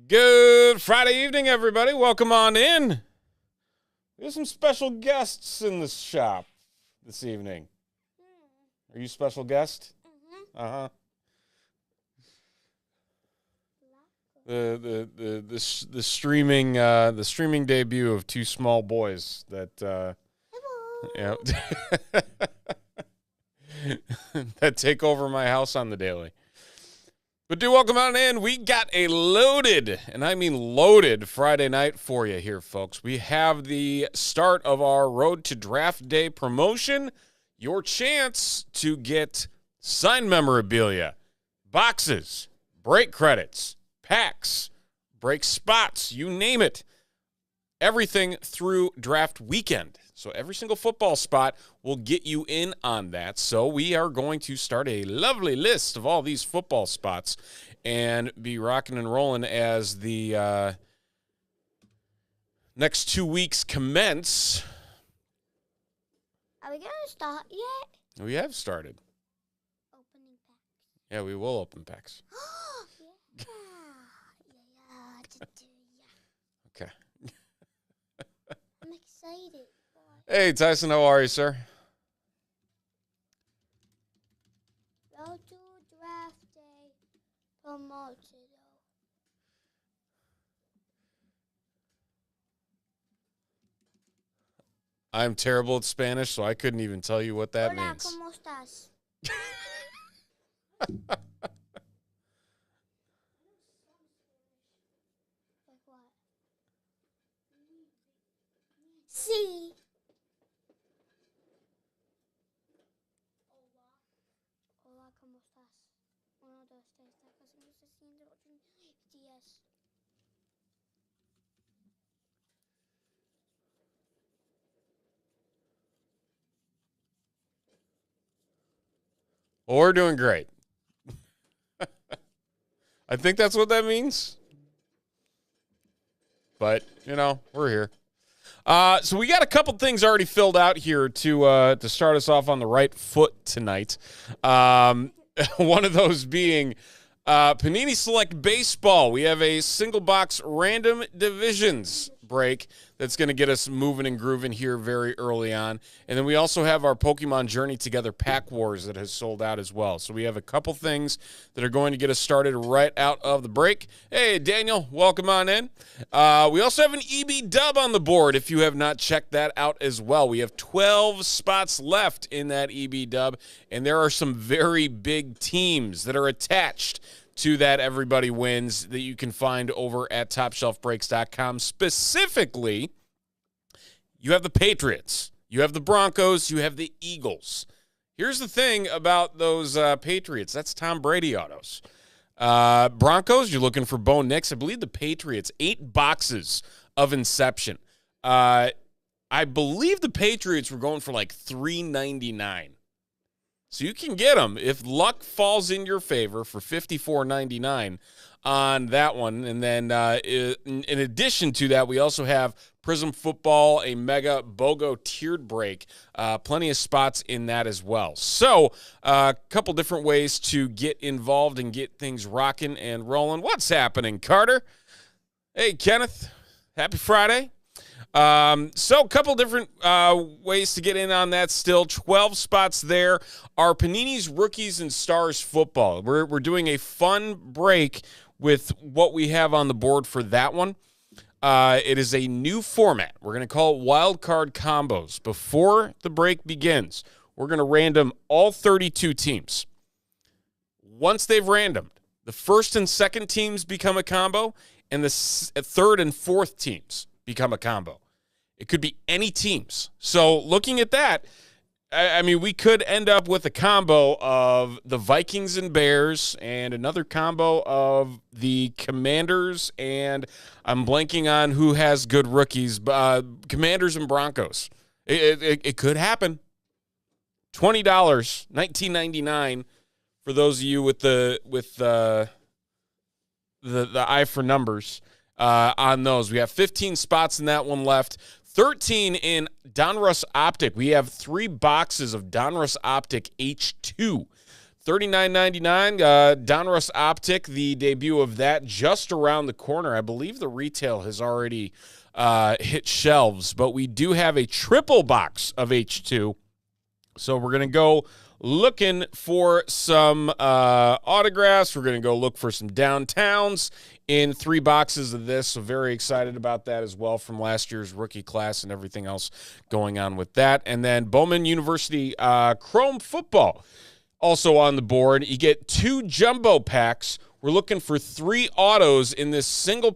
Good Friday evening, everybody. Welcome on in. We have some special guests in the shop this evening. Are you a special guest? Uh-huh. The streaming debut of two small boys that that take over my house on the daily. But do welcome on in. We got a loaded, and I mean loaded, Friday night for you here, folks. We have the start of our Road to Draft Day promotion. Your chance to get signed memorabilia, boxes, break credits, packs, break spots, you name it. Everything through draft weekend. So every single football spot will get you in on that. So we are going to start a lovely list of all these football spots and be rocking and rolling as the next 2 weeks commence. Are we going to start yet? We have started. Opening packs. Yeah, we will open packs. Okay. I'm excited. Hey, Tyson, how are you, sir? Road to Draft Day promoted. I'm terrible at Spanish, so I couldn't even tell you what that Hola, means. ¿cómo estás? Like what? Sí. Hola, ¿cómo estás? 1, 2, 3, 4, 5, 6, 7, 8, 9, 10. Well, we're doing great. I think that's what that means. But, we're here. So we got a couple things already filled out here to start us off on the right foot tonight. One of those being Panini Select Baseball. We have a single box random divisions break that's going to get us moving and grooving here very early on. And then we also have our Pokemon Journey Together Pack Wars that has sold out as well. So we have a couple things that are going to get us started right out of the break. Hey, Daniel, welcome on in. We also have an EB dub on the board if you have not checked that out as well. We have 12 spots left in that EB dub, and there are some very big teams that are attached to that Everybody Wins that you can find over at TopShelfBreaks.com. Specifically, you have the Patriots, you have the Broncos, you have the Eagles. Here's the thing about those Patriots. That's Tom Brady autos. Broncos, you're looking for Bo Nix. I believe the Patriots, 8 boxes of Inception. I believe the Patriots were going for like $3.99. So you can get them if luck falls in your favor for $54.99 on that one. And then in addition to that, we also have Prism Football, a mega BOGO tiered break. Plenty of spots in that as well. So a couple different ways to get involved and get things rocking and rolling. What's happening, Carter? Hey, Kenneth. Happy Friday. So a couple different ways to get in on that still. 12 spots there are Panini's Rookies and Stars Football. We're doing a fun break with what we have on the board for that one. It is a new format. We're going to call it Wild Card Combos. Before the break begins, we're going to random all 32 teams. Once they've randomed, the first and second teams become a combo, and the third and fourth teams become a combo. It could be any teams. So looking at that, I mean, we could end up with a combo of the Vikings and Bears and another combo of the Commanders, and I'm blanking on who has good rookies, Commanders and Broncos. It could happen. $20, $19.99 for those of you with the eye for numbers on those. We have 15 spots in that one left. 13 in Donruss Optic. We have 3 boxes of Donruss Optic H2. $39.99. Donruss Optic, the debut of that just around the corner. I believe the retail has already hit shelves, but we do have a triple box of H2. So we're going to go looking for some autographs. We're going to go look for some downtowns in 3 boxes of this. So very excited about that as well from last year's rookie class and everything else going on with that. And then Bowman University Chrome Football also on the board. You get 2 jumbo packs. We're looking for 3 autos in this single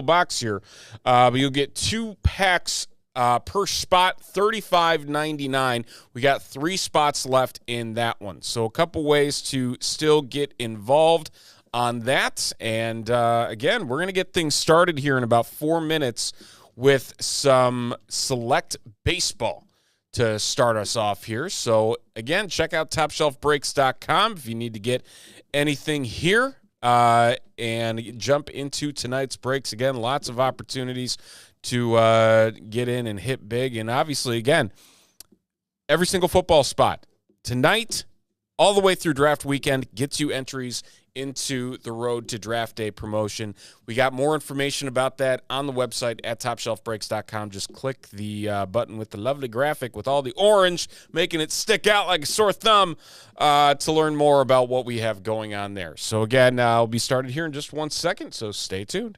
box here. But you'll get 2 packs per spot, $35.99. We got 3 spots left in that one. So a couple ways to still get involved on that. And again, we're going to get things started here in about 4 minutes with some select baseball to start us off here. So again, check out TopShelfBreaks.com if you need to get anything here and jump into tonight's breaks. Again, lots of opportunities to get in and hit big. And obviously, again, every single football spot tonight, all the way through draft weekend, gets you entries into the Road to Draft Day promotion. We got more information about that on the website at TopShelfBreaks.com. Just click the button with the lovely graphic with all the orange, making it stick out like a sore thumb to learn more about what we have going on there. So again, I'll be started here in just 1 second, so stay tuned.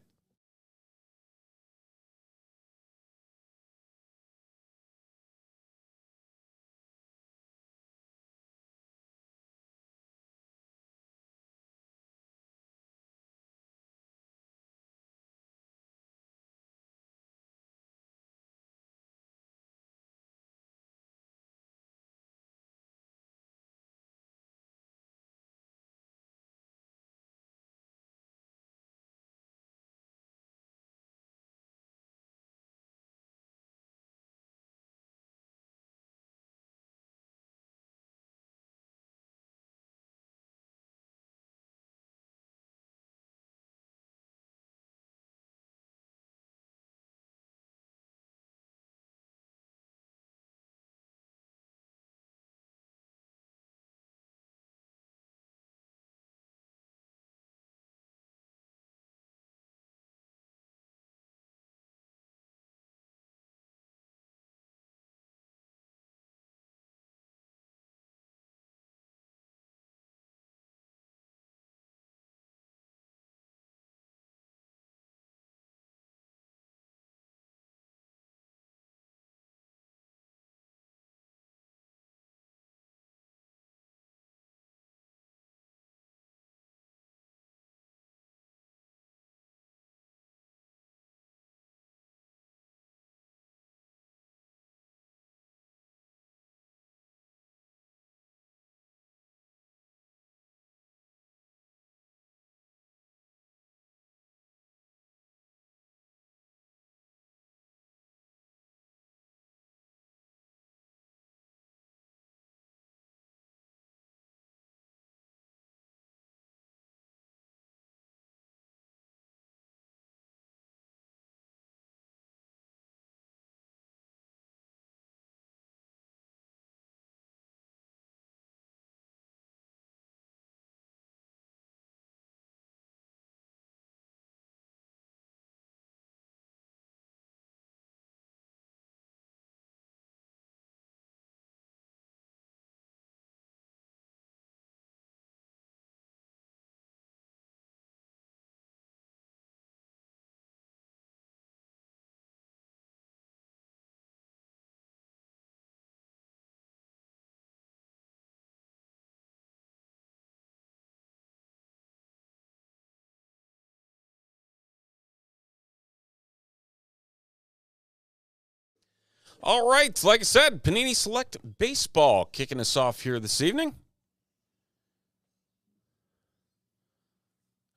All right, like I said, Panini Select Baseball kicking us off here this evening.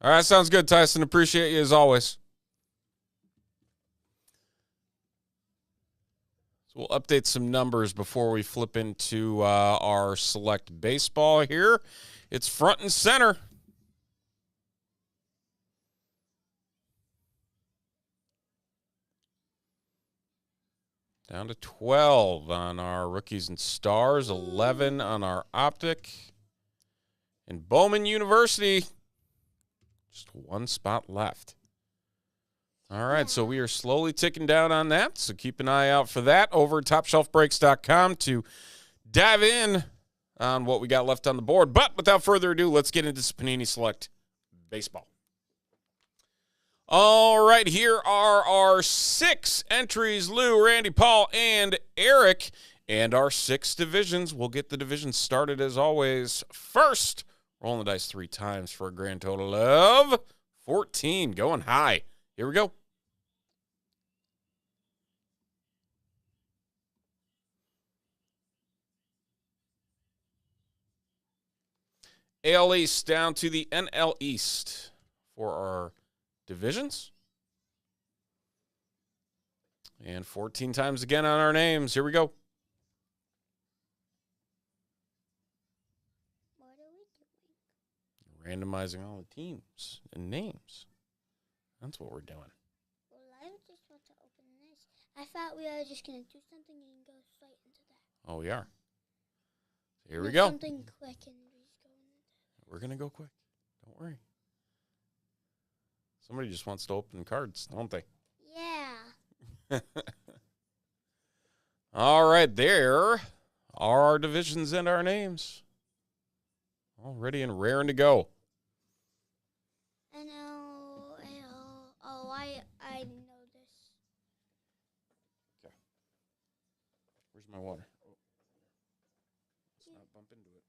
All right, sounds good, Tyson. Appreciate you as always. So we'll update some numbers before we flip into our Select Baseball here. It's front and center. Down to 12 on our rookies and stars, 11 on our optic. And Bowman University, just one spot left. All right, so we are slowly ticking down on that, so keep an eye out for that over at TopShelfBreaks.com to dive in on what we got left on the board. But without further ado, let's get into some Panini Select Baseball. All right, here are our 6 entries, Lou, Randy, Paul, and Eric. And our 6 divisions. We'll get the divisions started as always. First, rolling the dice 3 times for a grand total of 14. Going high. Here we go. AL East down to the NL East for our divisions. And 14 times again on our names. Here we go. What are we doing? Randomizing all the teams and names. That's what we're doing. Well, I just want to open this. I thought we were just going to do something and go straight into that. Oh, we are. Here we go. Something quick and just go into that. We're going to go quick. Don't worry. Somebody just wants to open cards, don't they? Yeah. All right, there are our divisions and our names. All ready and raring to go. I know this. Okay. Where's my water? Oh. Let's not bump into it.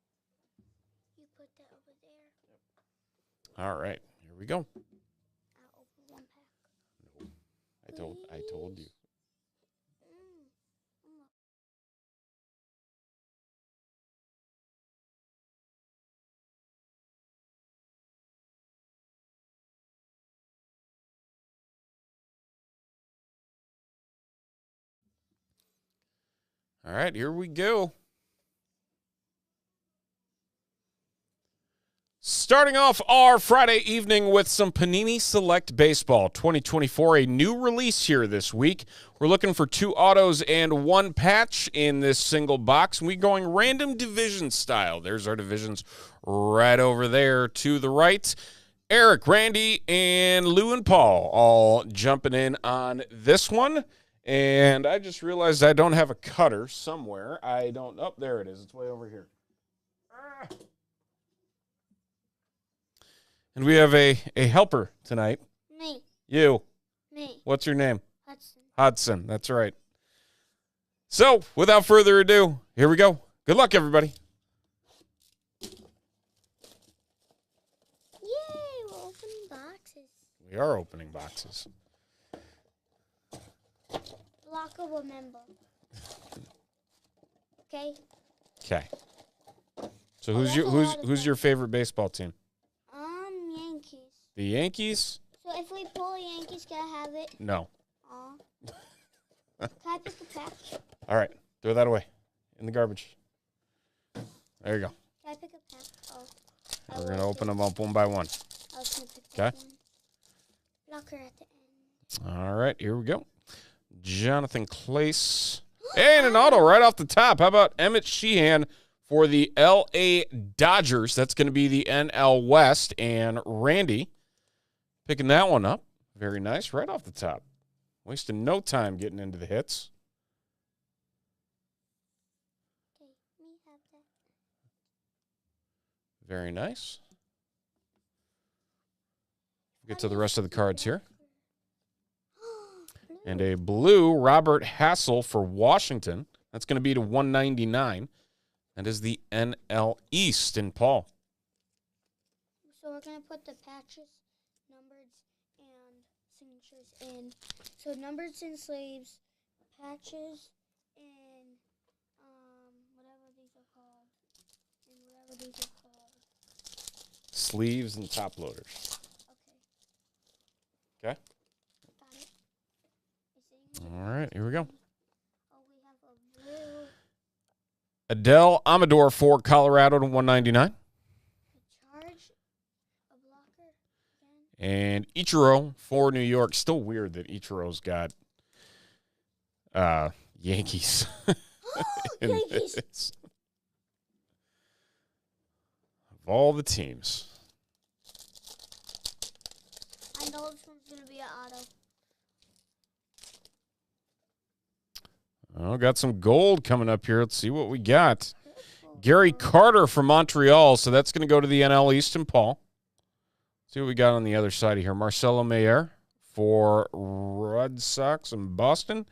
You put that over there. All right, here we go. I'll open one pack. No, I told you. All right, here we go. Starting off our Friday evening with some Panini Select Baseball 2024, a new release here this week. We're looking for 2 autos and 1 patch in this single box. We're going random division style. There's our divisions right over there to the right. Eric, Randy, and Lou and Paul all jumping in on this one. And I just realized I don't have a cutter somewhere. Oh, there it is. It's way over here. And we have a helper tonight. Me. You. Me. What's your name? Hudson. Hudson. That's right. So, without further ado, here we go. Good luck, everybody. Yay, we're opening boxes. We are opening boxes. Blocker, remember. Okay? Okay. So who's your favorite baseball team? Yankees. The Yankees? So if we pull Yankees, can I have it? No. Aw. Can I pick a pack? All right. Throw that away in the garbage. There you go. Can I pick a pack? Oh. We're going to open them up one by one. I was going to pick that one. Blocker at the end. All right. Here we go. Jonathan Clace. And an auto right off the top. How about Emmett Sheehan for the L.A. Dodgers? That's going to be the NL West. And Randy picking that one up. Very nice. Right off the top. Wasting no time getting into the hits. Okay, let me have that. Very nice. Get to the rest of the cards here. And a blue Robert Hassel for Washington. That's going to be to 199. That is the NL East in Paul. So we're going to put the patches, numbers, and signatures in. So numbers and sleeves, patches, and whatever these are called. And whatever these are called. Sleeves and top loaders. Okay. Okay. Got it. All right, here we go. Oh, we have a blue. Adele Amador for Colorado to 199. A charge. A blocker. Again. And Ichiro for New York. Still weird that Ichiro's got Yankees. in Yankees. this. of all the teams. I know this one's going to be an auto. Oh, got some gold coming up here. Let's see what we got. Gary Carter from Montreal, so that's going to go to the NL East and Paul. See what we got on the other side of here. Marcelo Mayer for Red Sox in Boston.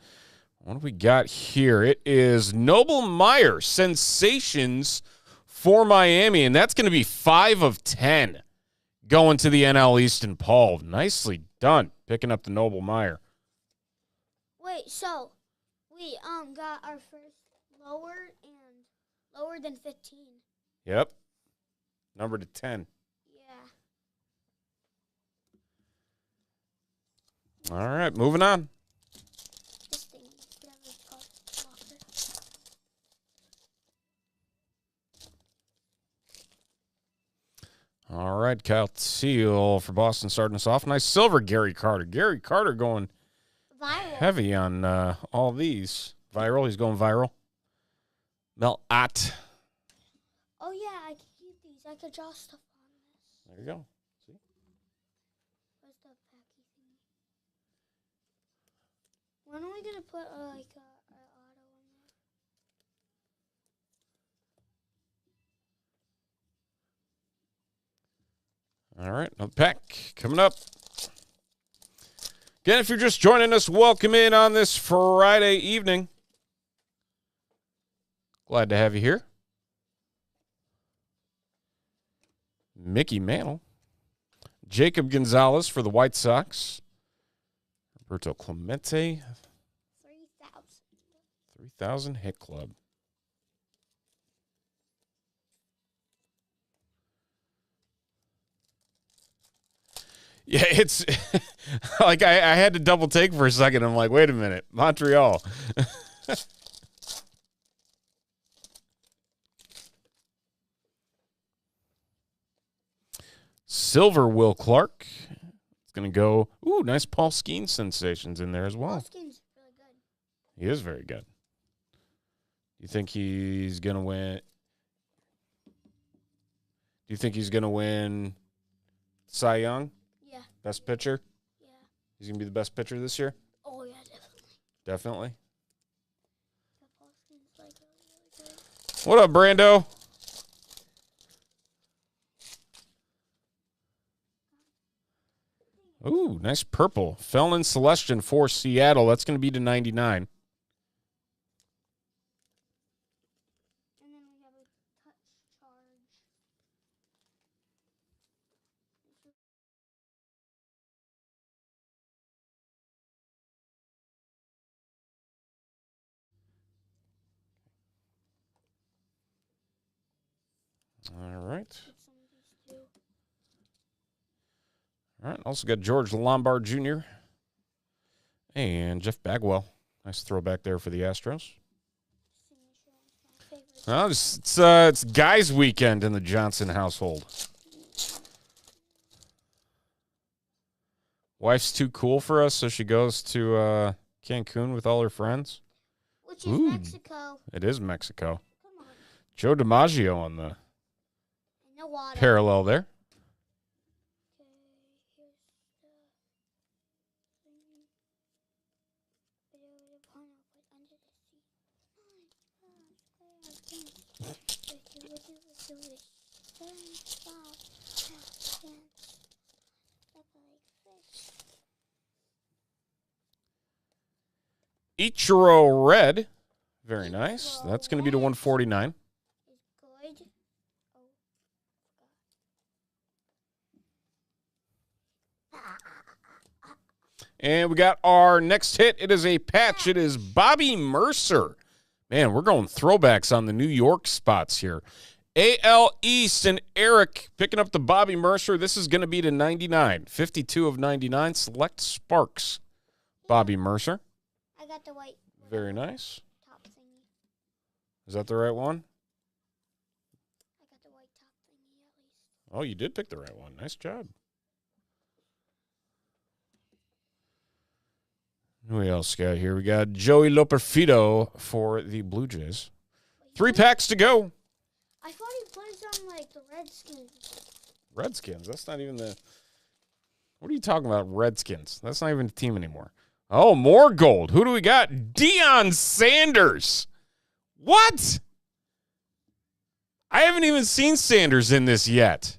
What do we got here? It is Noble Meyer, Sensations for Miami, and that's going to be 5 of 10 going to the NL East and Paul. Nicely done, picking up the Noble Meyer. Wait, so we got our first lower than 15. Yep. Number to 10. Yeah. All right, moving on. This thing, whatever it's called, locker. All right, Kyle Teal for Boston starting us off. Nice silver, Gary Carter. Gary Carter going Viral. heavy on all these. Viral, he's going viral. Mel Ott. Oh, yeah, I can keep these. I could draw stuff on this. There you go. See? Where's the packy thing? When are we going to put, an auto in there? All right, another pack coming up. Again, if you're just joining us, welcome in on this Friday evening. Glad to have you here. Mickey Mantle. Jacob Gonzalez for the White Sox. Roberto Clemente. 3,000 hit club. Yeah, it's like I had to double take for a second. I'm like, wait a minute, Montreal. Silver Will Clark. It's going to go, ooh, nice Paul Skeens sensations in there as well. Paul Skeens really good. He is very good. You think he's going to win? Do you think he's going to win Cy Young? Yeah. Best pitcher? Yeah. He's going to be the best pitcher this year? Oh, yeah, definitely. Definitely. Yeah, Paul Skeens really good. What up, Brando? Ooh, nice purple. Felon Celestion for Seattle. That's going to be to 99. And then we have a touch charge. All right. Get some of these too. All right. Also got George Lombard Jr. and Jeff Bagwell. Nice throwback there for the Astros. Oh, it's guys' weekend in the Johnson household. Wife's too cool for us, so she goes to Cancun with all her friends. Which is Mexico. It is Mexico. Come on. Joe DiMaggio on the No water. parallel there. Okay, here's the thingy. Video pineapple under the sea. Ichiro Red. Very nice. That's going to be to 149. Is good. And we got our next hit. It is a patch. It is Bobby Mercer. Man, we're going throwbacks on the New York spots here. AL East and Eric picking up the Bobby Mercer. This is going to be to 99. 52 of 99. Select Sparks. Bobby Mercer. I got the white. Very nice. Top thingy. Is that the right one? I got the white top thingy at least. Oh, you did pick the right one. Nice job. Who else got here? We got Joey Loperfido for the Blue Jays. 3 packs to go. I thought he plays on like the Red Redskins. Redskins. That's not even the... What are you talking about, Redskins? That's not even a team anymore. Oh, more gold. Who do we got? Deion Sanders. What? I haven't even seen Sanders in this yet.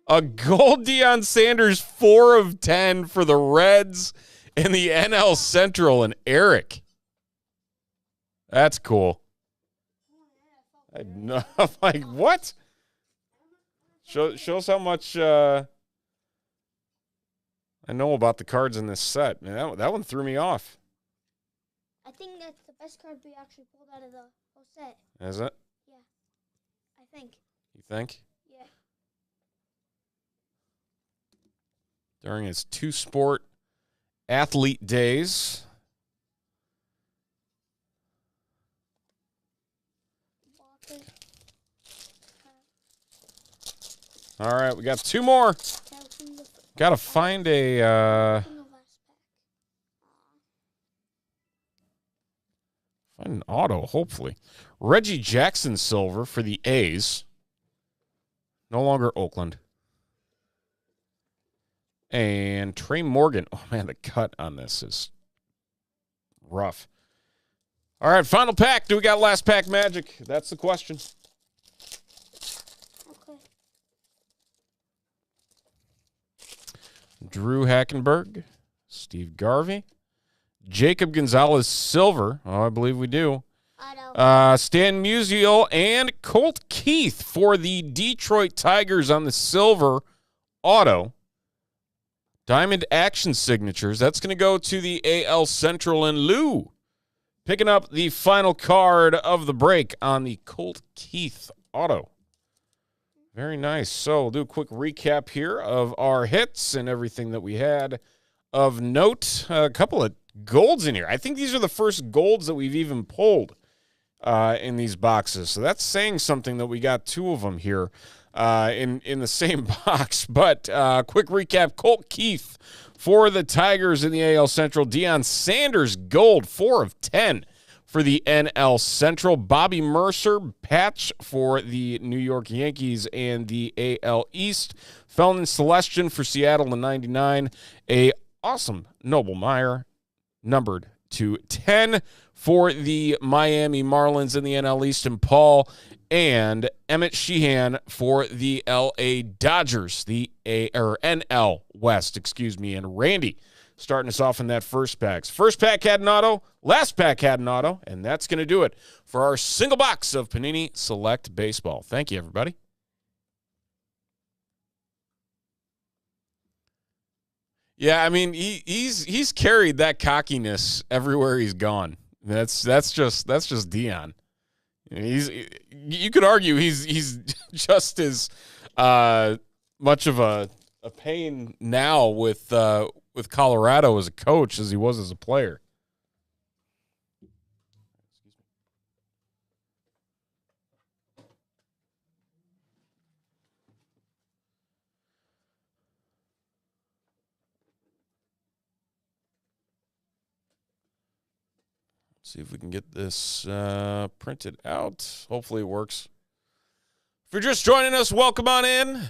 A gold Deion Sanders, 4 of 10 for the Reds in the NL Central, and Eric. That's cool. I'm like, what? Show us how much I know about the cards in this set. Man, that one threw me off. I think that's the best card we actually pulled out of the whole set. Is it? Yeah, I think. You think? Yeah. During his 2-sport athlete days. Walker. All right, we got 2 more. Got to find a find an auto, hopefully. Reggie Jackson silver for the A's. No longer Oakland. And Trey Morgan. Oh, man, the cut on this is rough. All right, final pack. Do we got last pack magic? That's the question. Okay. Drew Hackenberg, Steve Garvey, Jacob Gonzalez silver. Oh, I believe we do. Stan Musial and Colt Keith for the Detroit Tigers on the silver auto. Diamond action signatures. That's going to go to the AL Central, and Lou picking up the final card of the break on the Colt Keith auto. Very nice. So we'll do a quick recap here of our hits and everything that we had of note. A couple of golds in here. I think these are the first golds that we've even pulled in these boxes. So that's saying something that we got 2 of them here in the same box. But quick recap, Colt Keith for the Tigers in the AL Central. Deion Sanders gold, 4 of 10 for the NL Central. Bobby Mercer patch for the New York Yankees and the AL East. Felton Celestion for Seattle in 99. A awesome Noble Meyer numbered to 10 for the Miami Marlins in the NL East, and Paul and Emmett Sheehan for the LA Dodgers, the NL West, and Randy starting us off in that first pack. First pack had an auto, last pack had an auto, and that's going to do it for our single box of Panini Select Baseball. Thank you, everybody. Yeah, I mean, he's carried that cockiness everywhere he's gone. That's just Deion. You could argue he's just as much of a pain now with Colorado as a coach as he was as a player. See if we can get this printed out. Hopefully it works. If you're just joining us, welcome on in.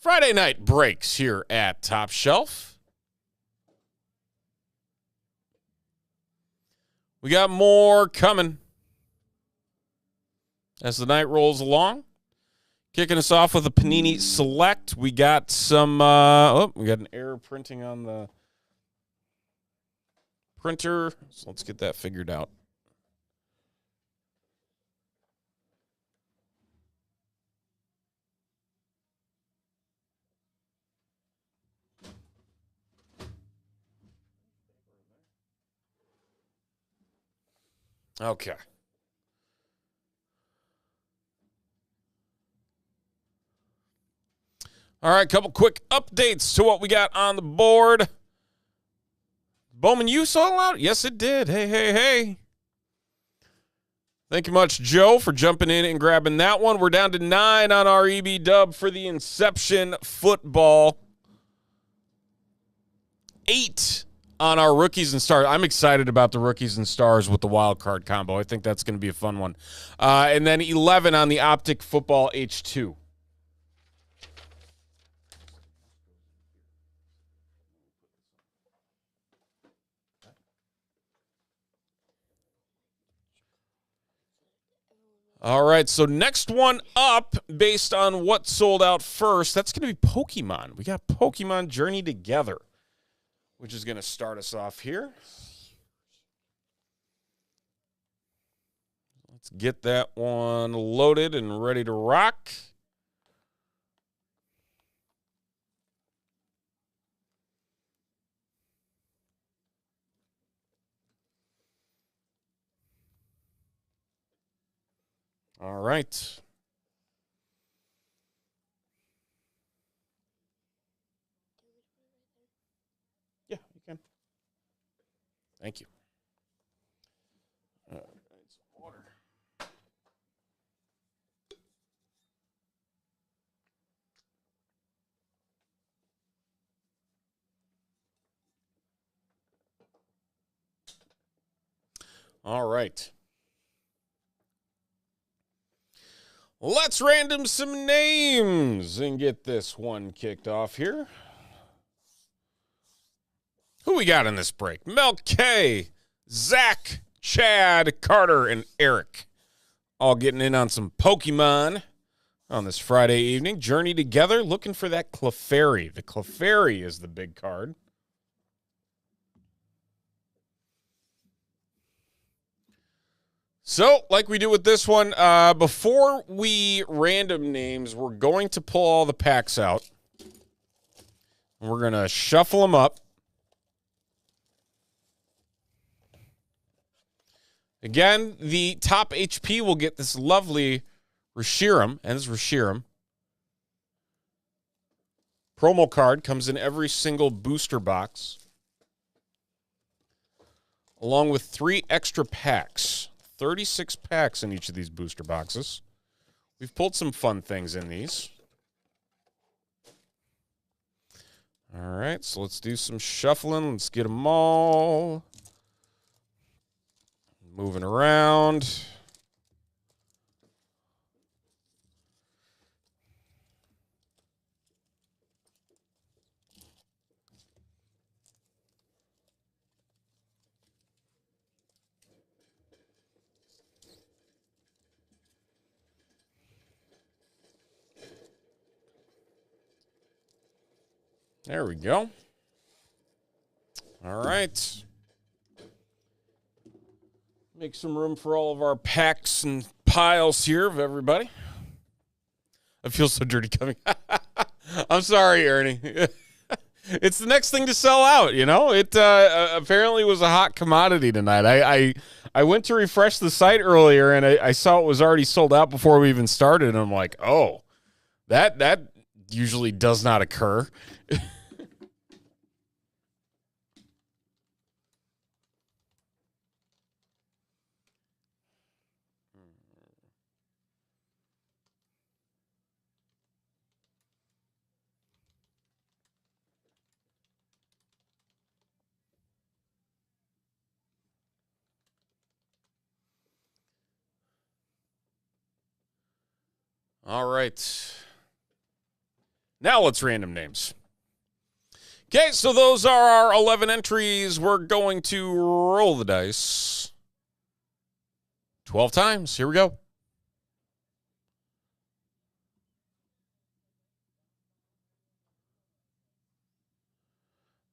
Friday night breaks here at Top Shelf. We got more coming as the night rolls along. Kicking us off with a Panini Select. We got some, we got an error printing on the printer, so let's get that figured out. Okay. All right, couple quick updates to what we got on the board. Bowman, you sold out? Yes, it did. Hey. Thank you much, Joe, for jumping in and grabbing that one. We're down to 9 on our EB dub for the Inception football. 8 on our rookies and stars. I'm excited about the rookies and stars with the wild card combo. I think that's going to be a fun one. And then 11 on the Optic Football H2. All right, so next one up, based on what sold out first, that's going to be Pokemon. We got Pokemon Journey Together, which is going to start us off here. Let's get that one loaded and ready to rock. All right. Yeah, you can. Thank you. Some water. All right. Let's random some names and get this one kicked off here. Who we got in this break? Mel K, Zach, Chad, Carter, and Eric. All getting in on some Pokemon on this Friday evening. Journey Together, looking for that Clefairy. The Clefairy is the big card. So, like we do with this one, before we random names, we're going to pull all the packs out. We're going to shuffle them up. Again, the top HP will get this lovely Reshiram, and this Reshiram. Promo card comes in every single booster box, along with 3 extra packs. 36 packs in each of these booster boxes. We've pulled some fun things in these. All right, so let's do some shuffling. Let's get them all moving around. There we go. All right. Make some room for all of our packs and piles here of everybody. I feel so dirty coming. I'm sorry, Ernie. It's the next thing to sell out, you know? It apparently was a hot commodity tonight. I went to refresh the site earlier, and I saw it was already sold out before we even started, and I'm like, oh, that usually does not occur. All right. Now let's random names. Okay, so those are our 11 entries. We're going to roll the dice 12 times. Here we go.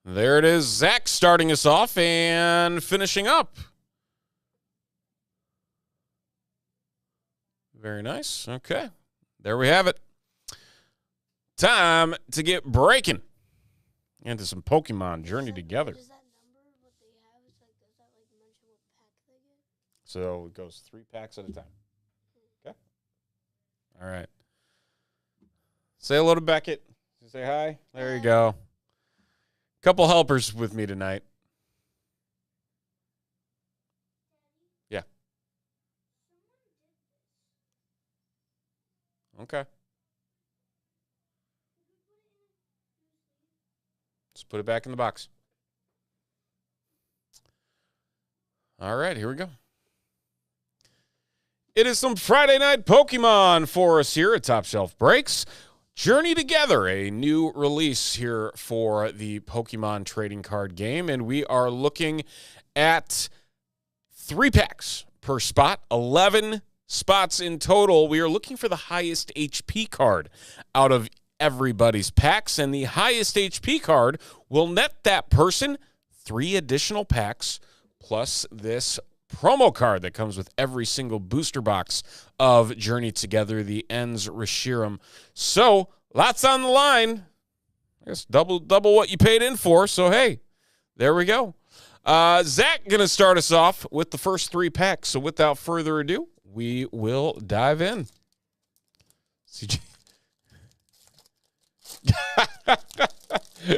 There it is. Zach starting us off and finishing up. Very nice. Okay. There we have it. Time to get breaking into some Pokemon Journey Together. Does that number what they have? It's like, does that like mention what pack they get? So it goes 3 packs at a time. Okay. All right. Say hello to Beckett. Say hi. There you go. Couple helpers with me tonight. Yeah. Okay. Just put it back in the box. All right, here we go. It is some Friday night Pokemon for us here at Top Shelf Breaks. Journey Together, a new release here for the Pokemon trading card game, and we are looking at 3 packs per spot, 11 spots in total. We are looking for the highest HP card out of everybody's packs, and the highest HP card will net that person 3 additional packs plus this promo card that comes with every single booster box of Journey Together, the Ends Reshiram. So, lots on the line. I guess double what you paid in for. So, hey, there we go. Zach going to start us off with the first 3 packs. So, without further ado, we will dive in. CJ.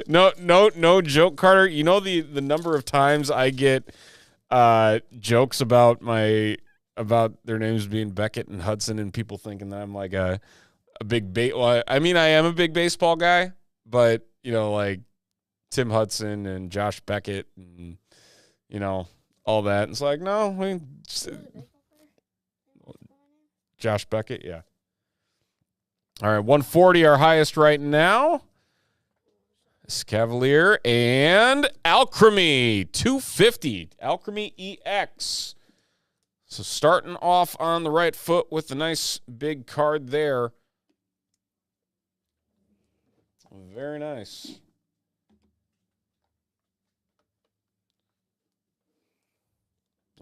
No joke, Carter. You know the number of times I get jokes about their names being Beckett and Hudson, and people thinking that I'm like a big well, I mean, I am a big baseball guy, but like Tim Hudson and Josh Beckett and all that. It's like, no, I mean, Josh Beckett, yeah. All right, 140, our highest right now. Cavalier and Alchemy, 250. Alchemy EX. So starting off on the right foot with a nice big card there. Very nice.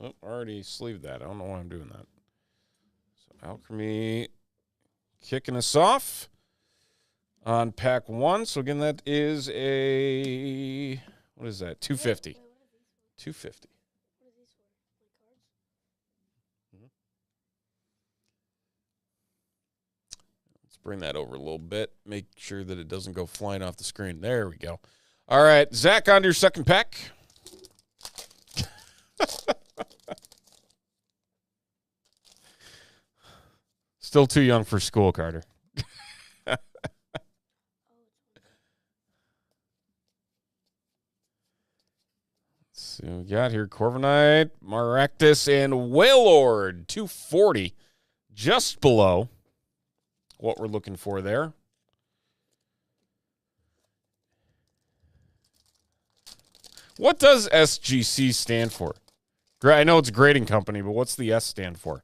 Oh, already sleeved that. I don't know why I'm doing that. So Alchemy kicking us off on pack 1. So again, that is a, what is that? 250. 250. Let's bring that over a little bit. Make sure that it doesn't go flying off the screen. There we go. All right, Zach, on to your second pack. Still too young for school, Carter. So we got here Corviknight, Maractus, and Wailord, 240, just below what we're looking for there. What does SGC stand for? I know it's a grading company, but what's the S stand for?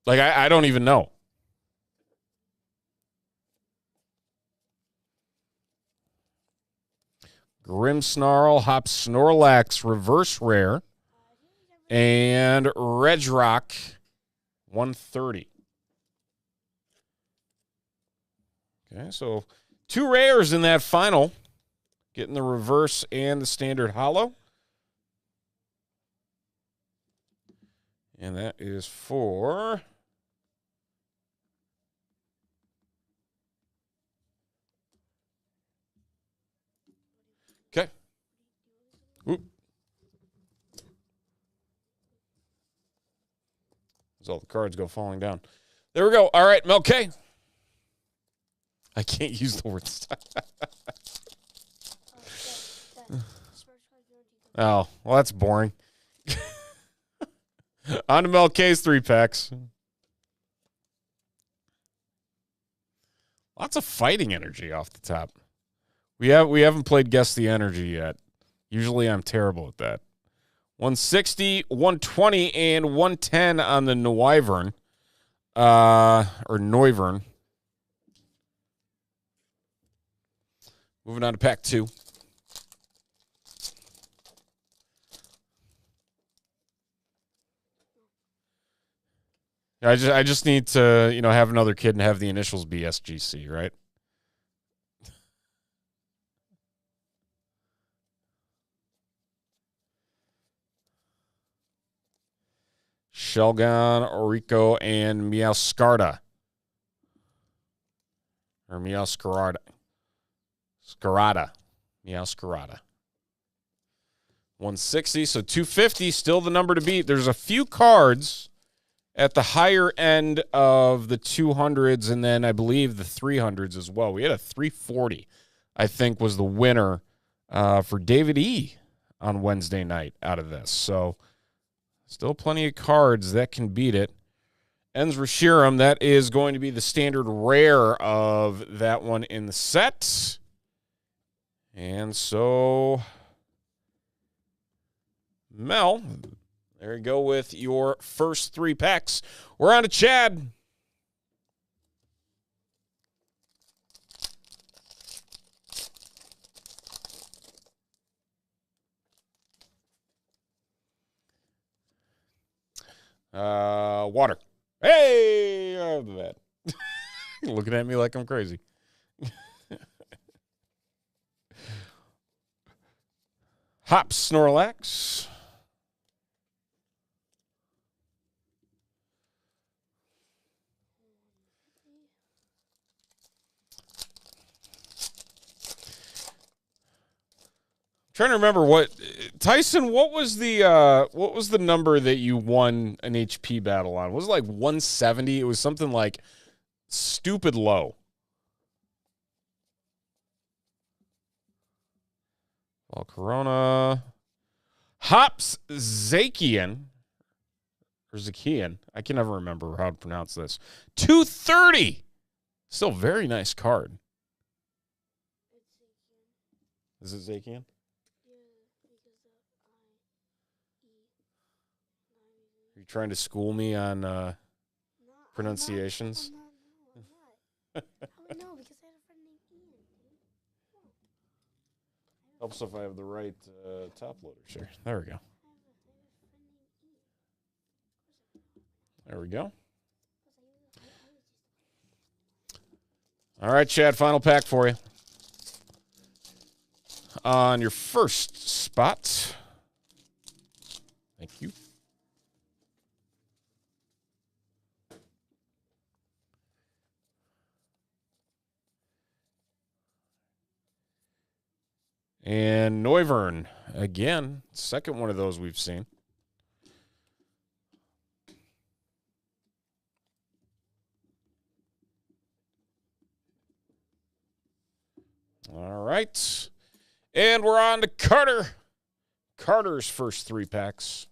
Like, I don't even know. Grimmsnarl, Hop Snorlax, reverse rare, and Regirock, 130. Okay, so 2 rares in that final. Getting the reverse and the standard holo. And that is for... Okay. Oop. As all the cards go falling down. There we go. All right, Melk. I can't use the words. Oh, well, that's boring. On to Melk's 3 packs. Lots of fighting energy off the top. We haven't played Guess the Energy yet. Usually I'm terrible at that. 160, 120, and 110 on the Noivern. Or Noivern. Moving on to pack 2. I just need to, have another kid and have the initials be SGC, right? Shelgon, Orico, and Meowscarada. Or Meowscarada. Meowscarada. 160, so 250, still the number to beat. There's a few cards at the higher end of the 200s, and then I believe the 300s as well. We had a 340, I think, was the winner for David E. on Wednesday night out of this. So still plenty of cards that can beat it. Ends Reshiram, that is going to be the standard rare of that one in the set. And so, Mel, there you go with your first 3 packs. We're on to Chad. Water. Hey! Oh, that. Looking at me like I'm crazy. Hops Snorlax. Trying to remember what Tyson. What was the number that you won an HP battle on? Was it like 170? It was something like stupid low. Well, Corona. Hops Zakian. Or Zakian. I can never remember how to pronounce this. 230. Still very nice card. Is it Zakian? Are you trying to school me on pronunciations? I'm not. I would know because I had a friend named Ian. Helps if I have the right top loaders here. There we go. There we go. All right, Chad, final pack for you. On your first spot. Thank you. And Noivern, again, second one of those we've seen. All right. And we're on to Carter. Carter's first 3 packs.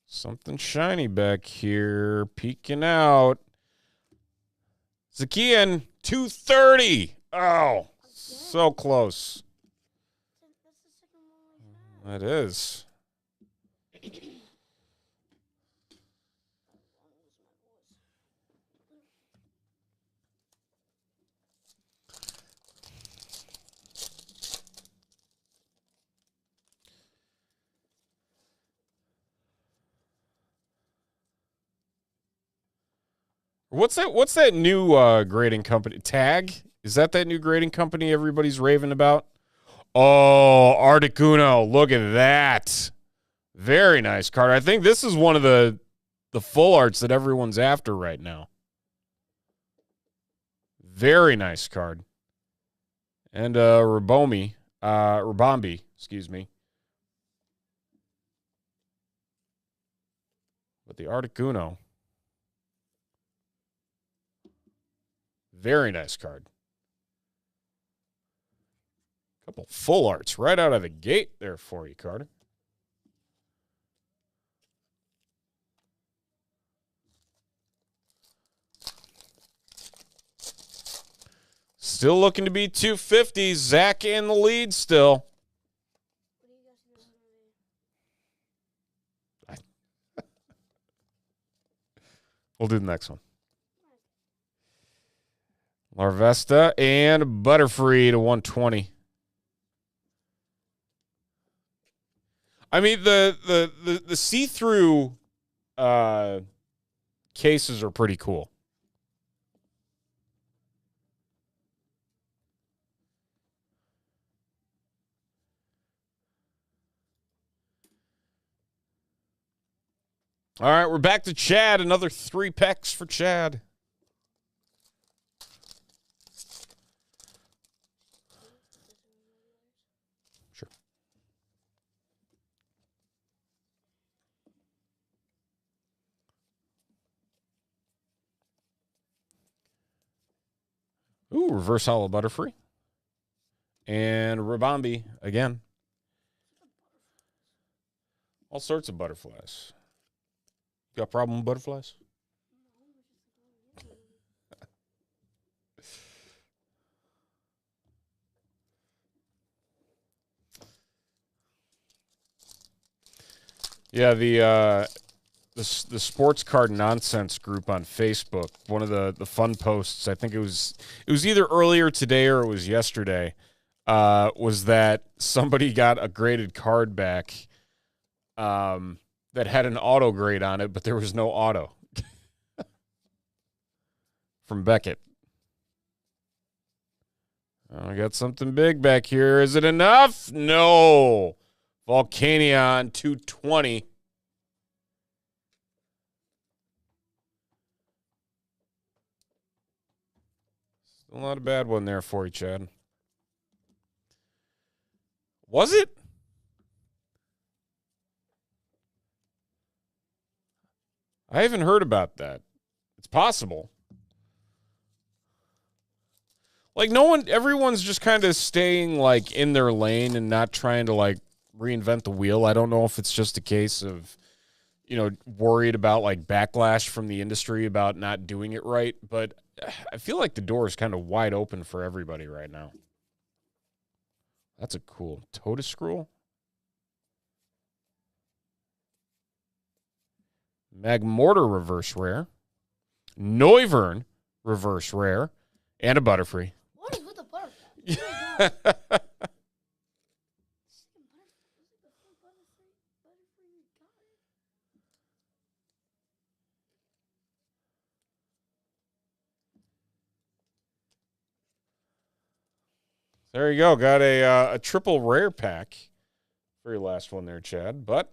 Something shiny back here, peeking out. Zakian, 230. Oh, so close. That is. What's that new grading company? Tag? Is that new grading company everybody's raving about? Oh, Articuno. Look at that. Very nice card. I think this is one of the full arts that everyone's after right now. Very nice card. And Rabombi, excuse me. But the Articuno. Very nice card. Couple full arts right out of the gate there for you, Carter. Still looking to be 250. Zach in the lead still. We'll do the next one. Larvesta and Butterfree to 120. I mean, the see-through cases are pretty cool. All right, we're back to Chad. Another 3 packs for Chad. Ooh, reverse hollow Butterfree. And Rabambi again. All sorts of butterflies. Got a problem with butterflies? Yeah, the sports card nonsense group on Facebook. One of the fun posts. I think it was either earlier today or it was yesterday. Was that somebody got a graded card back that had an auto grade on it, but there was no auto from Beckett. I got something big back here. Is it enough? No. Volcanion 220. Still not a bad one there for you, Chad. Was it? I haven't heard about that. It's possible. Like everyone's just kind of staying like in their lane and not trying to like reinvent the wheel. I don't know if it's just a case of, worried about like backlash from the industry about not doing it right. But I feel like the door is kind of wide open for everybody right now. That's a cool Totoscroll. Magmortar reverse rare. Noivern reverse rare. And a Butterfree. What is with the butterfly? There you go. Got a triple rare pack for your last one there, Chad. But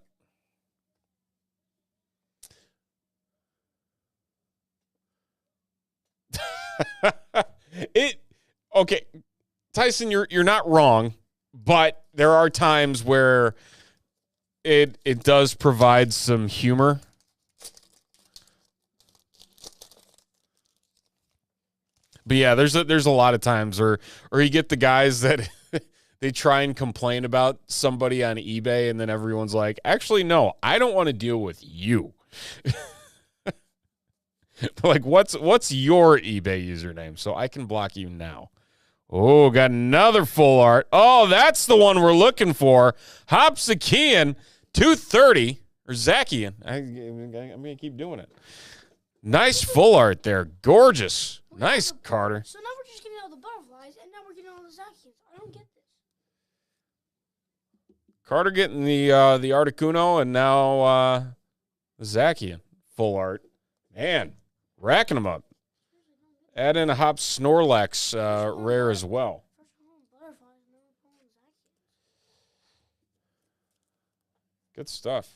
okay, Tyson, you're not wrong, but there are times where it does provide some humor. But yeah, there's a lot of times or you get the guys that they try and complain about somebody on eBay and then everyone's like, actually, no, I don't want to deal with you. Like, what's your eBay username so I can block you now? Oh, got another full art. Oh, that's the one we're looking for. Hopsakian, 230, or Zakian. I'm going to keep doing it. Nice full art there. Gorgeous. Nice, Carter. So now we're just getting all the butterflies, and now we're getting all the Zakians. I don't get this. Carter getting the Articuno, and now the Zakian full art. Man, racking them up. Add in a Hop Snorlax rare as well. Good stuff.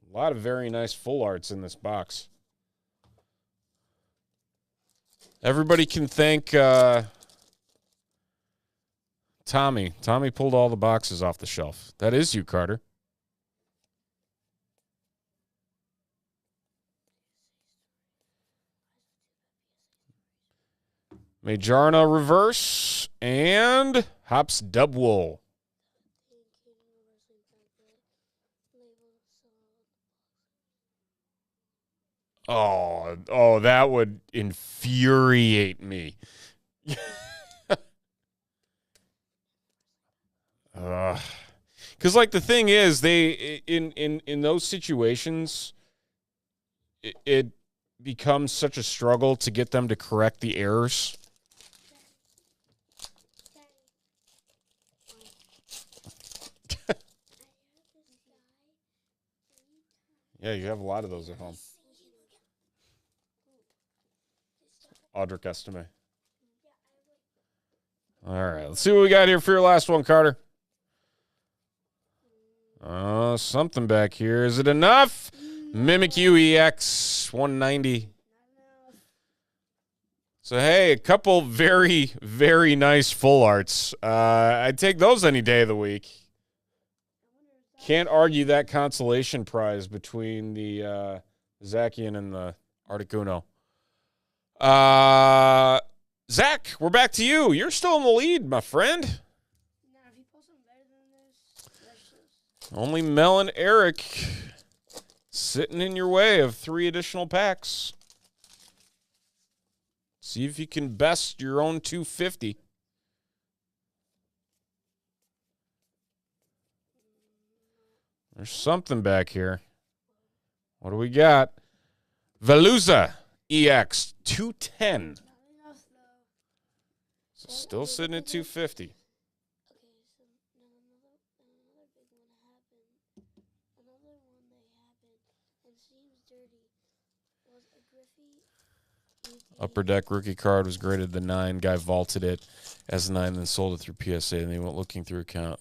A lot of very nice full arts in this box. Everybody can thank Tommy. Tommy pulled all the boxes off the shelf. That is you, Carter. Majarna reverse and Hops Dubwool. Oh, that would infuriate me. Because like the thing is, they in those situations, it becomes such a struggle to get them to correct the errors. Yeah, you have a lot of those at home. Audric Estime. All right, let's see what we got here for your last one, Carter. Something back here. Is it enough? Mimikyu EX 190. So, hey, a couple very, very nice full arts. I'd take those any day of the week. Can't argue that consolation prize between the Zacian and the Articuno. Zach, we're back to you. You're still in the lead, my friend. Now, if you pull something better than this, that's just... Only Mel and Eric sitting in your way of 3 additional packs. See if you can best your own 250. There's something back here. What do we got? Veluza EX 210. Not enough, though. So still sitting at 250. Okay, so another big one happened. Another one that happened and seems dirty was a Griffey. Upper Deck rookie card was graded the 9. Guy vaulted it as a 9, then sold it through PSA, and they went looking through account.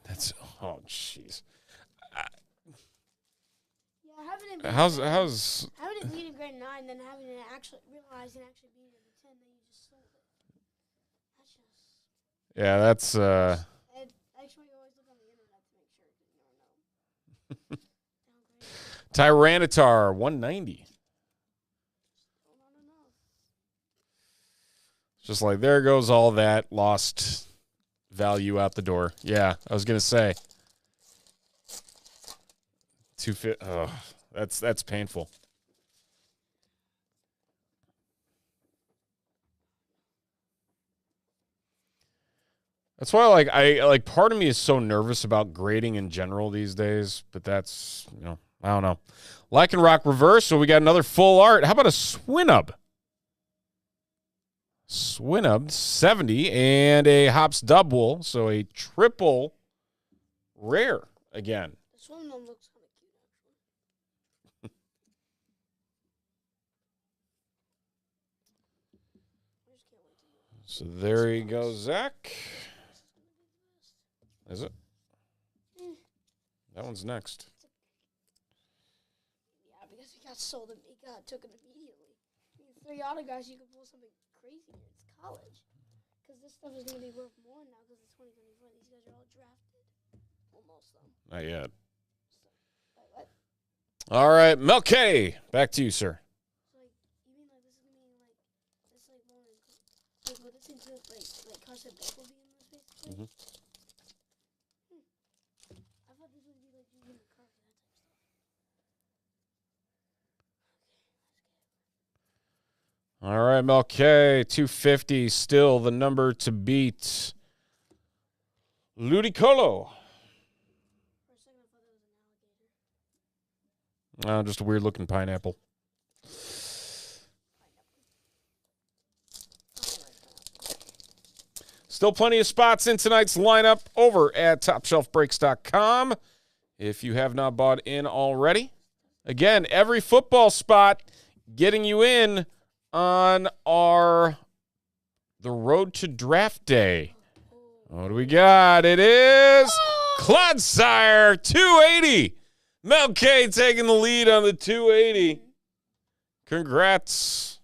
That's, oh, jeez. Yeah, having it How's having it being a grade 9, then having it actually realize and actually being a 10, then you just sold it. That's just. yeah, that's And actually, you always look on the internet to make sure because you never know. Tyranitar 190. Still not enough. Just like there goes all that lost value out the door. Yeah, I was gonna say 250. Oh, that's painful. That's why I part of me is so nervous about grading in general these days, but that's, I don't know. Lycan Rock reverse, so we got another full art. How about a Swinub? Swinub 70 and a Hops Double, so a triple rare again. This one looks kind of cute, actually. I just can't wait to use it. So there you go, Zach. Is it? That one's next. Yeah, because he got sold and he took it immediately. I mean, 3 autographs, you could pull something crazy here. It's college. Because this stuff is going to be worth more now because it's 2024. These guys are all drafted. Well, most of them. Not yet. So, wait, what? All right, Mel K. Back to you, sir. So, like, you mean like this is going to be like, this like one of like, will this include like Carson Beck will be in this basically? I thought this would be like using the card for that type of stuff. All right, Mel K. 250, still the number to beat. Ludicolo. For a second, I thought it was an alligator. Just a weird-looking pineapple. Still plenty of spots in tonight's lineup over at TopShelfBreaks.com if you have not bought in already. Again, every football spot getting you in on the road to draft day. What do we got? It is Clodsire 280. Mel K taking the lead on the 280. Congrats.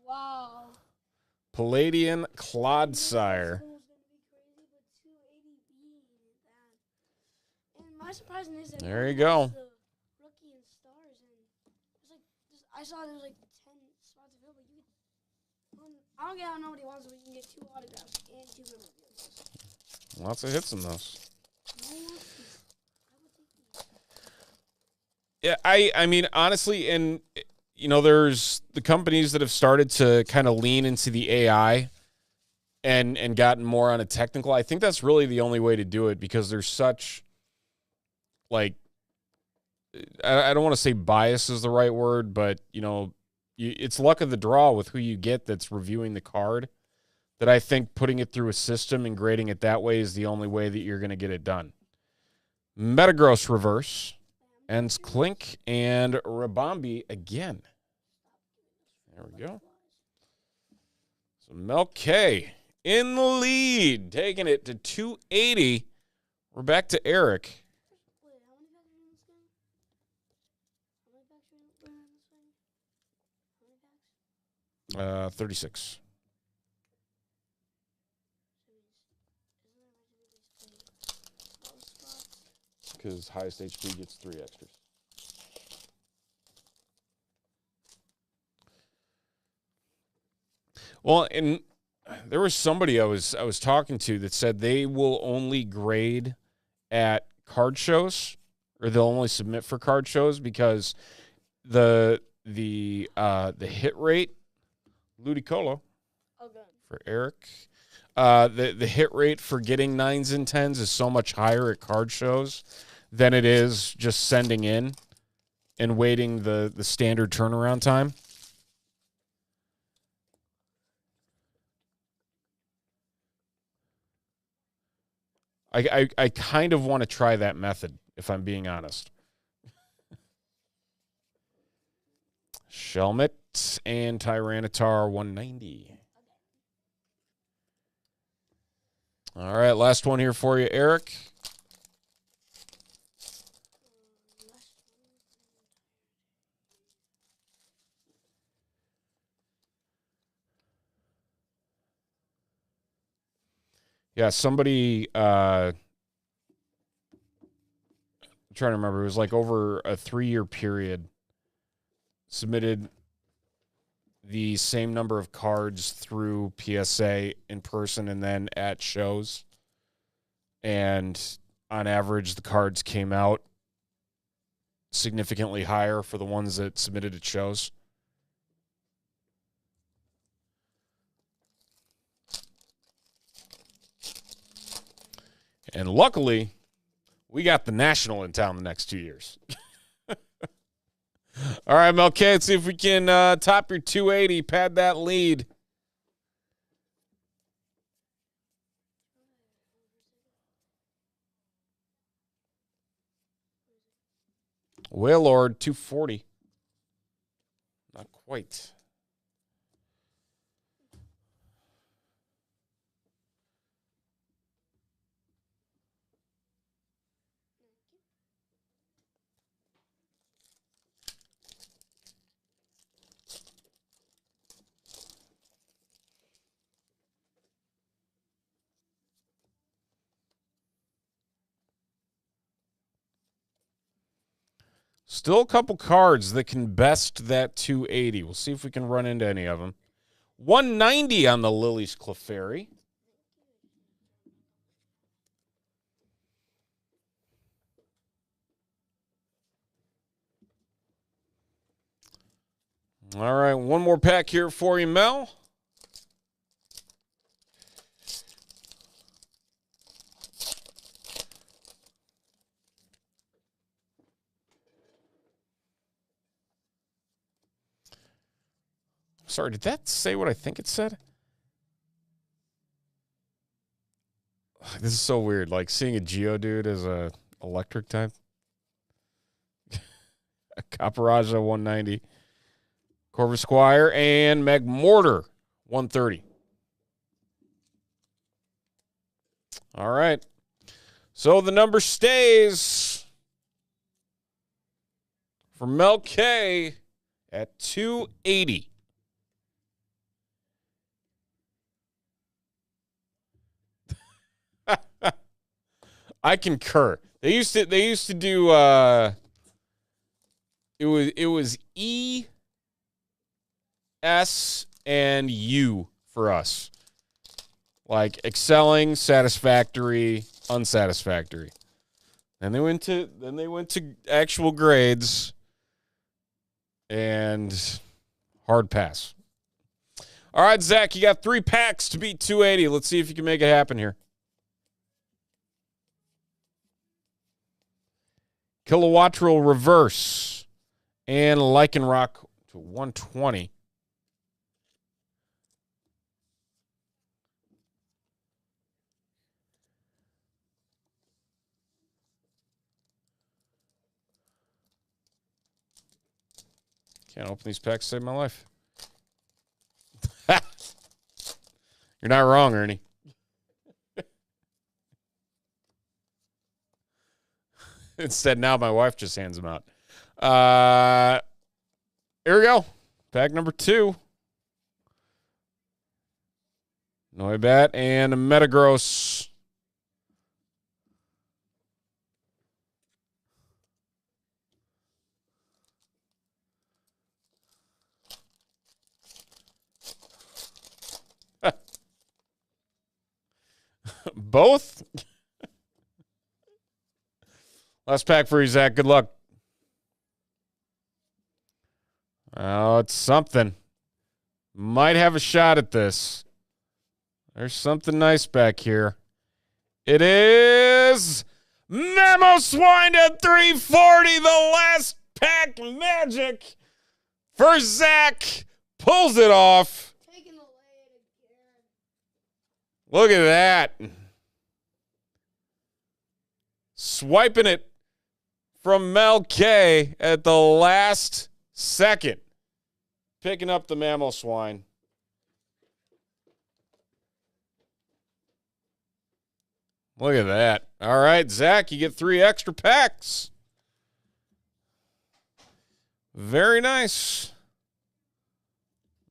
Wow. Palladian Clodsire. And my surprise is that There you go. the rookie and stars, and it's like I saw there was like 10 spots available. You could, I don't get how nobody wants it, but you can get 2 autographs and 2 memorabilia. Lots of hits in those. No one wants these. I would take these. Yeah, I mean, honestly, and there's the companies that have started to kind of lean into the AI and gotten more on a technical. I think that's really the only way to do it because there's such, like, I don't want to say bias is the right word, but, it's luck of the draw with who you get that's reviewing the card, that I think putting it through a system and grading it that way is the only way that you're going to get it done. Metagross reverse. Ends Clink and Rabambi again. There we go. So Mel K in the lead, taking it to 280. We're back to Eric. Wait, how many packs are in this game? How many packs are in this thing? How many packs? 36. Because highest HP gets 3 extras. Well, and there was somebody I was talking to that said they will only grade at card shows, or they'll only submit for card shows because the hit rate, Ludicolo for Eric, the hit rate for getting 9s and 10s is so much higher at card shows than it is just sending in and waiting the standard turnaround time. I kind of want to try that method, if I'm being honest. Shelmet and Tyranitar 190. All right, last one here for you, Eric. Yeah, somebody, I'm trying to remember, it was like over a 3-year period, submitted the same number of cards through PSA in person and then at shows. And on average, the cards came out significantly higher for the ones that submitted at shows. And luckily, we got the National in town the next 2 years. All right, Melke, let's see if we can top your 280, pad that lead. Wailord, 240. Not quite. Still a couple cards that can best that 280. We'll see if we can run into any of them. 190 on the Lily's Clefairy. All right, one more pack here for you, Mel. Sorry, did that say what I think it said? This is so weird, like seeing a Geodude as a electric type. A Caparaja 190. Corvusquire and Magmortar 130. All right. So the number stays for Mel K at 280. I concur. They used to do it was E, S, and U for us. Like excelling, satisfactory, unsatisfactory. Then they went to actual grades and hard pass. All right, Zach, you got 3 packs to beat 280. Let's see if you can make it happen here. Kilowattrel Reverse and Lycanroc to 120. Can't open these packs to save my life. You're not wrong, Ernie. Instead, now my wife just hands them out. Here we go. Pack number 2. Noibat and Metagross. Both? Last pack for you, Zach. Good luck. Oh, it's something. Might have a shot at this. There's something nice back here. It is Memo Swine at 340. The last pack magic for Zach. Pulls it off. Taking the lead again. Look at that. Swiping it from Mel K at the last second. Picking up the Mammal Swine. Look at that. All right, Zach, you get 3 extra packs. Very nice.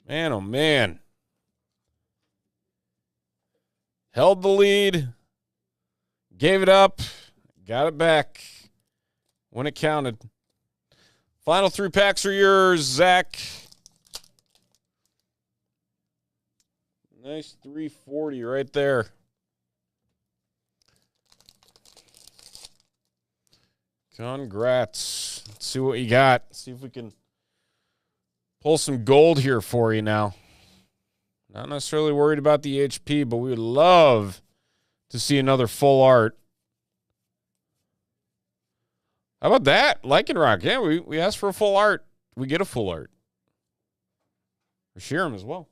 Man, oh man. Held the lead. Gave it up. Got it back when it counted. Final 3 packs are yours, Zach. Nice 340 right there. Congrats. Let's see what you got. See if we can pull some gold here for you now. Not necessarily worried about the HP, but we would love to see another full art. How about that? Lycan Rock. Yeah, we asked for a full art. We get a full art. For Sheeran as well.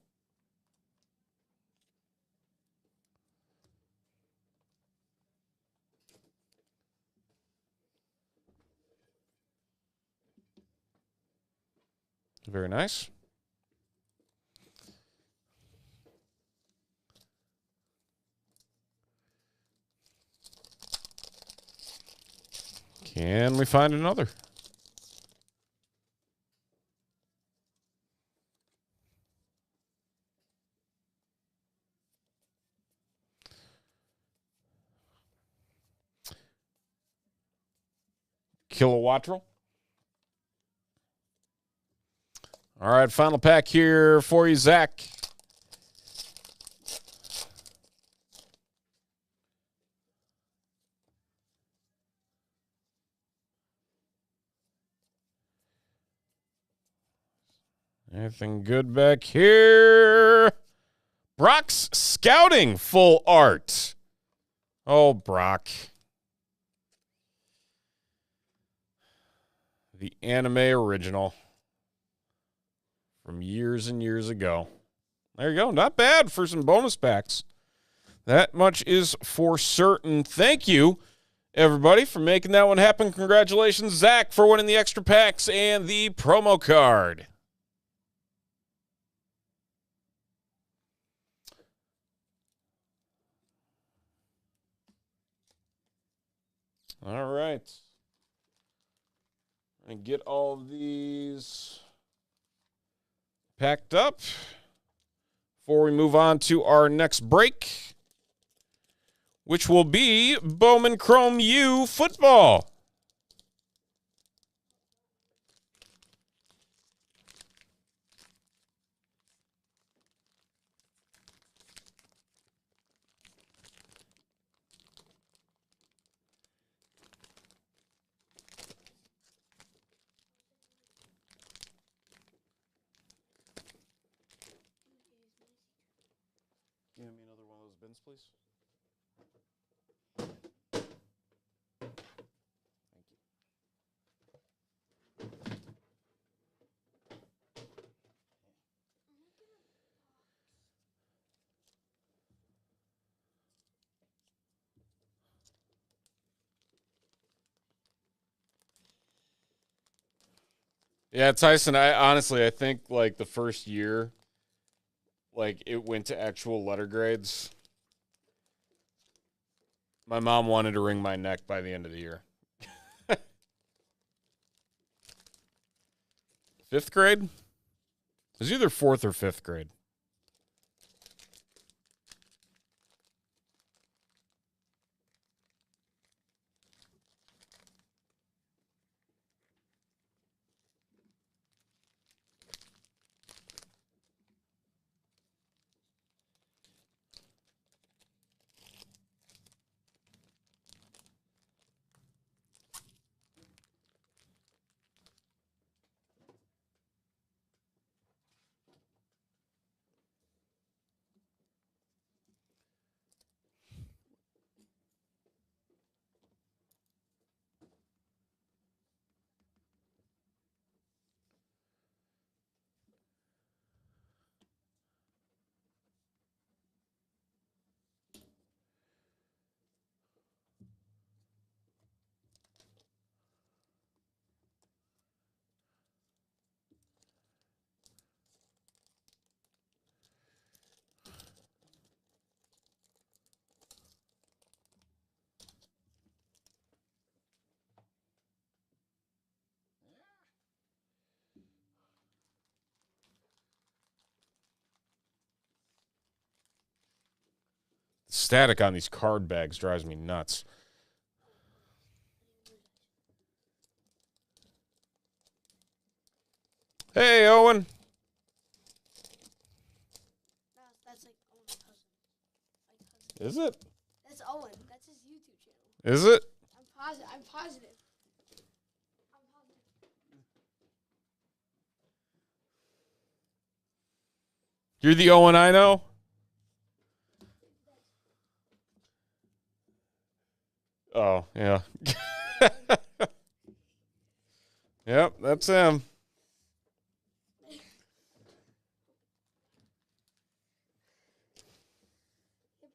Very nice. Can we find another? Kilowattrel. All right, final pack here for you, Zach. Anything good back here? Brock's Scouting full art. Oh, Brock. The anime original from years and years ago. There you go. Not bad for some bonus packs. That much is for certain. Thank you, everybody, for making that one happen. Congratulations, Zach, for winning the extra packs and the promo card. All right. And get all of these packed up before we move on to our next break, which will be Bowman Chrome U football. Give me another one of those bins, please. Yeah, Tyson, I think like the first year, like it went to actual letter grades. My mom wanted to wring my neck by the end of the year. 5th grade? It was either 4th or 5th grade. static on these card bags drives me nuts. Hey, Owen. That's like Owen's cousin. Is it? That's Owen. That's his YouTube channel. Is it? I'm positive. I'm positive. You're the Owen I know? Oh, yeah. Yep, that's him.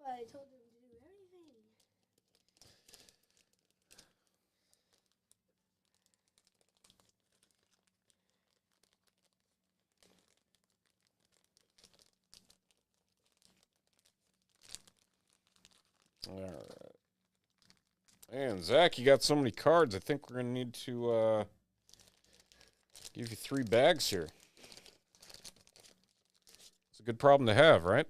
I told him to do everything. All right. Man, Zach, you got so many cards. I think we're going to need to give you 3 bags here. It's a good problem to have, right?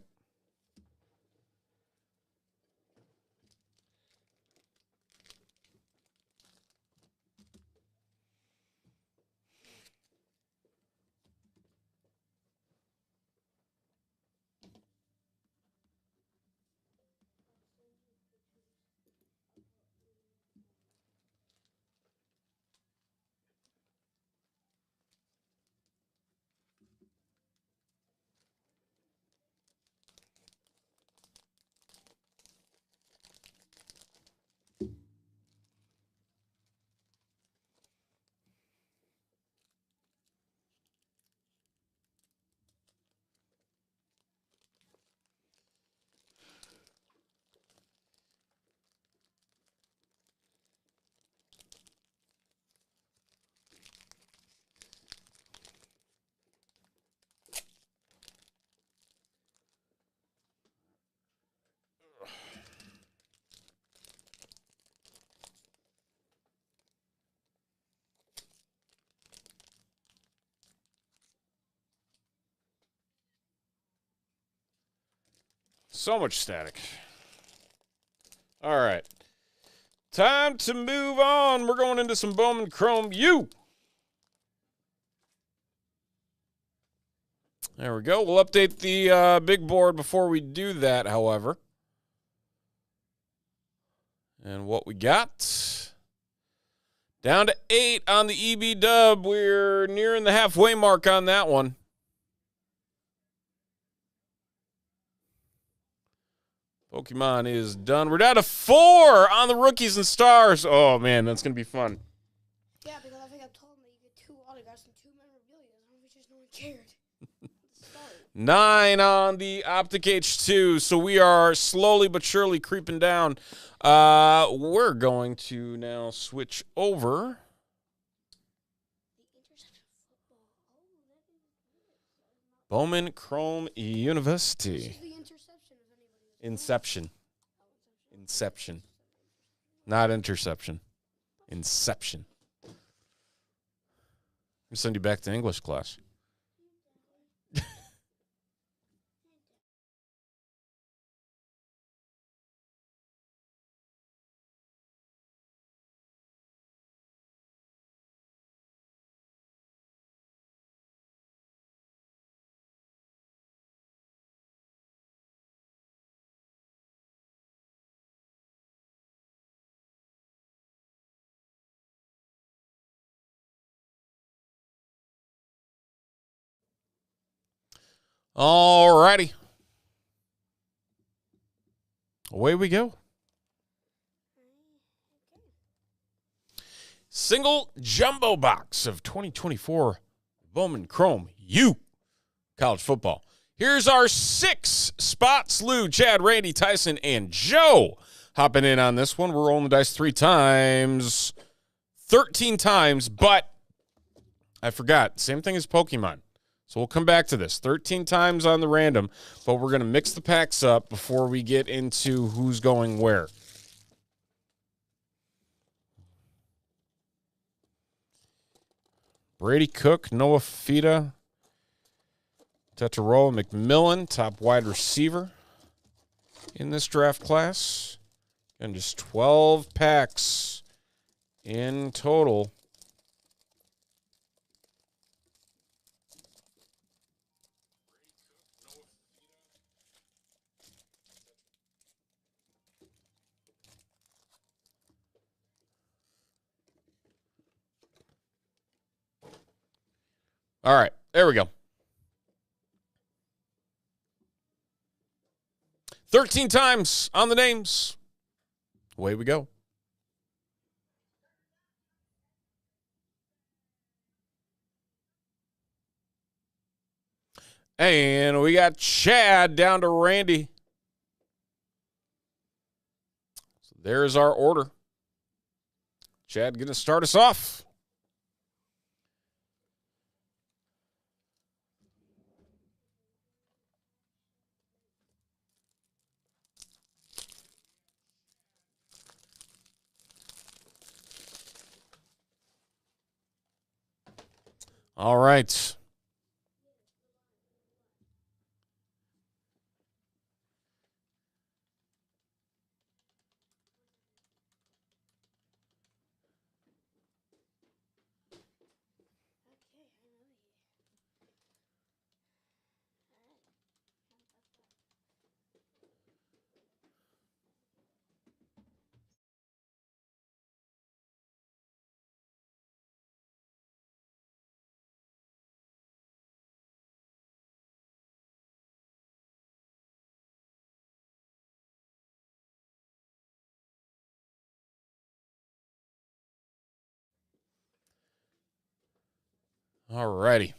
So much static. All right. Time to move on. We're going into some Bowman Chrome U. There we go. We'll update the big board before we do that, however. And what we got? Down to 8 on the EB dub. We're nearing the halfway mark on that one. Pokemon is done. We're down to 4 on the rookies and stars. Oh, man, that's going to be fun. Yeah, because I think I told him that you get 2 autographs and 2 memorabilia. Which just no one cared. 9 on the Optic H2. So we are slowly but surely creeping down. We're going to now switch over. Bowman Chrome University. Inception. Not interception. Inception. I'll send you back to English class. All righty. Away we go. Single jumbo box of 2024 Bowman Chrome U college football. Here's our 6 spots. Lou, Chad, Randy, Tyson, and Joe hopping in on this one. We're rolling the dice 3 times. 13 times, but I forgot. Same thing as Pokemon. So we'll come back to this. 13 times on the random, but we're going to mix the packs up before we get into who's going where. Brady Cook, Noah Fita, Tetaroa McMillan, top wide receiver. in this draft class. And just 12 packs in total. All right, there we go. 13 times on the names. Away we go. And we got Chad down to Randy. So there's our order. Chad going to start us off. All right. All righty.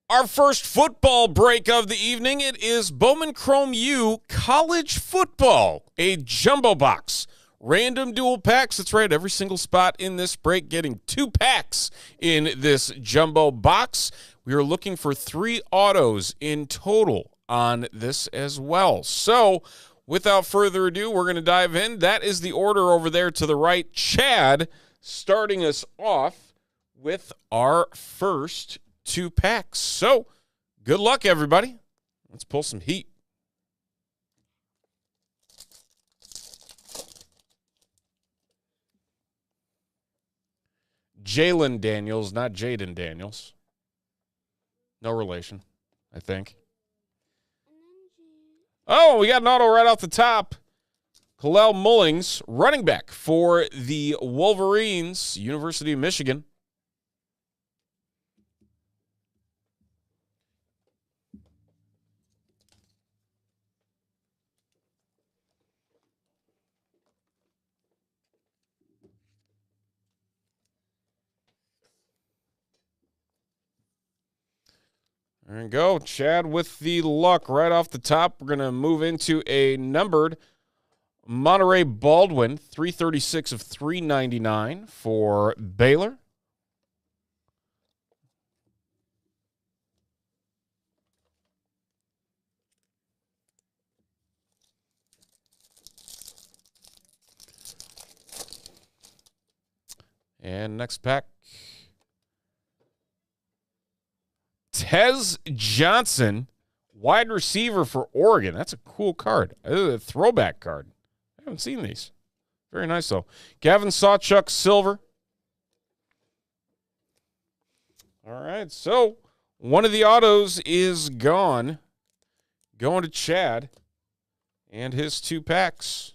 Our first football break of the evening, it is Bowman Chrome U College Football, a jumbo box. Random dual packs. That's right, every single spot in this break getting 2 packs in this jumbo box. We are looking for 3 autos in total on this as well. So, without further ado, we're going to dive in. That is the order over there to the right. Chad starting us off with our first 2 packs. So, good luck, everybody. Let's pull some heat. Jalen Daniels, not Jaden Daniels. No relation, I think. Oh, we got an auto right off the top. Kalel Mullings, running back for the Wolverines, University of Michigan. There you go. Chad with the luck right off the top. We're going to move into a numbered Monterey Baldwin, 336 of 399 for Baylor. And next pack. Tez Johnson, wide receiver for Oregon. That's a cool card. A throwback card. I haven't seen these. Very nice, though. Gavin Sawchuk, silver. All right, so one of the autos is gone. Going to Chad and his 2 packs.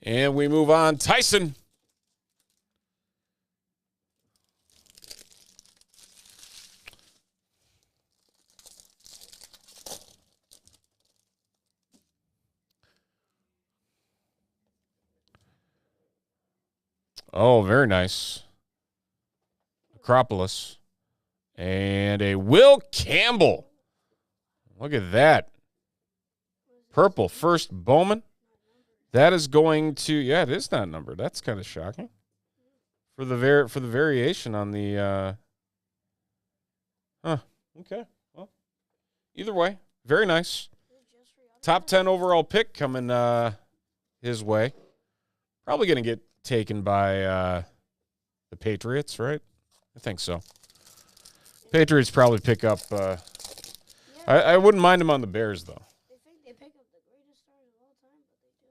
And we move on. Tyson. Oh, very nice. Acropolis. And a Will Campbell. Look at that. Purple first Bowman. That is going to, yeah, it is not numbered. That's kind of shocking. For the variation on the okay. Well, either way, very nice. top 10 overall pick coming his way. Probably going to get taken by the Patriots, right? I think so. Patriots probably pick up. I wouldn't mind him on the Bears, though. They think they pick up the greatest starter of all time, but they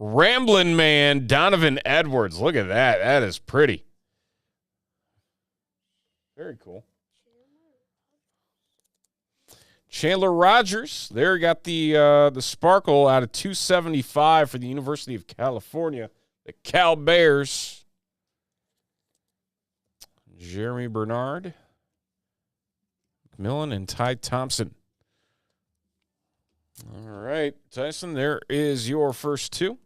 do. Ramblin' man, Donovan Edwards. Look at that. That is pretty. Very cool. Chandler Rogers. There, got the sparkle out of 275 for the University of California. The Cal Bears. Jeremy Bernard, McMillan, and Ty Thompson. All right, Tyson, there is your first two.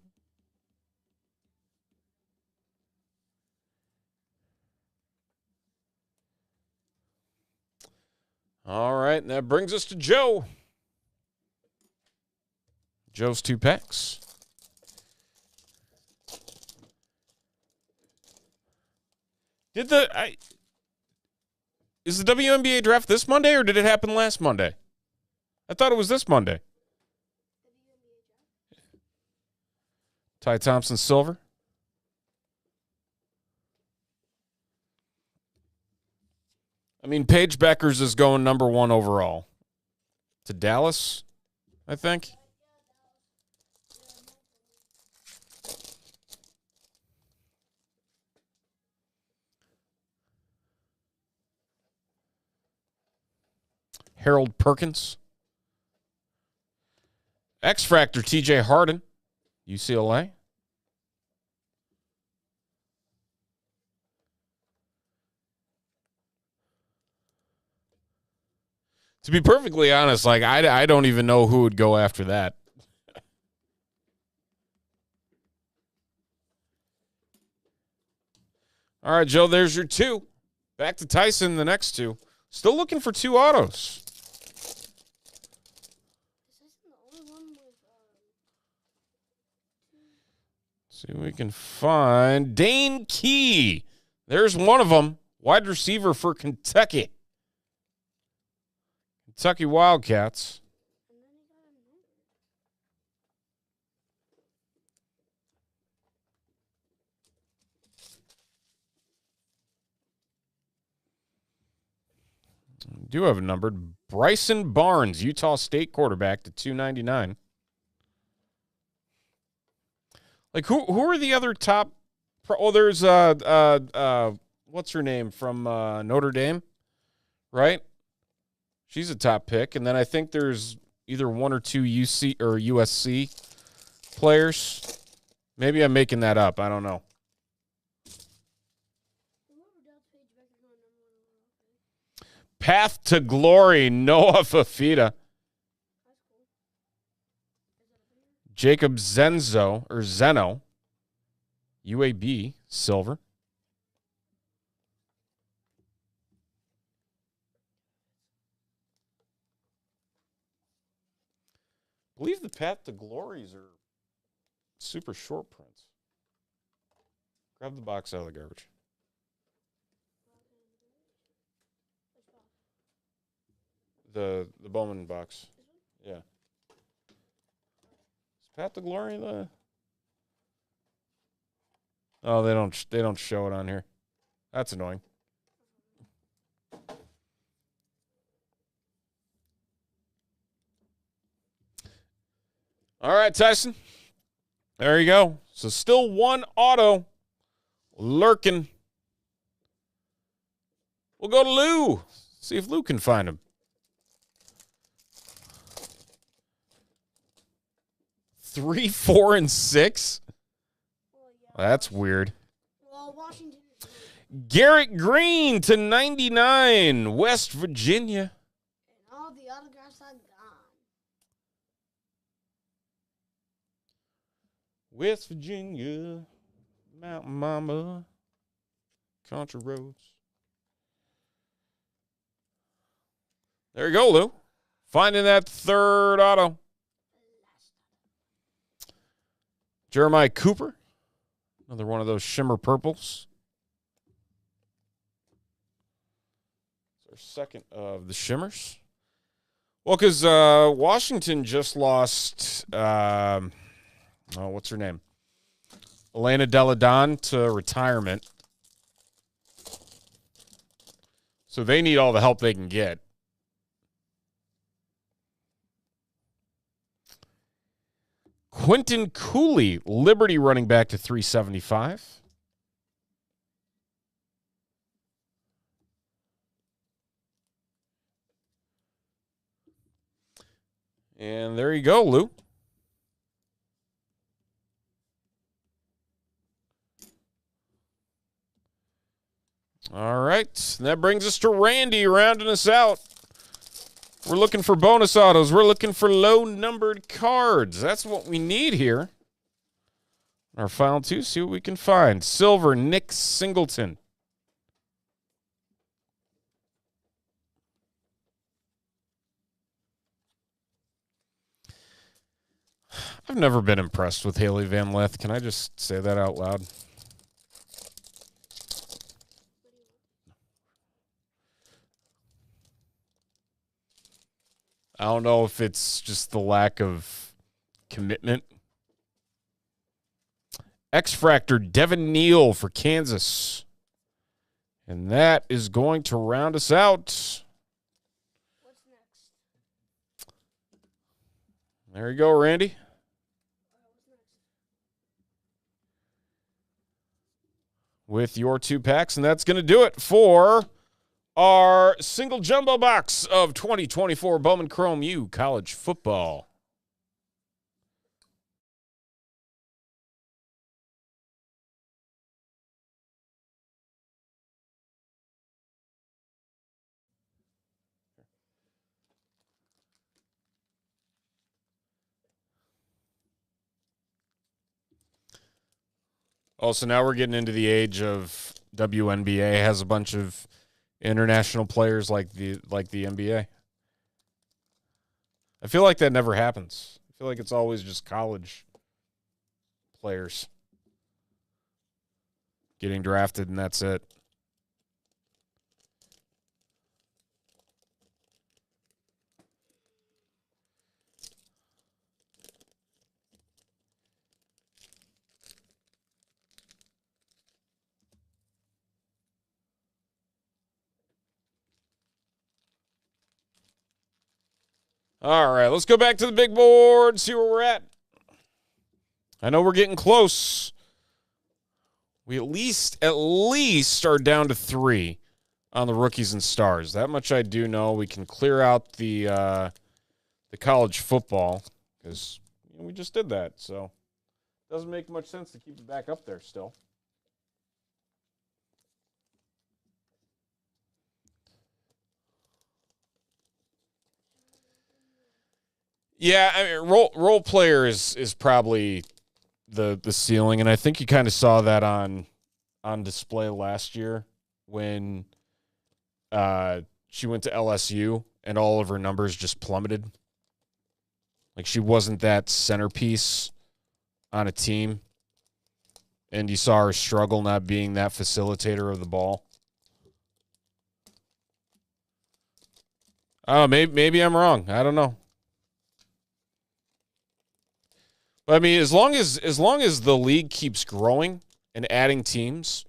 All right, and that brings us to Joe. Joe's two packs. Is the WNBA draft this Monday, or did it happen last Monday? I thought it was this Monday. Ty Thompson, silver. I mean, Paige Beckers is going number 1 overall to Dallas, I think. Harold Perkins. X-Factor, TJ Harden, UCLA. To be perfectly honest, like I don't even know who would go after that. All right, Joe, there's your two. Back to Tyson, the next two. Still looking for 2 autos. See if we can find Dane Key. There's one of them. Wide receiver for Kentucky. Kentucky Wildcats. Do have a numbered. Bryson Barnes, Utah State quarterback to 299. Like who are the other top? There's what's her name from Notre Dame, right? She's a top pick, and then I think there's either 1 or 2 UC or USC players. Maybe I'm making that up. I don't know. Path to Glory, Noah Fafita. Jacob Zeno, UAB, silver. I believe the Path to Glories are super short prints. Grab the box out of the garbage. The Bowman box. Yeah. Is Path to Glory the... Oh, they don't show it on here. That's annoying. All right, Tyson. There you go. So still 1 auto lurking. We'll go to Lou. See if Lou can find him. 3, 4, and 6. Well, that's weird. Well, Washington. Garrett Green to 99, West Virginia. And all the autographs are gone. West Virginia, Mountain Mama, Country Roads. There you go, Lou. Finding that 3rd auto. Jeremiah Cooper. Another one of those shimmer purples. It's our second of the shimmers. Well, because Washington just lost, what's her name? Elena Deladon to retirement. So they need all the help they can get. Quentin Cooley, Liberty running back to 375. And there you go, Lou. All right. And that brings us to Randy rounding us out. We're looking for bonus autos. We're looking for low-numbered cards. That's what we need here. Our final two, see what we can find. Silver, Nick Singleton. I've never been impressed with Haley Van Lith. Can I just say that out loud? I don't know if it's just the lack of commitment. X-Fractor, Devin Neal for Kansas. And that is going to round us out. What's next? There you go, Randy. With your 2 packs, and that's going to do it for our single jumbo box of 2024 Bowman Chrome U college football. Also, now we're getting into the age of WNBA has a bunch of international players like the NBA. I feel like that never happens. I feel like it's always just college players getting drafted, and that's it. All right, let's go back to the big board, see where we're at. I know we're getting close. We at least are down to 3 on the rookies and stars. That much I do know. We can clear out the college football because we just did that. So it doesn't make much sense to keep it back up there still. Yeah, I mean, role player is probably the ceiling, and I think you kind of saw that on display last year when she went to LSU and all of her numbers just plummeted. Like she wasn't that centerpiece on a team, and you saw her struggle not being that facilitator of the ball. Oh, maybe I'm wrong. I don't know. But I mean, as long as the league keeps growing and adding teams,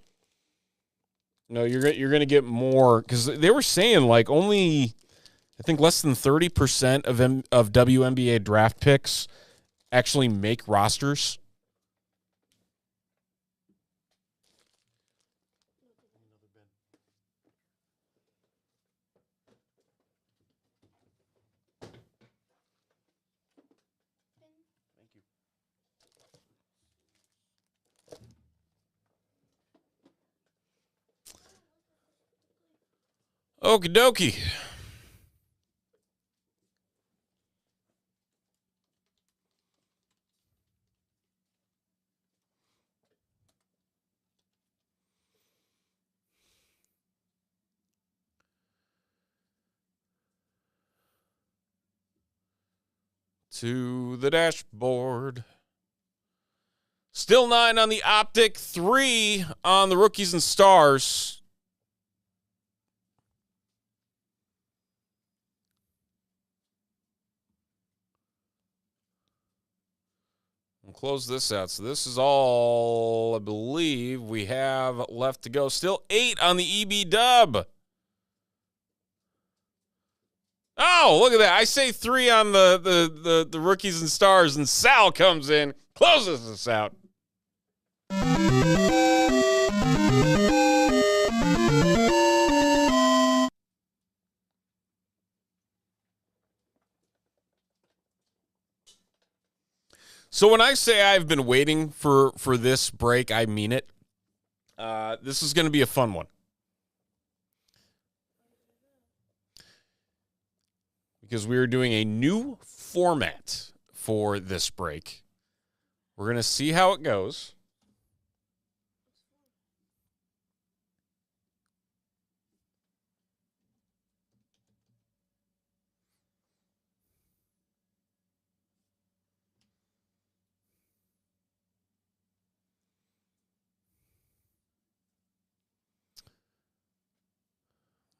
you're going to get more, because they were saying like only I think less than 30% of WNBA draft picks actually make rosters. Okie dokie. To the dashboard. Still 9 on the optic, 3 on the rookies and stars. close this out. So this is all, I believe, we have left to go. Still 8 on the EB dub. Oh, look at that. I say 3 on the rookies and stars, and Sal comes in, closes us out. So when I say I've been waiting for this break, I mean it. This is going to be a fun one. Because we are doing a new format for this break. We're going to see how it goes.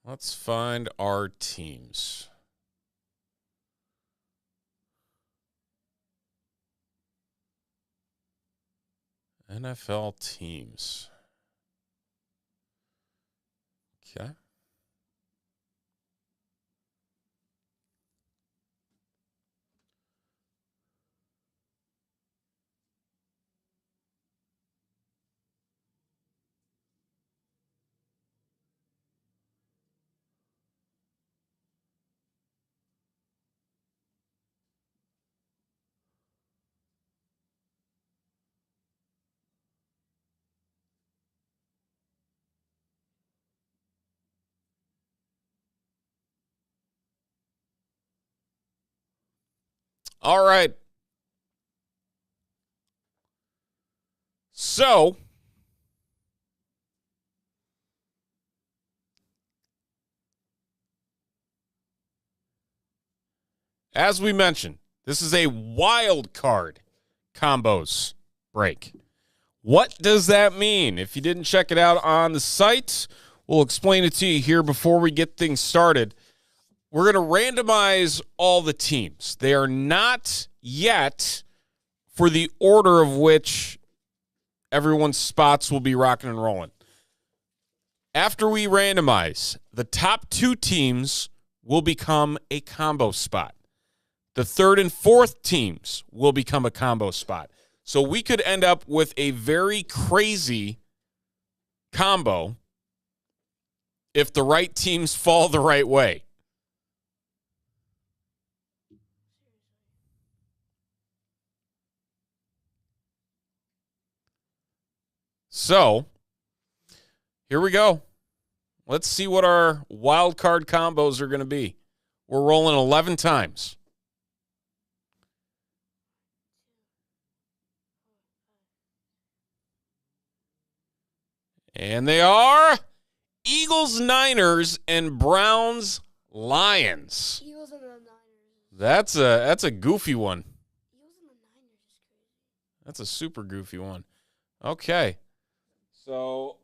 Let's find our teams. NFL teams. Okay. All right. So, as we mentioned, this is a wild card combos break. What does that mean? If you didn't check it out on the site, we'll explain it to you here before we get things started. We're going to randomize all the teams. They are not yet for the order of which everyone's spots will be rocking and rolling. After we randomize, the top 2 teams will become a combo spot. The 3rd and 4th teams will become a combo spot. So we could end up with a very crazy combo if the right teams fall the right way. So, here we go. Let's see what our wild card combos are going to be. We're rolling 11 times. And they are Eagles, Niners, and Browns, Lions. Eagles and the Niners. That's a goofy one. Eagles and the Niners is crazy. That's a super goofy one. Okay. So,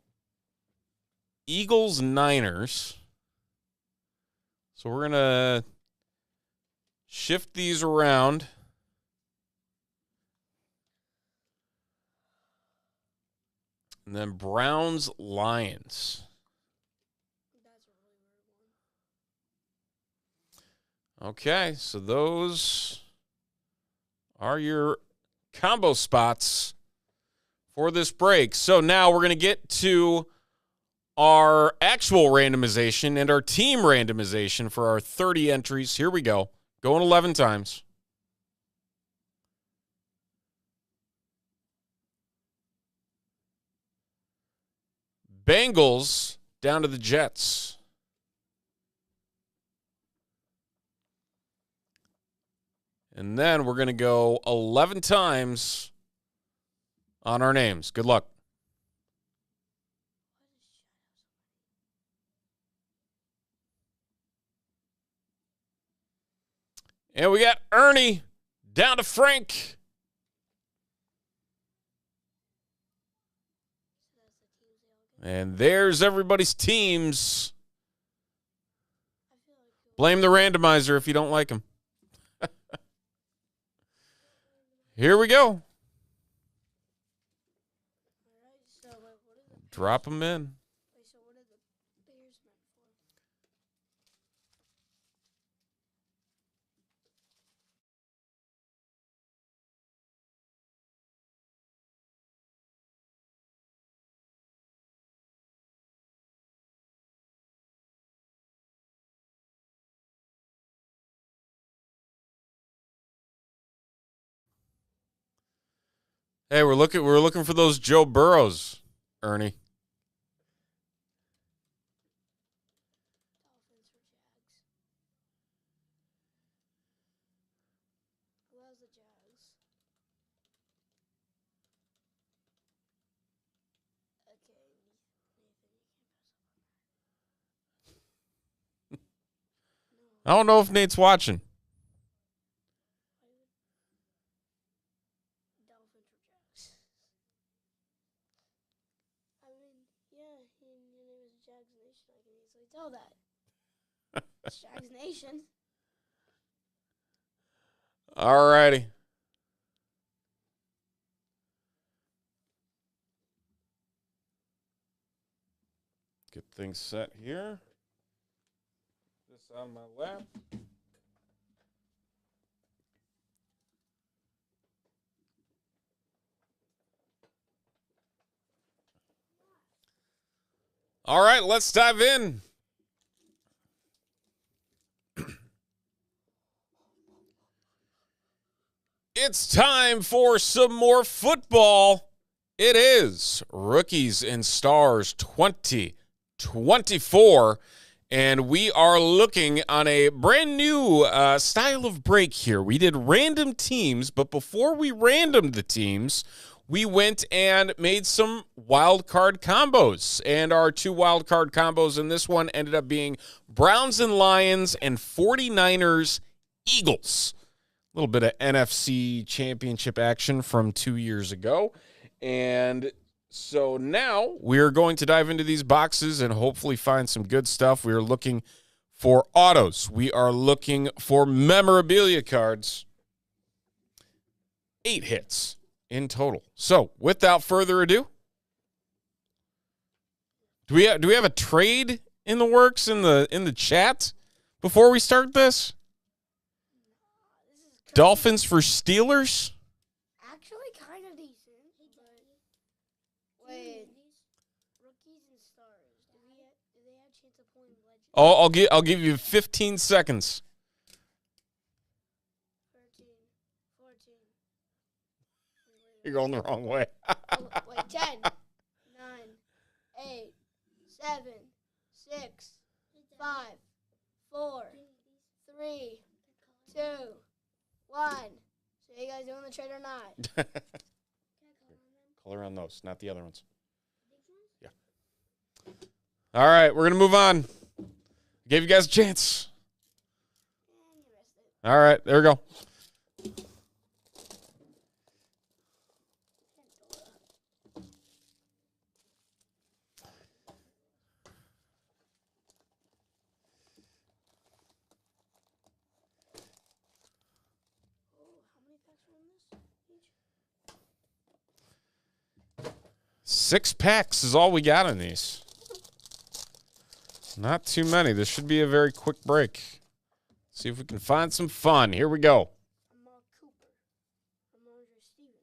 Eagles, Niners. So we're going to shift these around. And then Browns, Lions. That's a really weird one. Okay, so those are your combo spots for this break. So now we're going to get to our actual randomization and our team randomization for our 30 entries. Here we go. Going 11 times. Bengals down to the Jets. And then we're going to go 11 times on our names. Good luck. And we got Ernie down to Frank. And there's everybody's teams. Blame the randomizer if you don't like them. Here we go. So, what are the Drop them in. so what are the Bears meant for? Hey, we're looking for those Joe Burrows, Ernie. Dolphins or Jags? Who has the Jags? Okay, Nathan, you can't pass up. I don't know if Nate's watching. Dolphins or Jags? I mean, yeah, your name is Jags Nation. I can easily tell that. It's Jags Nation. All righty. Get things set here. This on my lap. All right, let's dive in. It's time for some more football. It is Rookies and Stars 2024, and we are looking on a brand new style of break here. We did random teams, but before we randomed the teams, we went and made some wild card combos, and our two wild card combos in this one ended up being Browns and Lions and 49ers Eagles. A little bit of NFC championship action from 2 years ago. And so now we're going to dive into these boxes and hopefully find some good stuff. We are looking for autos. We are looking for memorabilia cards. 8 hits in total. So without further ado, do we have a trade in the works in the chat before we start this? Dolphins for Steelers? Actually, kind of decent. But wait, Rookies and Stars. Do they have a chance of pulling legends? I'll give you 15 seconds. 13, 14. You're going the wrong way. Wait, 10, 9, 8, 7, 6, 5, 4, 3, 2, 1. So you guys doing the trade or not? Color on those, not the other ones. Yeah. All right, we're going to move on. Gave you guys a chance. All right, there we go. How many packs are in this each? 6 packs is all we got in these. Not too many. This should be a very quick break. See if we can find some fun. Here we go. Amar Cooper. Amar Stevens.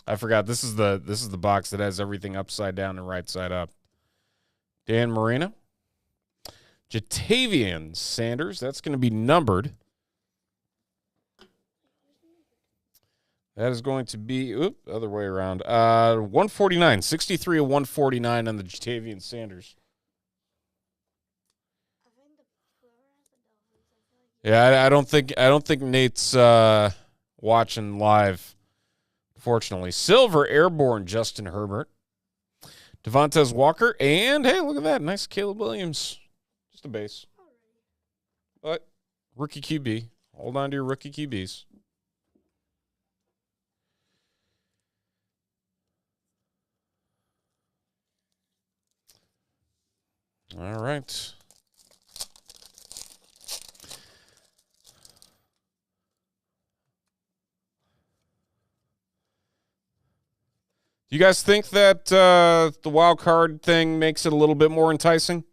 I forgot this is the box that has everything upside down and right side up. Dan Marino. Jatavian Sanders. That's going to be numbered. That is going to be, other way around. 149, 63 of 149 on the Jatavian Sanders. Yeah, I don't think Nate's watching live. Fortunately, silver airborne Justin Herbert, Devontae Walker, and hey, look at that, nice Caleb Williams. Just a base, but rookie QB. Hold on to your rookie QBs. All right. Do you guys think that the wild card thing makes it a little bit more enticing?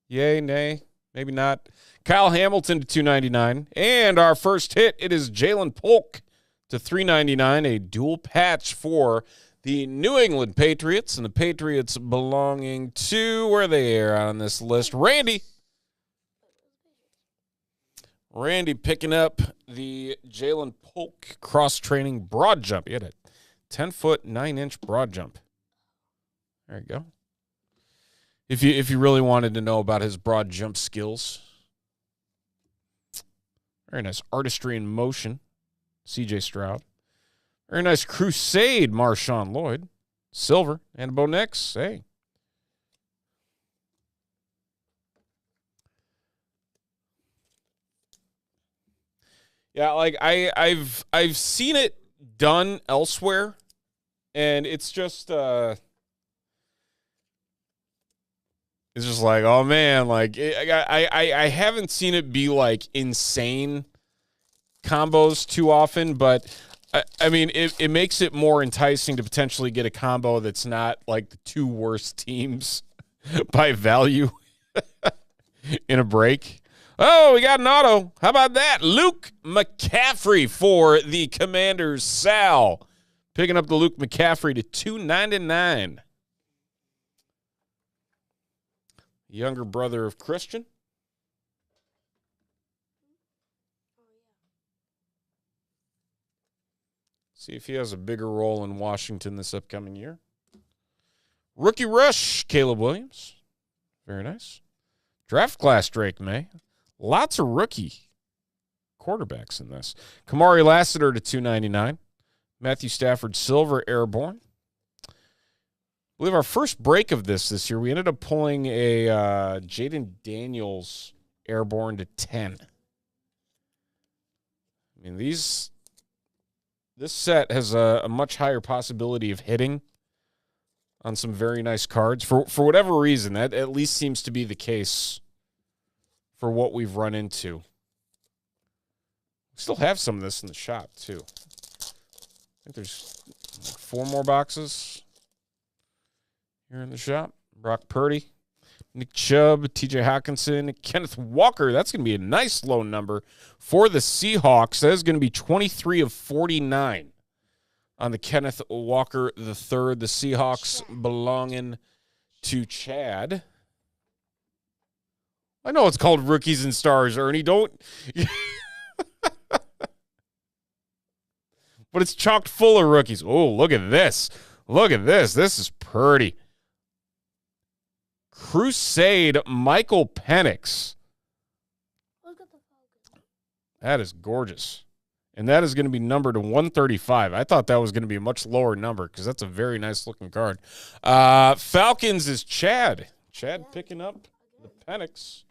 Yay, nay, maybe not. Kyle Hamilton to 299. And our first hit, it is Jalen Polk to 399, a dual patch for the New England Patriots. And the Patriots belonging to, where they are on this list, Randy. Randy picking up the Jalen Polk cross-training broad jump. He had a 10-foot, 9-inch broad jump. There you go. If you really wanted to know about his broad jump skills. Very nice artistry in motion, C.J. Stroud. Very nice crusade, Marshawn Lloyd. Silver and Bo Nix. Hey. Yeah, like I've seen it done elsewhere, and it's just like, oh man, like I haven't seen it be like insane combos too often, but I mean it makes it more enticing to potentially get a combo that's not like the two worst teams by value in a break. Oh, we got an auto. How about that? Luke McCaffrey for the Commanders. Sal picking up the Luke McCaffrey to $2.99. Younger brother of Christian. See if he has a bigger role in Washington this upcoming year. Rookie rush, Caleb Williams. Very nice. Draft class, Drake May. Lots of rookie quarterbacks in this. Kamari Lassiter to $2.99. Matthew Stafford Silver Airborne. I believe our first break of this year, we ended up pulling a Jaden Daniels Airborne to 10. I mean, this set has a much higher possibility of hitting on some very nice cards. For whatever reason, that at least seems to be the case for what we've run into. We still have some of this in the shop, too. I think there's 4 more boxes here in the shop. Brock Purdy, Nick Chubb, TJ Hawkinson, Kenneth Walker. That's going to be a nice low number for the Seahawks. That is going to be 23 of 49 on the Kenneth Walker III. The Seahawks belonging to Chad. I know it's called Rookies and Stars, Ernie. Don't. But it's chocked full of rookies. Oh, look at this. Look at this. This is pretty. Crusade Michael Penix. That is gorgeous. And that is going to be numbered to 135. I thought that was going to be a much lower number because that's a very nice looking card. Falcons is Chad. Chad picking up the Penix.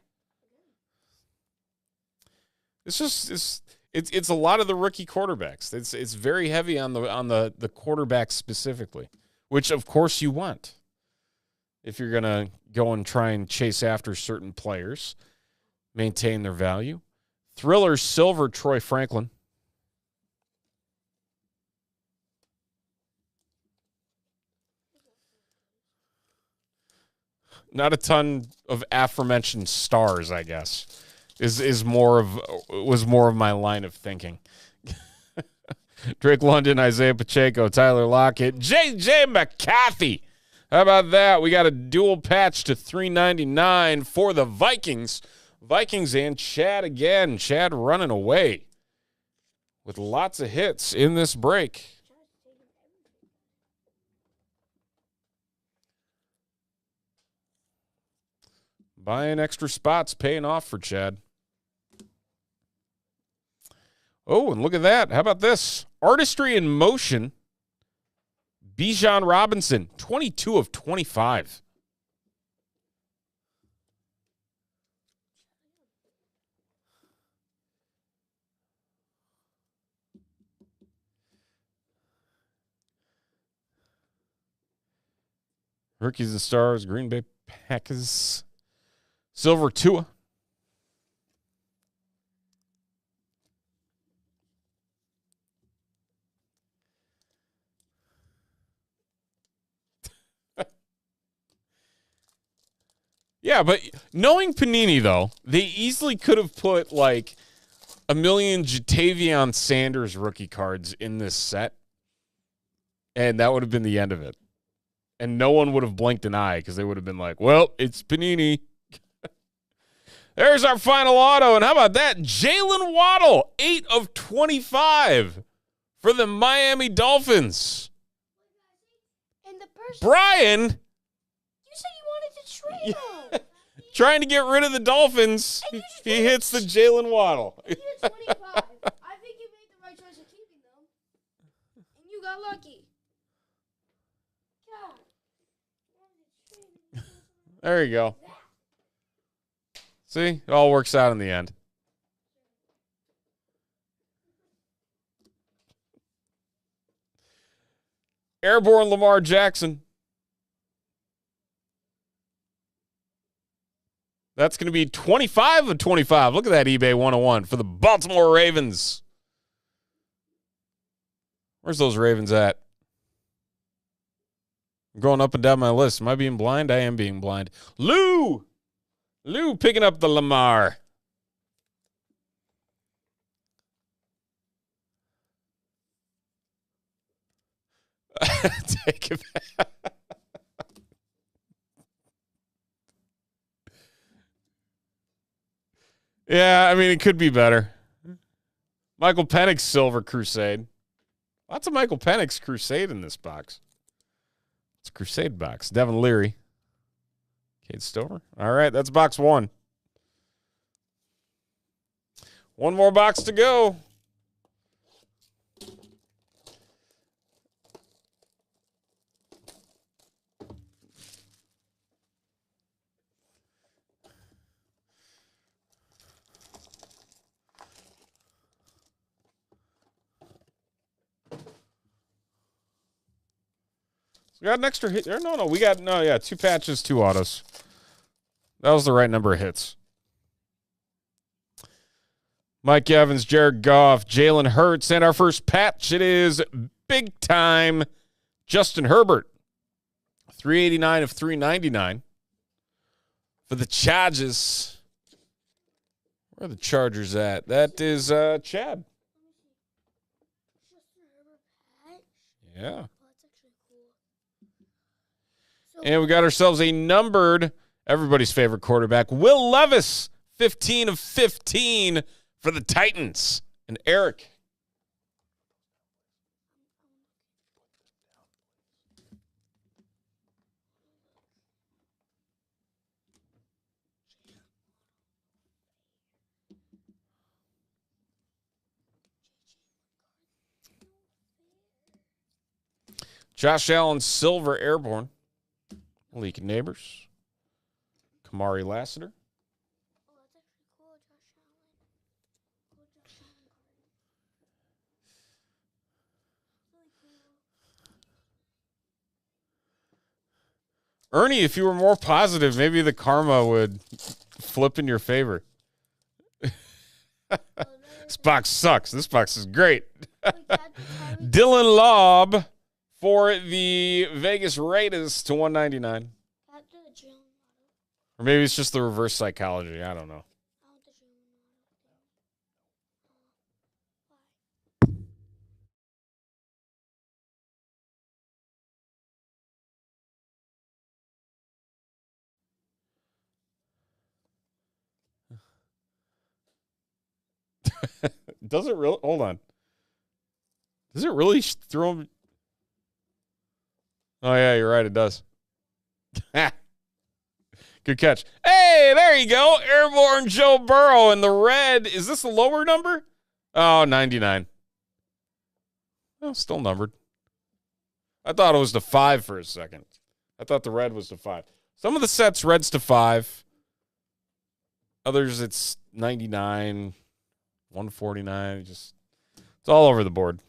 It's a lot of the rookie quarterbacks. It's very heavy on the quarterbacks specifically, which of course you want if you're gonna go and try and chase after certain players, maintain their value. Thriller Silver Troy Franklin. Not a ton of aforementioned stars, I guess. Was more of my line of thinking. Drake London, Isaiah Pacheco, Tyler Lockett, J.J. McCarthy. How about that? We got a dual patch to $3.99 for the Vikings. Vikings and Chad again. Chad running away with lots of hits in this break. Buying extra spots, paying off for Chad. Oh, and look at that. How about this? Artistry in motion. Bijan Robinson, 22 of 25. Rookies and Stars, Green Bay Packers. Silver Tua. Yeah, but knowing Panini, though, they easily could have put, like, a million Jatavion Sanders rookie cards in this set, and that would have been the end of it. And no one would have blinked an eye because they would have been like, well, it's Panini. There's our final auto, and how about that? Jalen Waddle, 8 of 25 for the Miami Dolphins. And the person, Brian, you said you wanted to trade him. trying to get rid of the Dolphins, he hits the Jalen Waddle. You did 25. I think you made the right choice of keeping them. And you got lucky. God. There you go. See, it all works out in the end. Airborne Lamar Jackson. That's going to be 25 of 25. Look at that eBay 101 for the Baltimore Ravens. Where's those Ravens at? I'm going up and down my list. Am I being blind? I am being blind. Lou picking up the Lamar. Take it back. Yeah, I mean, it could be better. Michael Penix Silver Crusade. Lots of Michael Penix Crusade in this box. It's a Crusade box. Devin Leary. Cade Stover. All right, that's box 1. One more box to go. We got an extra hit there? No, we got, 2 patches, 2 autos. That was the right number of hits. Mike Evans, Jared Goff, Jalen Hurts, and our first patch, it is big time Justin Herbert. 389 of 399 for the Chargers. Where are the Chargers at? That is Chad. Yeah. And we got ourselves a numbered, everybody's favorite quarterback, Will Levis, 15 of 15 for the Titans. And Eric. Josh Allen, Silver Airborne. Malik Neighbors. Kamari Lassiter. Ernie, if you were more positive, maybe the karma would flip in your favor. This box sucks. This box is great. Dylan Lobb for the Vegas Raiders to 199. Or maybe it's just the reverse psychology. I don't know. Does it really? Hold on. Does it really throw him? Oh, yeah, you're right. It does. Good catch. Hey, there you go. Airborne Joe Burrow in the red. Is this a lower number? Oh, 99. Oh, still numbered. I thought it was to 5 for a second. I thought the red was to 5. Some of the sets, red's to 5. Others, it's 99, 149. It's all over the board.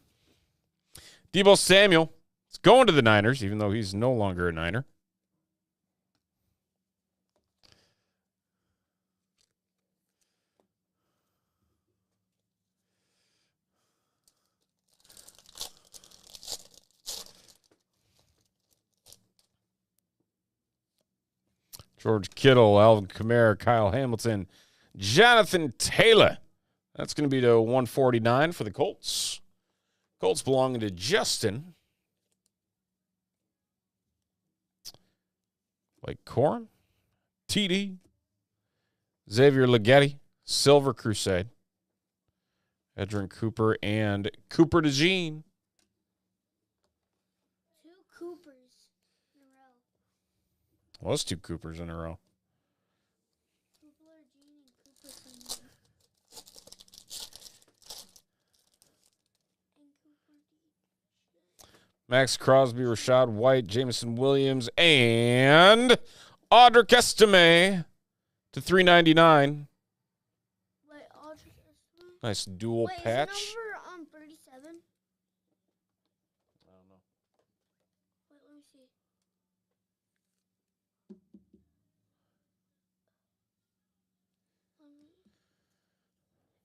Deebo Samuel is going to the Niners, even though he's no longer a Niner. George Kittle, Alvin Kamara, Kyle Hamilton, Jonathan Taylor. That's going to be to 149 for the Colts. Colts belonging to Justin. Blake Corum, TD, Xavier Leggetti, Silver Crusade, Edrin Cooper, and Cooper DeJean. 2 Coopers in a row. Was 2 Coopers in a row. Cooper Jean and Cooper Senior. And Cooper D. Max Crosby, Rashad White, Jameson Williams, and Audric Estime to 399. Wait, Audric Estime? Nice dual Wait, patch. Is the number 37? I don't know. Wait, let me see.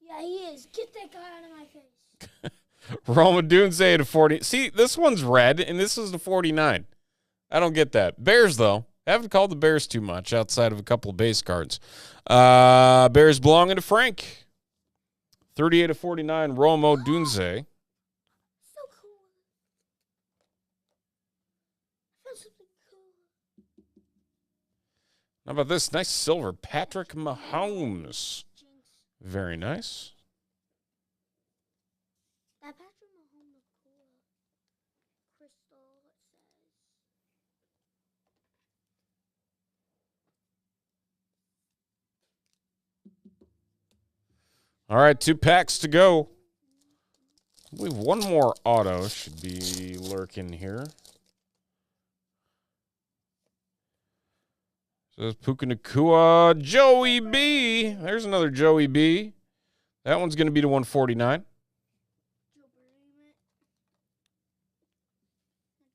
Yeah, he is. Get that guy out of my face. Roma Dunze to 40. See, this one's red, and this is the 49. I don't get that. Bears, though. Haven't called the Bears too much outside of a couple of base cards. Bears belonging to Frank. 38 to 49, Roma Dunze. So cool. I found something cool. How about this? Nice silver. Patrick Mahomes. Jinx. Very nice. That Patrick Mahomes looked cool. Crystal, it says. All right, 2 packs to go. I believe one more auto should be lurking here. Says Puka Nacua, Joey B. There's another Joey B. That one's going to be to 149. Joe Burley.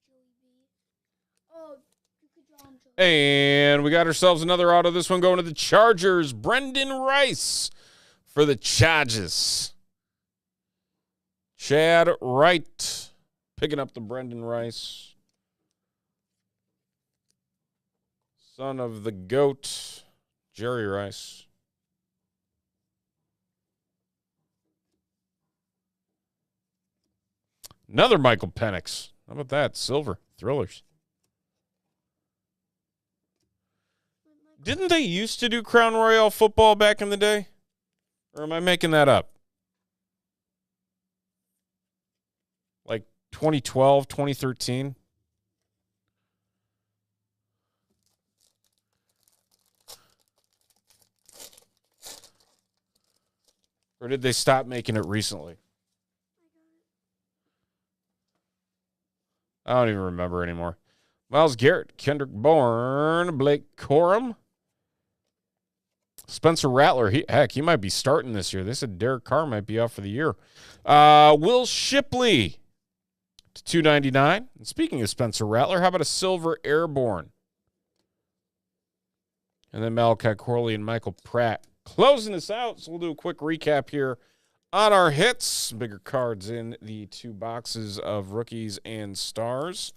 Joey B. Oh, you could draw him. And we got ourselves another auto. This one going to the Chargers. Brendan Rice for the Chargers. Chad Wright picking up the Brendan Rice. Son of the GOAT, Jerry Rice. Another Michael Penix. How about that? Silver. Thrillers. Didn't they used to do Crown Royale football back in the day? Or am I making that up? Like 2012, 2013? Or did they stop making it recently? I don't even remember anymore. Myles Garrett, Kendrick Bourne, Blake Corum, Spencer Rattler. He might be starting this year. They said Derek Carr might be out for the year. Will Shipley to 299. And speaking of Spencer Rattler, how about a silver airborne? And then Malachi Corley and Michael Pratt closing us out. So we'll do a quick recap here on our hits. Bigger cards in the 2 boxes of rookies and stars.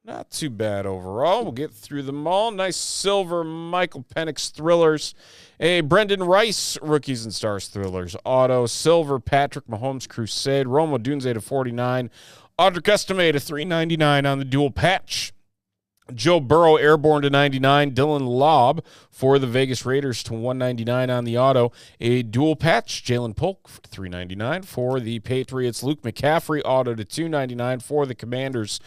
Not too bad overall. We'll get through them all. Nice silver Michael Penix thrillers. A Brendan Rice rookies and stars thrillers. Auto silver Patrick Mahomes Crusade. Roma Dunze to 49. Audric Estime to 399 on the dual patch. Joe Burrow airborne to 99. Dylan Lobb for the Vegas Raiders to 199 on the auto. A dual patch. Jalen Polk to 399 for the Patriots. Luke McCaffrey auto to 299 for the Commanders.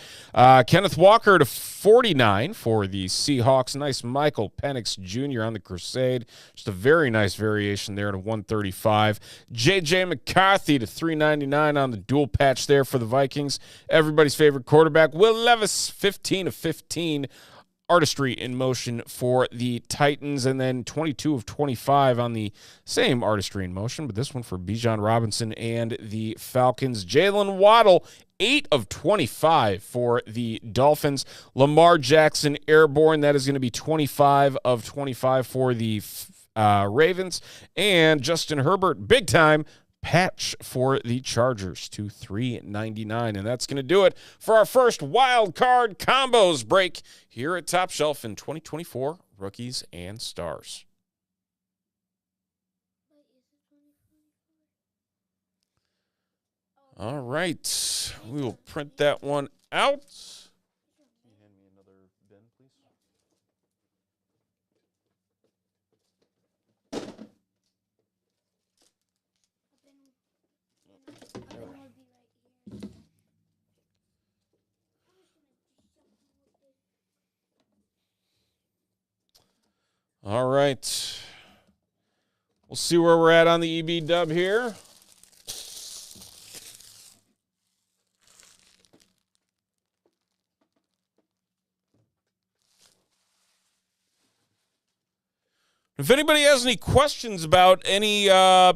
Kenneth Walker to 49 for the Seahawks. Nice Michael Penix Jr. on the Crusade. Just a very nice variation there to 135. J.J. McCarthy to 399 on the dual patch there for the Vikings. Everybody's favorite quarterback, Will Levis, 15 of 15. Artistry in motion for the Titans, and then 22 of 25 on the same artistry in motion, but this one for Bijan Robinson and the Falcons. Jalen Waddle, 8 of 25 for the Dolphins. Lamar Jackson airborne, that is going to be 25 of 25 for the Ravens. And Justin Herbert, big time, patch for the Chargers to $3.99. And that's going to do it for our first wild card combos break here at Top Shelf in 2024 Rookies and Stars. All right. We will print that one out. Can you hand me another bin, please? All right. We'll see where we're at on the EB dub here. If anybody has any questions about any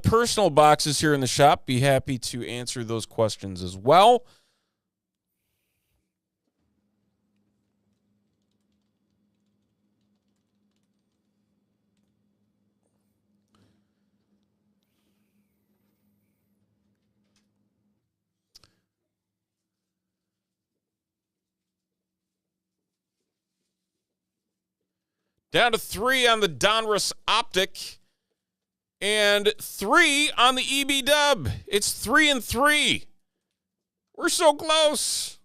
personal boxes here in the shop, be happy to answer those questions as well. Down to 3 on the Donruss Optic. And 3 on the EB Dub. It's 3-3. We're so close.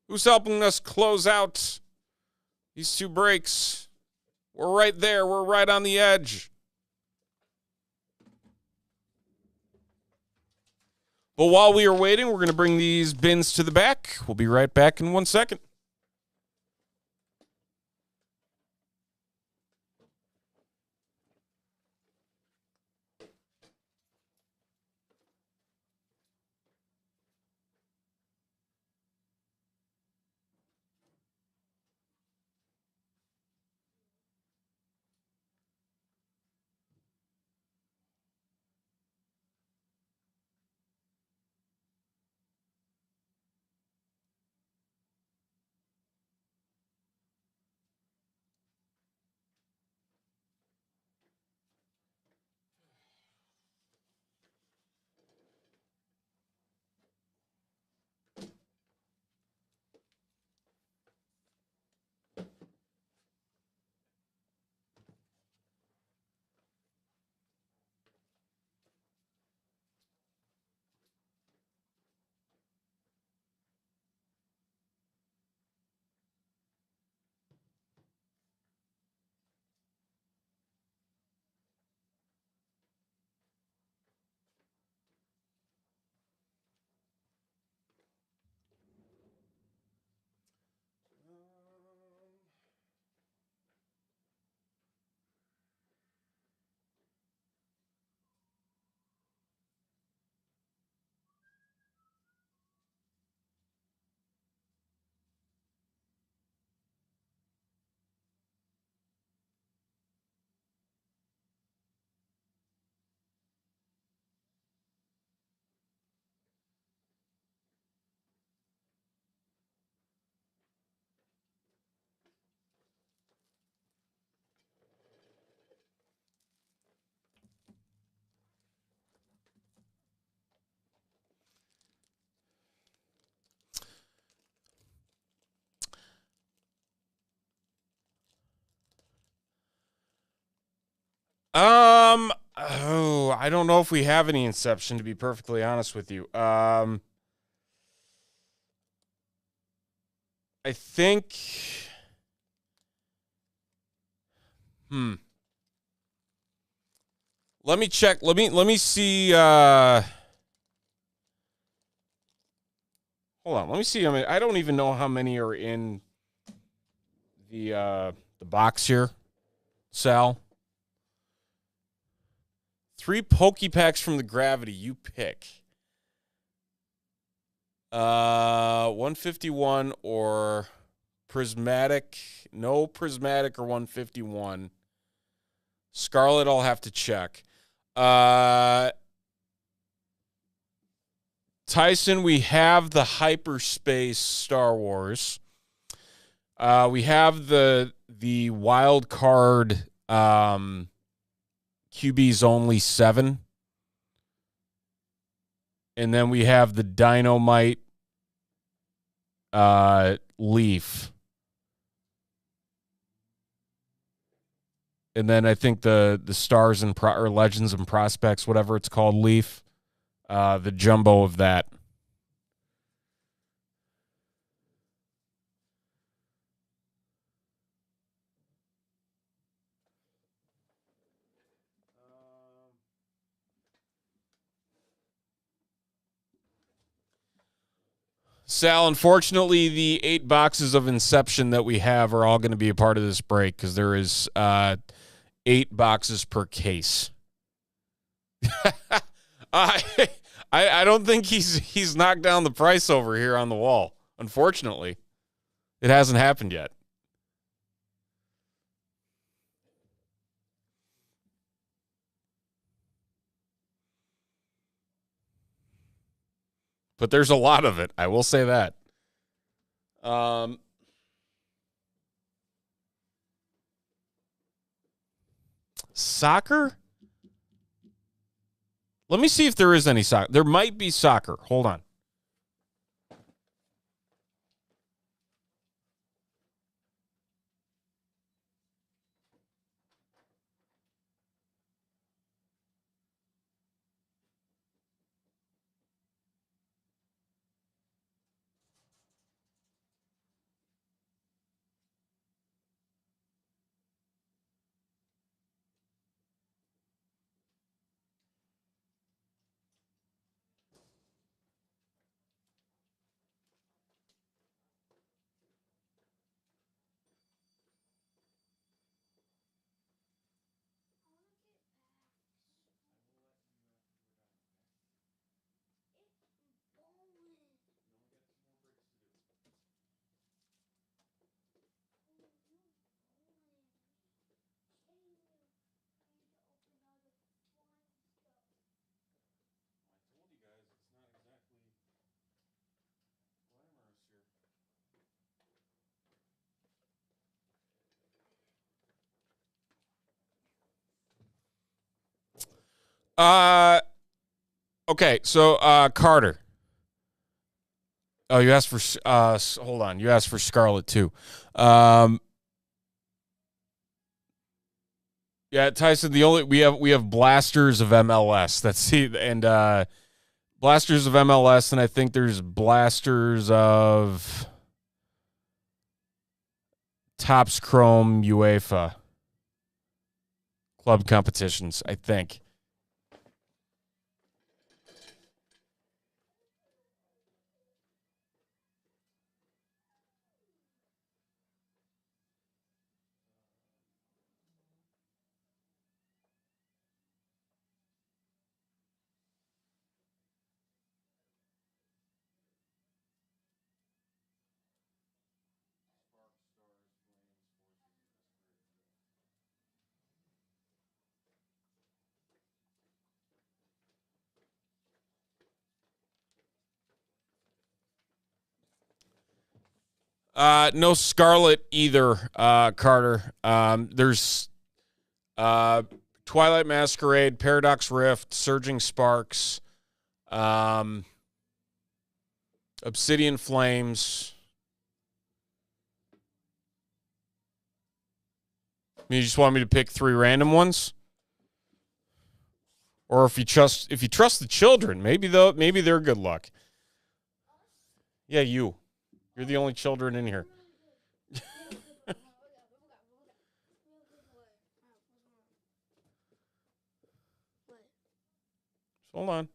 Who's helping us close out these two breaks? We're right there. We're right on the edge. But while we are waiting, we're going to bring these bins to the back. We'll be right back in 1 second. I don't know if we have any Inception, to be perfectly honest with you. I think, let me check. Let me see. Hold on. Let me see. I mean, I don't even know how many are in the box here, Sal. 3 Pokepacks from the Gravity. You pick. 151 or Prismatic. No Prismatic or 151. Scarlet, I'll have to check. Tyson, we have the Hyperspace Star Wars. We have the wild card QB's only 7. And then we have the Dynamite Leaf. And then I think the Stars and or Legends and Prospects, whatever it's called, Leaf. The jumbo of that. Sal, unfortunately, the 8 boxes of Inception that we have are all going to be a part of this break because there is 8 boxes per case. I don't think he's knocked down the price over here on the wall. Unfortunately, it hasn't happened yet. But there's a lot of it. I will say that. Soccer? Let me see if there is any soccer. There might be soccer. Hold on. Okay, so Carter. Oh, you asked for hold on. You asked for Scarlet too. Yeah, Tyson, we have blasters of MLS. That's and blasters of MLS, and I think there's blasters of Topps Chrome UEFA club competitions, I think. No Scarlet either, Carter. There's Twilight Masquerade, Paradox Rift, Surging Sparks, Obsidian Flames. You just want me to pick 3 random ones? Or if you trust the children, maybe they're good luck. Yeah, you're the only children in here. Hold on.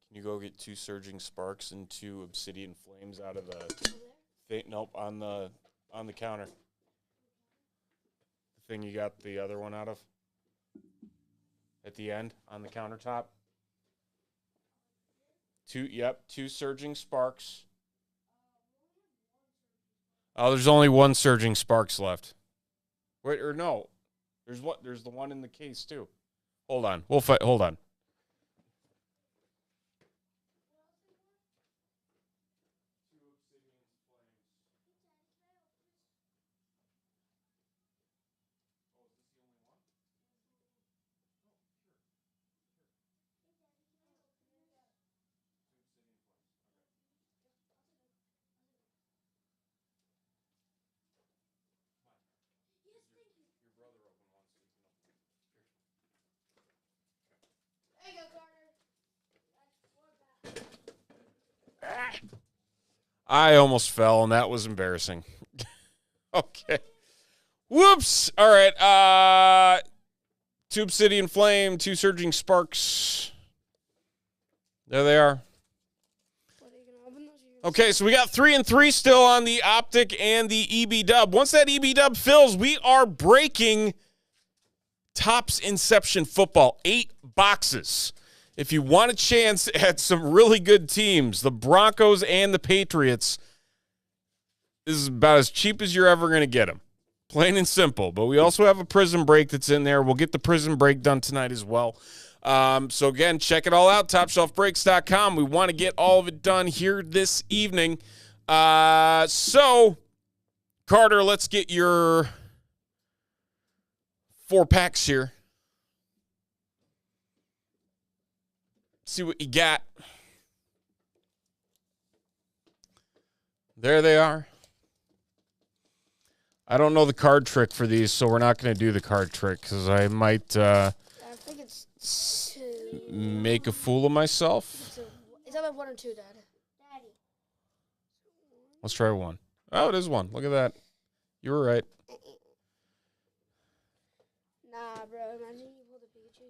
Can you go get 2 Surging Sparks and 2 Obsidian Flames out of the thing? Nope, on the counter. The thing you got the other one out of? At the end, on the countertop. 2 Surging Sparks. Oh, there's only 1 Surging Sparks left. Wait, or no. There's the one in the case too. Hold on. Hold on. I almost fell, and that was embarrassing. Okay. Whoops. All right. 2 Obsidian Flame, 2 Surging Sparks. There they are. Okay, so we got 3 and 3 still on the Optic and the EB Dub. Once that EB Dub fills, we are breaking Topps Inception Football. 8 boxes. If you want a chance at some really good teams, the Broncos and the Patriots, this is about as cheap as you're ever going to get them. Plain and simple. But we also have a Prism Break that's in there. We'll get the Prism Break done tonight as well. So, again, check it all out, topshelfbreaks.com. We want to get all of it done here this evening. So, Carter, let's get your 4 packs here. See what you got. There they are. I don't know the card trick for these, so we're not going to do the card trick because I might I think it's 2. make a fool of myself. Is that 1 or 2, Dad? Daddy. Let's try 1. Oh, it is 1. Look at that. You were right. Nah, bro. Imagine you pull the Pikachu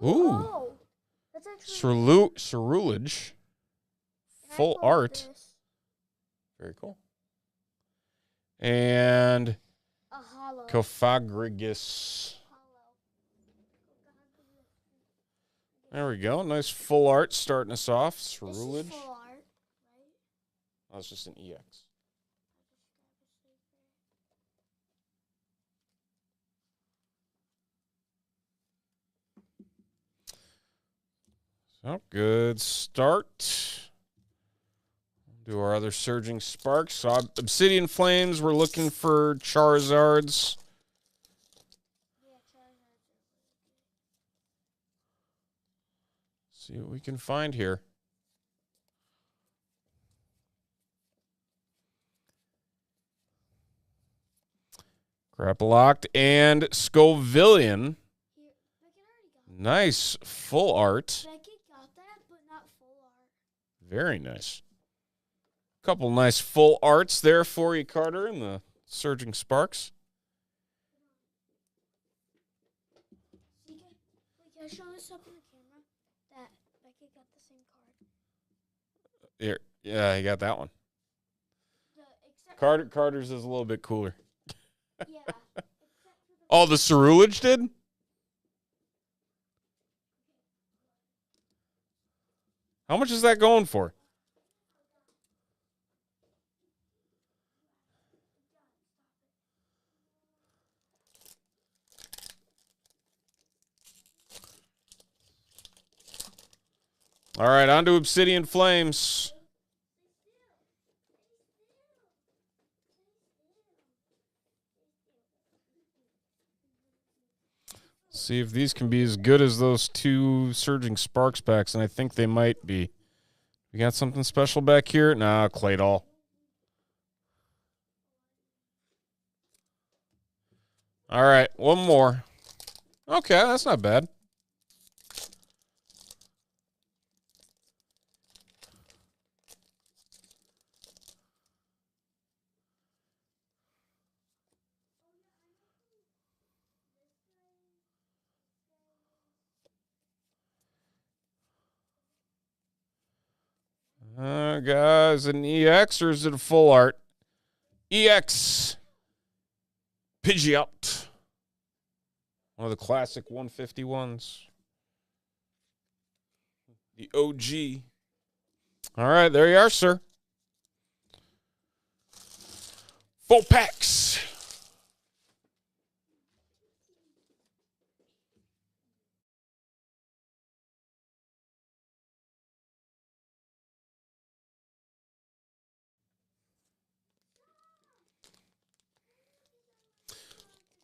here. Ooh. Oh, that's actually Cerulege. Full art. Very cool. And a hollow. Cofagrigus. There we go. Nice full art starting us off. Cerulege. Full art, right? Oh, it's just an EX. So, good start. Do our other Surging Sparks. So, Obsidian Flames, we're looking for Charizards. See what we can find here. Grappalocked and Scovillian. Nice full art. Becky got that, but not full art. Very nice. Couple nice full arts there for you, Carter, and the Surging Sparks. Can I show this up in the camera? That Becky got the same card. Here, yeah, he got that one. Carter's is a little bit cooler. Yeah. Oh, the Cerulege did? How much is that going for? All right, on to Obsidian Flames. See if these can be as good as those 2 Surging Sparks packs, and I think they might be. We got something special back here? Nah, Claydol. All right, one more. Okay, that's not bad. Guys, an EX or is it a full art? EX. Pidgeot. One of the classic 151s. The OG. All right, there you are, sir. 4 packs.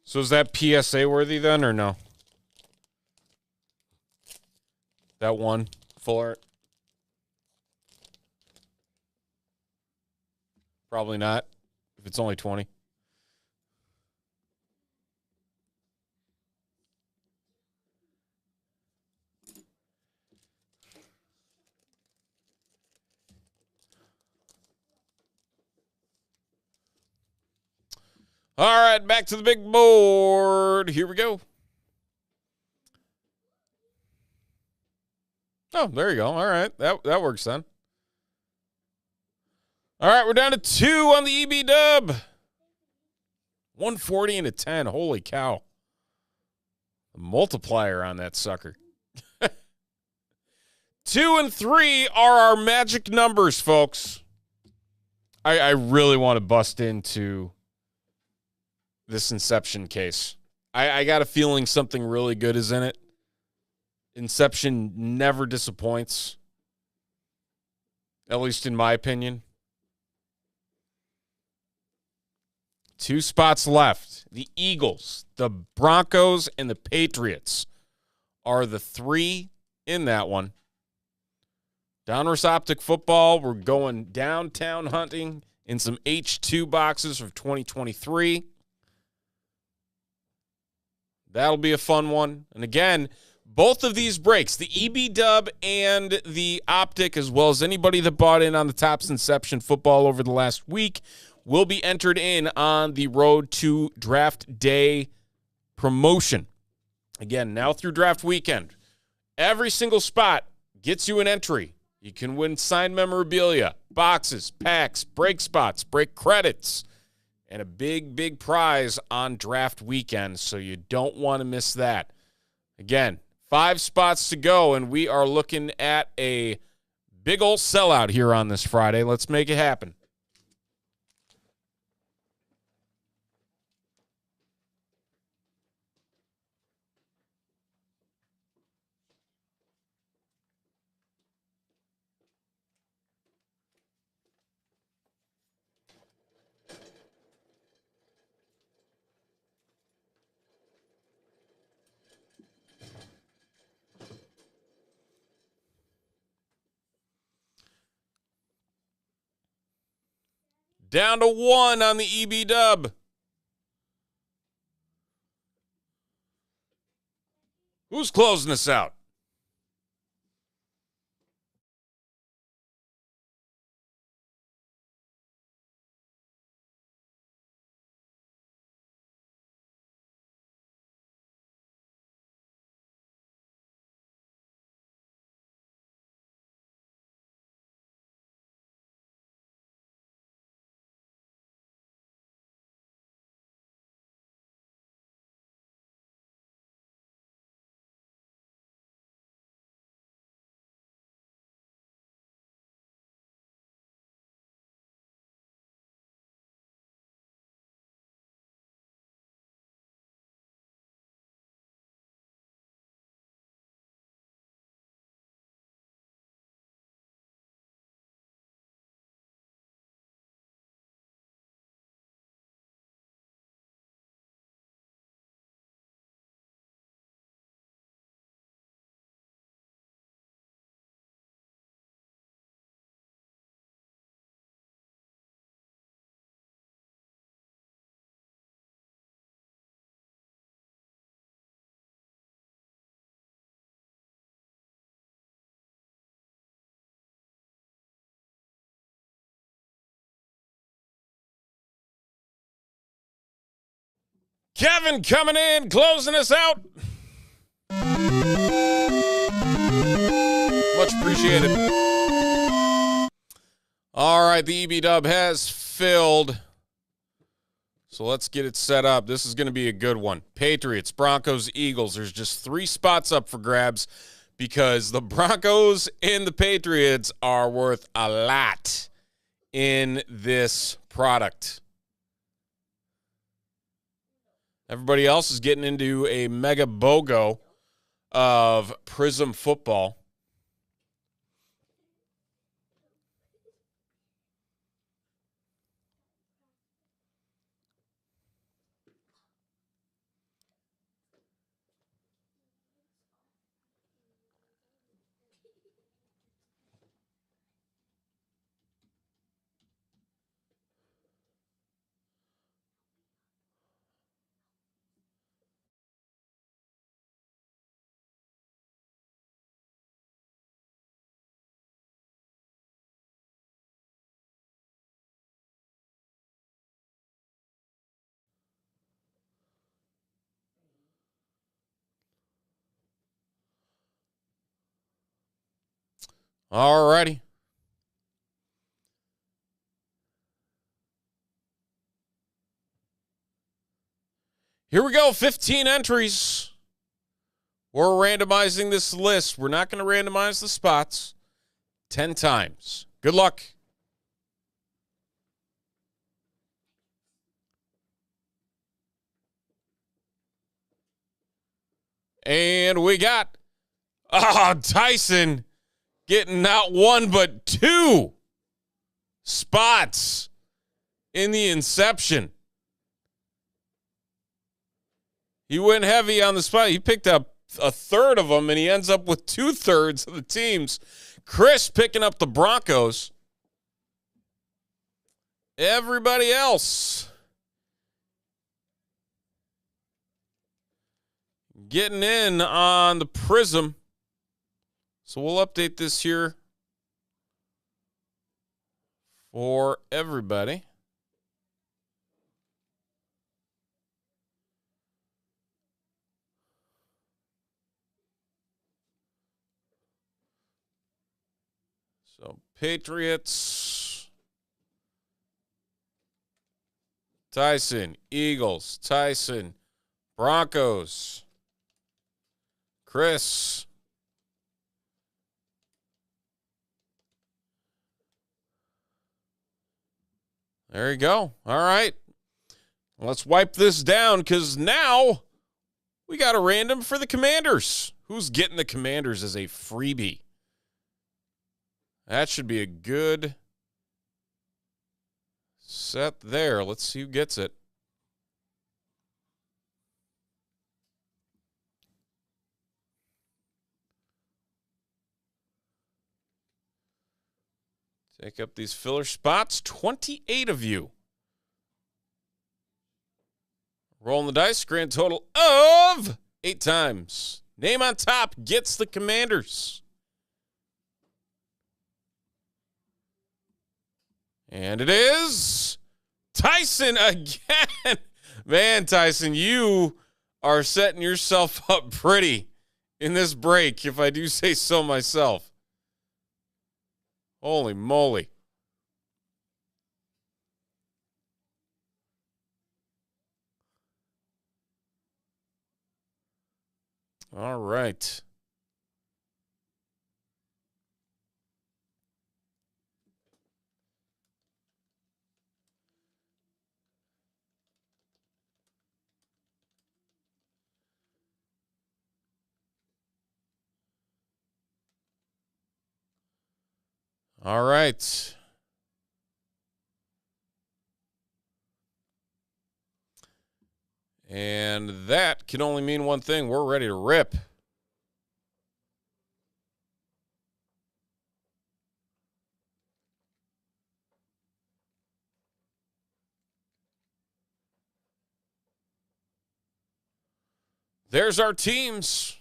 So is that PSA worthy then or no? That one full art? Probably not, if it's only 20. All right, back to the big board. Here we go. Oh, there you go. All right, that works then. All right, we're down to 2 on the EB dub. 140 and a 10. Holy cow. A multiplier on that sucker. 2 and 3 are our magic numbers, folks. I really want to bust into this Inception case. I got a feeling something really good is in it. Inception never disappoints, at least in my opinion. 2 spots left. The Eagles, the Broncos, and the Patriots are the 3 in that one. Donruss Optic Football, we're going downtown hunting in some H2 boxes for 2023. That'll be a fun one. And again, both of these breaks, the EB Dub and the Optic, as well as anybody that bought in on the Topps Inception Football over the last week, will be entered in on the Road to Draft Day promotion. Again, now through draft weekend, every single spot gets you an entry. You can win signed memorabilia, boxes, packs, break spots, break credits, and a big, big prize on draft weekend, so you don't want to miss that. Again, 5 spots to go, and we are looking at a big old sellout here on this Friday. Let's make it happen. Down to 1 on the EB Dub. Who's closing us out? Kevin coming in, closing us out. Much appreciated. All right, the EB Dub has filled. So let's get it set up. This is going to be a good one. Patriots, Broncos, Eagles. There's just 3 spots up for grabs because the Broncos and the Patriots are worth a lot in this product. Everybody else is getting into a mega BOGO of Prism football. All righty. Here we go, 15 entries. We're randomizing this list. We're not going to randomize the spots 10 times. Good luck. And we got, Tyson getting not one but two spots in the inception. He went heavy on the spot. He picked up a third of them, and he ends up with 2/3 of the teams. Chris picking up the Broncos. Everybody else getting in on the Prism. So we'll update this here for everybody. So Patriots, Tyson, Eagles, Tyson, Broncos, Chris, there you go. All right. Let's wipe this down because now we got a random for the Commanders. Who's getting the Commanders as a freebie? That should be a good set there. Let's see who gets it. Take up these filler spots. 28 of you. Rolling the dice. Grand total of 8 times. Name on top gets the Commanders. And it is Tyson again. Man, Tyson, you are setting yourself up pretty in this break, if I do say so myself. Holy moly. All right. All right. And that can only mean one thing. We're ready to rip. There's our teams.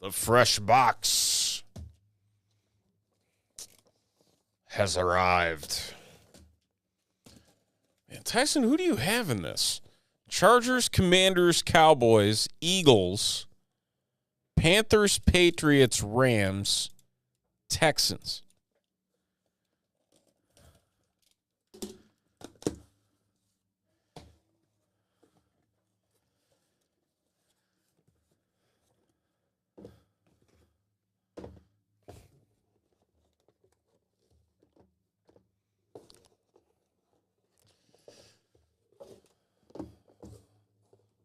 The fresh box has arrived. Man, Tyson, who do you have in this? Chargers, Commanders, Cowboys, Eagles, Panthers, Patriots, Rams, Texans.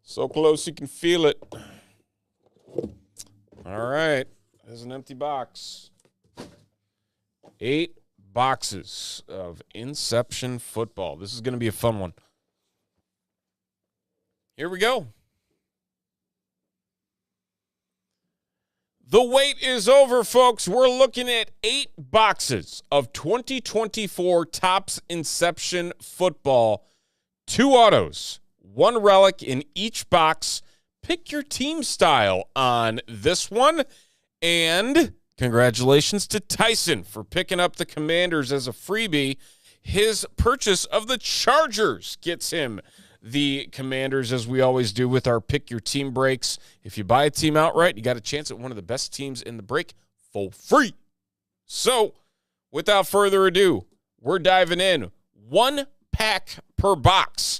So close you can feel it. All right. There's an empty box. 8 boxes of Inception football. This is going to be a fun one. Here we go. The wait is over, folks. We're looking at 8 boxes of 2024 Topps Inception football. 2 autos, 1 relic in each box. Pick your team style on this one. And congratulations to Tyson for picking up the Commanders as a freebie. His purchase of the Chargers gets him the Commanders, as we always do with our Pick Your Team breaks. If you buy a team outright, you got a chance at one of the best teams in the break for free. So, without further ado, we're diving in. 1 pack per box,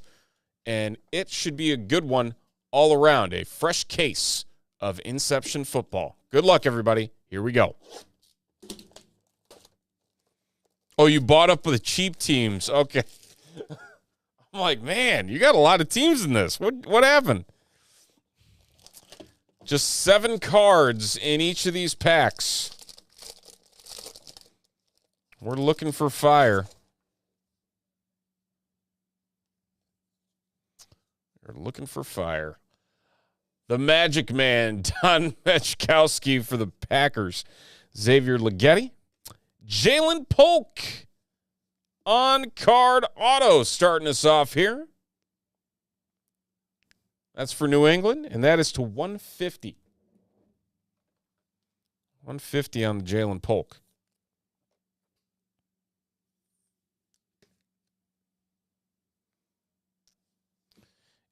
and it should be a good one all around. A fresh case of Inception football. Good luck, everybody. Here we go. Oh, you bought up with the cheap teams. Okay. I'm like, man, you got a lot of teams in this. What happened? Just 7 cards in each of these packs. We're looking for fire. We're looking for fire. The Magic Man, Don Mechkowski for the Packers. Xavier Leggetti. Jalen Polk. On-card auto starting us off here. That's for New England, and that is to 150. 150 on the Jalen Polk.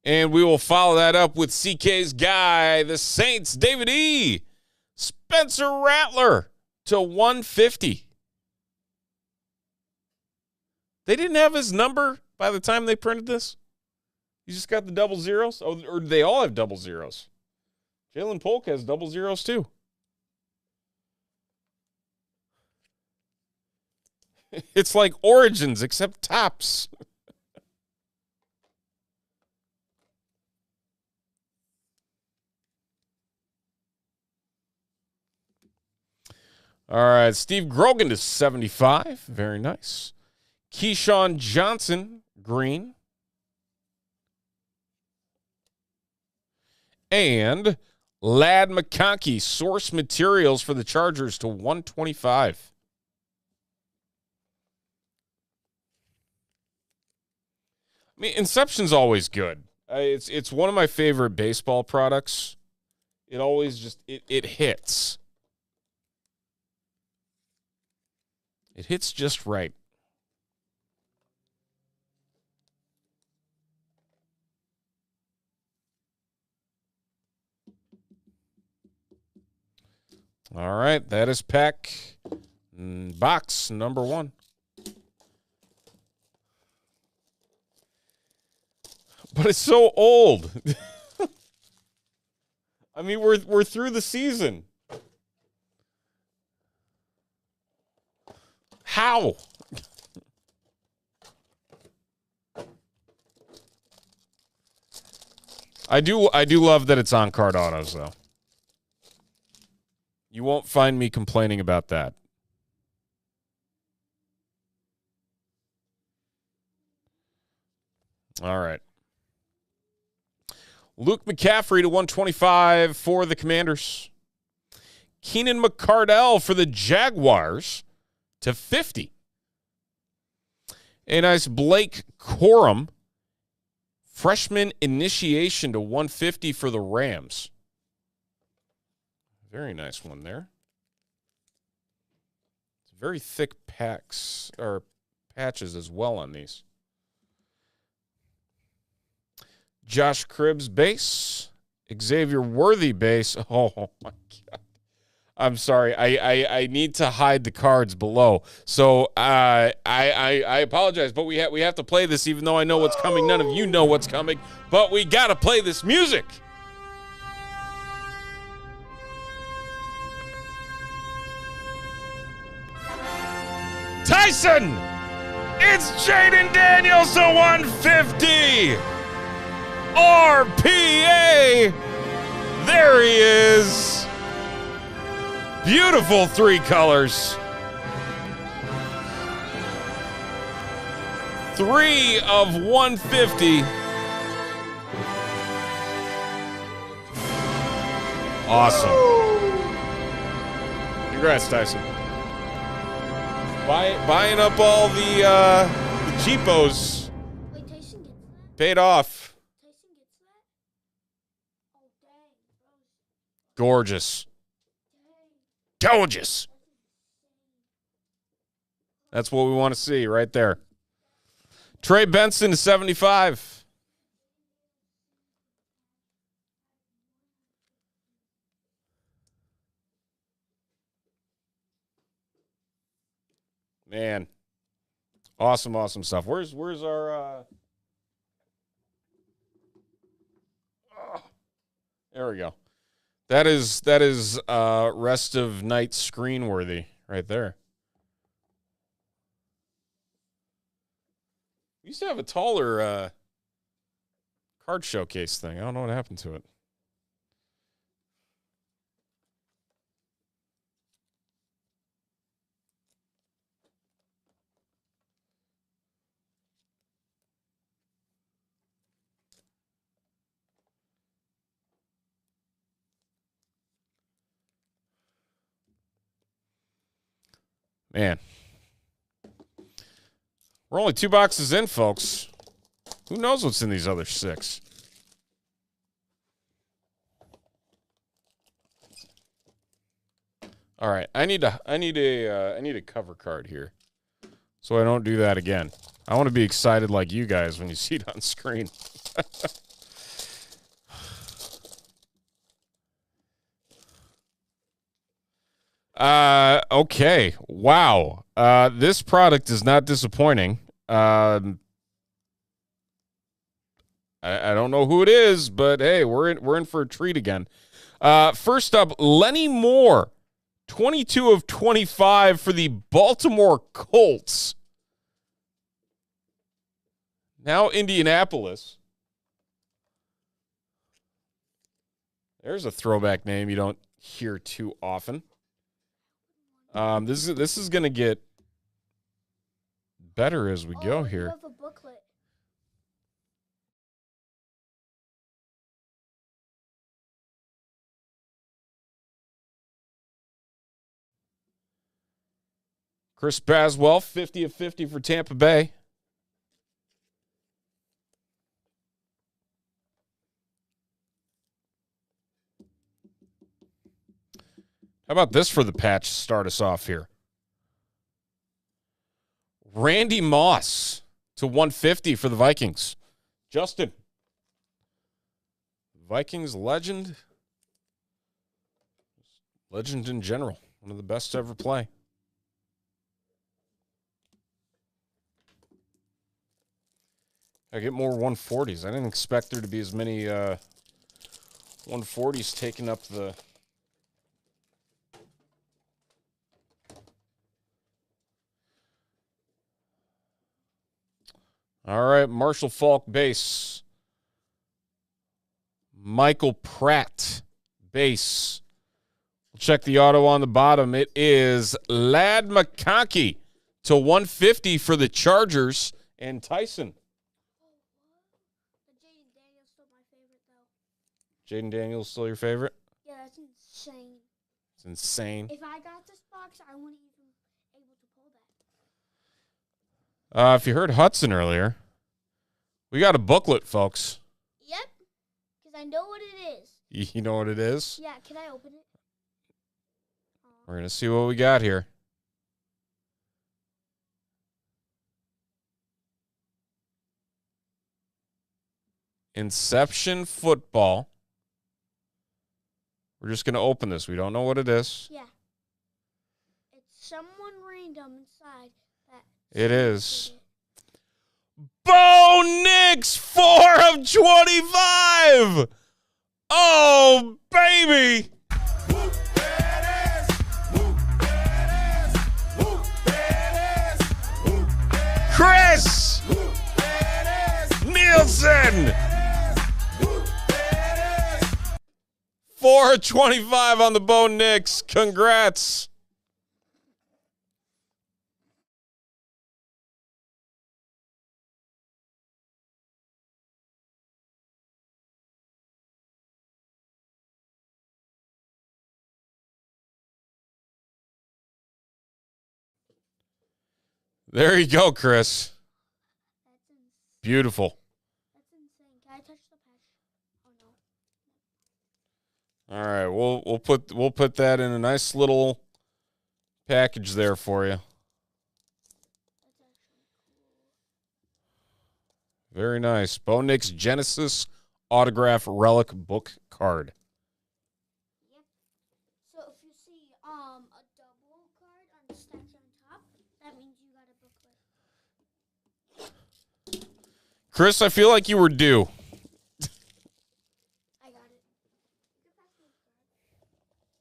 And we will follow that up with CK's guy, the Saints, David E. Spencer Rattler to 150. They didn't have his number by the time they printed this? You just got the double zeros? Oh, or they all have double zeros. Jalen Polk has double zeros too. It's like Origins, except Topps. All right, Steve Grogan to 75. Very nice. Keyshawn Johnson, green. And Ladd McConkey, source materials for the Chargers to 125. I mean, Inception's always good. It's one of my favorite baseball products. It always just, it hits. It hits just right. All right, that is pack box number 1. But it's so old. I mean, we're through the season. How? I do love that it's on card autos though. You won't find me complaining about that. All right. Luke McCaffrey to 125 for the Commanders. Keenan McCardell for the Jaguars to 50. A nice Blake Corum, freshman initiation to 150 for the Rams. Very nice one there. It's very thick packs or patches as well on these. Josh Cribbs base. Xavier Worthy base. Oh my God. I'm sorry. I need to hide the cards below. So I apologize, but we have to play this even though I know what's coming. None of you know what's coming, but we got to play this music. Tyson! It's Jaden Daniels to 150! RPA! There he is! Beautiful 3 colors. 3 of 150. Awesome. Congrats, Tyson. Buying up all the cheapos. Wait, Tyson gets that? Paid off. Tyson gets that? Oh, dang. Gorgeous. Dang. Gorgeous. That's what we want to see right there. Trey Benson to 75. Man. Awesome stuff. Where's our there we go. That is rest of night screen worthy right there. We used to have a taller card showcase thing. I don't know what happened to it. Man. We're only 2 boxes in, folks. Who knows what's in these other 6? All right, I need a cover card here, so I don't do that again. I want to be excited like you guys when you see it on screen. Okay. Wow. This product is not disappointing. I don't know who it is, but hey, we're in for a treat again. First up, Lenny Moore, 22 of 25 for the Baltimore Colts. Now Indianapolis. There's a throwback name you don't hear too often. This is going to get better as we go here. You have a booklet. Chris Baswell, 50 of 50 for Tampa Bay. How about this for the patch to start us off here? Randy Moss to 150 for the Vikings. Justin. Vikings legend. Legend in general. One of the best to ever play. I get more 140s. I didn't expect there to be as many 140s taking up the... All right, Marshall Falk base. Michael Pratt base. We'll check the auto on the bottom. It is Ladd McConkey to 150 for the Chargers and Tyson. Jaden Daniels still my favorite, though. Jaden Daniels still your favorite? Yeah, that's insane. It's insane. If I got this box, I wouldn't even able to pull that. If you heard Hudson earlier, we got a booklet, folks. Yep, because I know what it is. You know what it is? Yeah, can I open it? We're going to see what we got here. Inception Football. We're just going to open this. We don't know what it is. Yeah. It's someone random inside that. It is. Bo Nix, 4 of 25. Oh, baby. Chris Nielsen. 4 of 25 on the Bo Nix. Congrats. There you go, Chris. That's insane. Beautiful. That's insane. Can I touch the patch? Oh no. All right, we'll put that in a nice little package there for you. That's actually cool. Very nice. Bo Nix Genesis autograph relic book card. Yep. So if you see a double card on stacked on top, that means you got a booklet. Chris, I feel like you were due. I got it. You can pass me the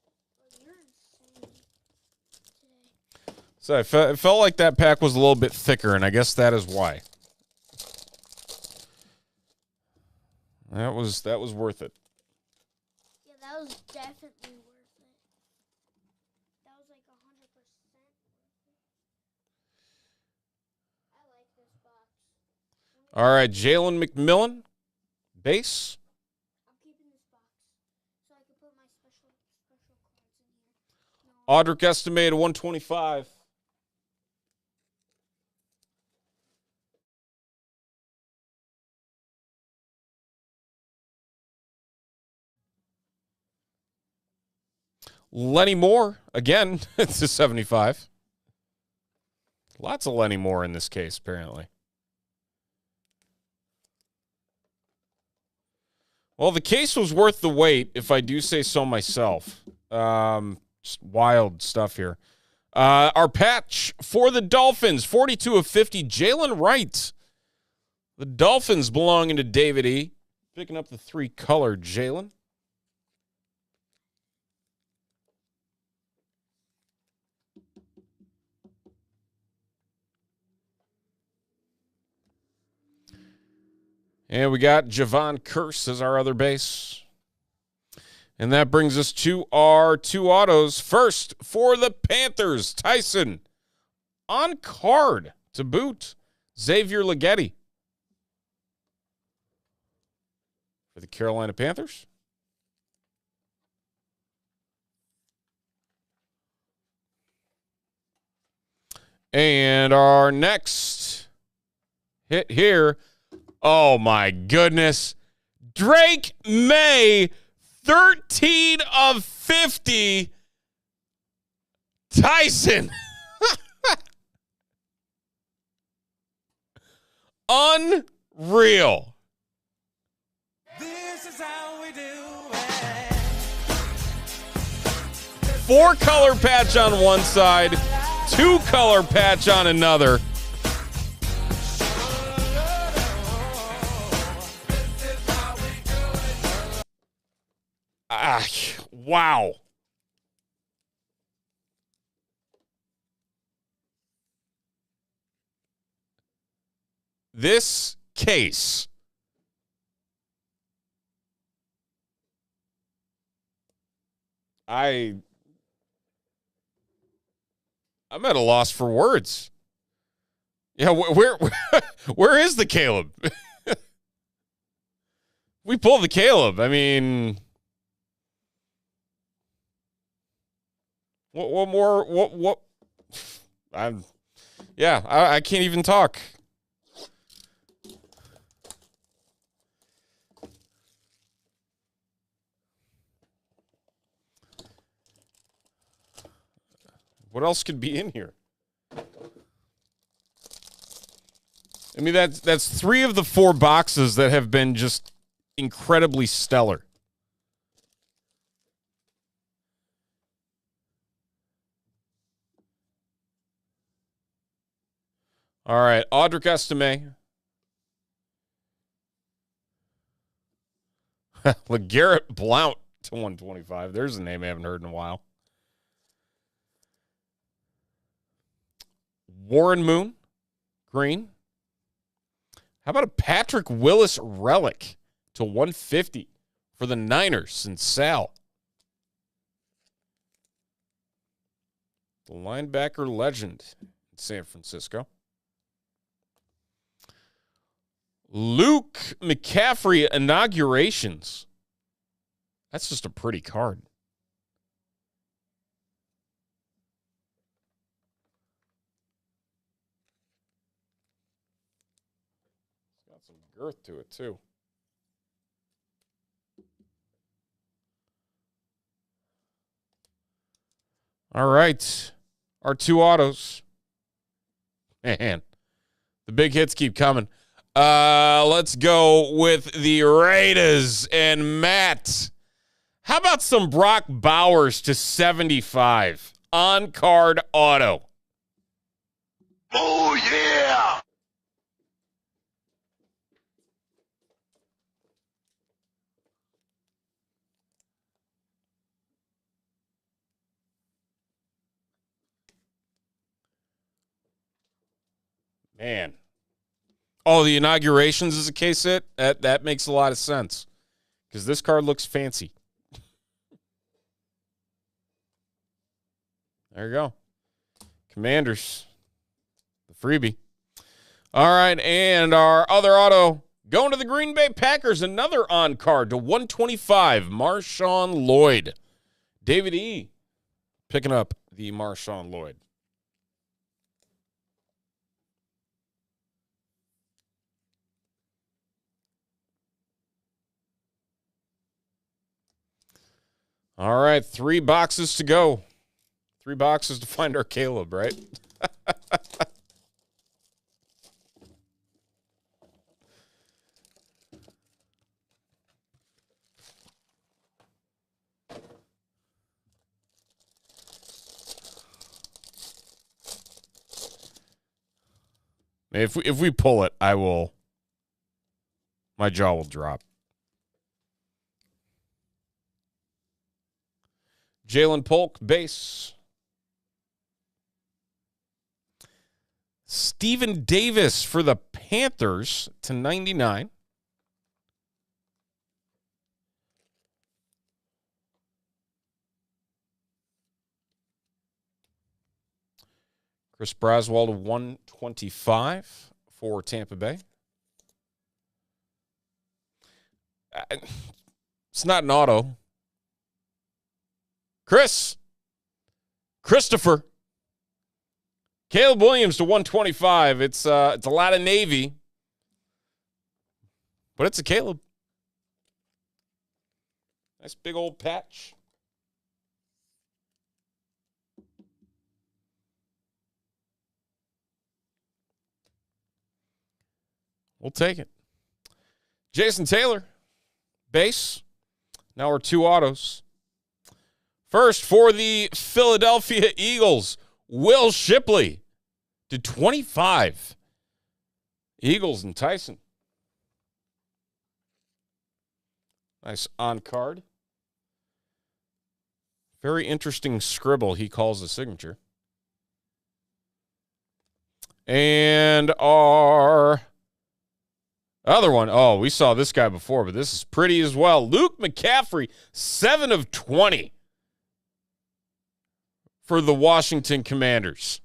card. Oh, you're insane today. So it felt like that pack was a little bit thicker, and I guess that is why. That was worth it. Yeah, that was definitely worth it. That was like 100% worth it. I like this box. All right, Jalen McMillan, base. I'm keeping this box so I can put my special cards in here. No. Audric estimated 125. Lenny Moore, again, it's a 75. Lots of Lenny Moore in this case, apparently. Well, the case was worth the wait, if I do say so myself. Just wild stuff here. Our patch for the Dolphins, 42 of 50, Jalen Wright. The Dolphins belonging to David E. Picking up the 3-color Jalen. And we got Javon Curse as our other base. And that brings us to our 2 autos. First, for the Panthers, Tyson. On card to boot, Xavier Leggetti. For the Carolina Panthers. And our next hit here. Oh, my goodness. Drake May, 13 of 50. Tyson. Unreal. This is how we do it. 4-color patch on one side, 2-color patch on another. Wow. This case I'm at a loss for words. Yeah, where is the Caleb? We pull the Caleb. I mean, what more? What? I can't even talk. What else could be in here? I mean, that's 3 of the 4 boxes that have been just incredibly stellar. All right, Audric Estime. LeGarrette Blount to 125. There's a name I haven't heard in a while. Warren Moon, green. How about a Patrick Willis relic to 150 for the Niners and Sal? The linebacker legend in San Francisco. Luke McCaffrey inaugurations. That's just a pretty card. Some girth to it, too. All right. Our 2 autos. Man, the big hits keep coming. Let's go with the Raiders and Matt. How about some Brock Bowers to 75 on card auto? Oh, yeah! Man. Oh, the inaugurations is a case hit? That makes a lot of sense. Because this card looks fancy. There you go. Commanders. The freebie. All right, and our other auto going to the Green Bay Packers. Another on card to 125, Marshawn Lloyd. David E. picking up the Marshawn Lloyd. All right, 3 boxes to go. 3 boxes to find our Caleb, right? If we pull it, my jaw will drop. Jalen Polk, base. Steven Davis for the Panthers to 99. Chris Braswell to 125 for Tampa Bay. It's not an auto. Christopher. Caleb Williams to 125. It's a lot of Navy, but it's a Caleb. Nice big old patch. We'll take it. Jason Taylor, base. Now we're 2 autos. First, for the Philadelphia Eagles, Will Shipley to 25. Eagles and Tyson. Nice on card. Very interesting scribble, he calls the signature. And our other one, oh, we saw this guy before, but this is pretty as well. Luke McCaffrey, 7 of 20 for the Washington Commanders.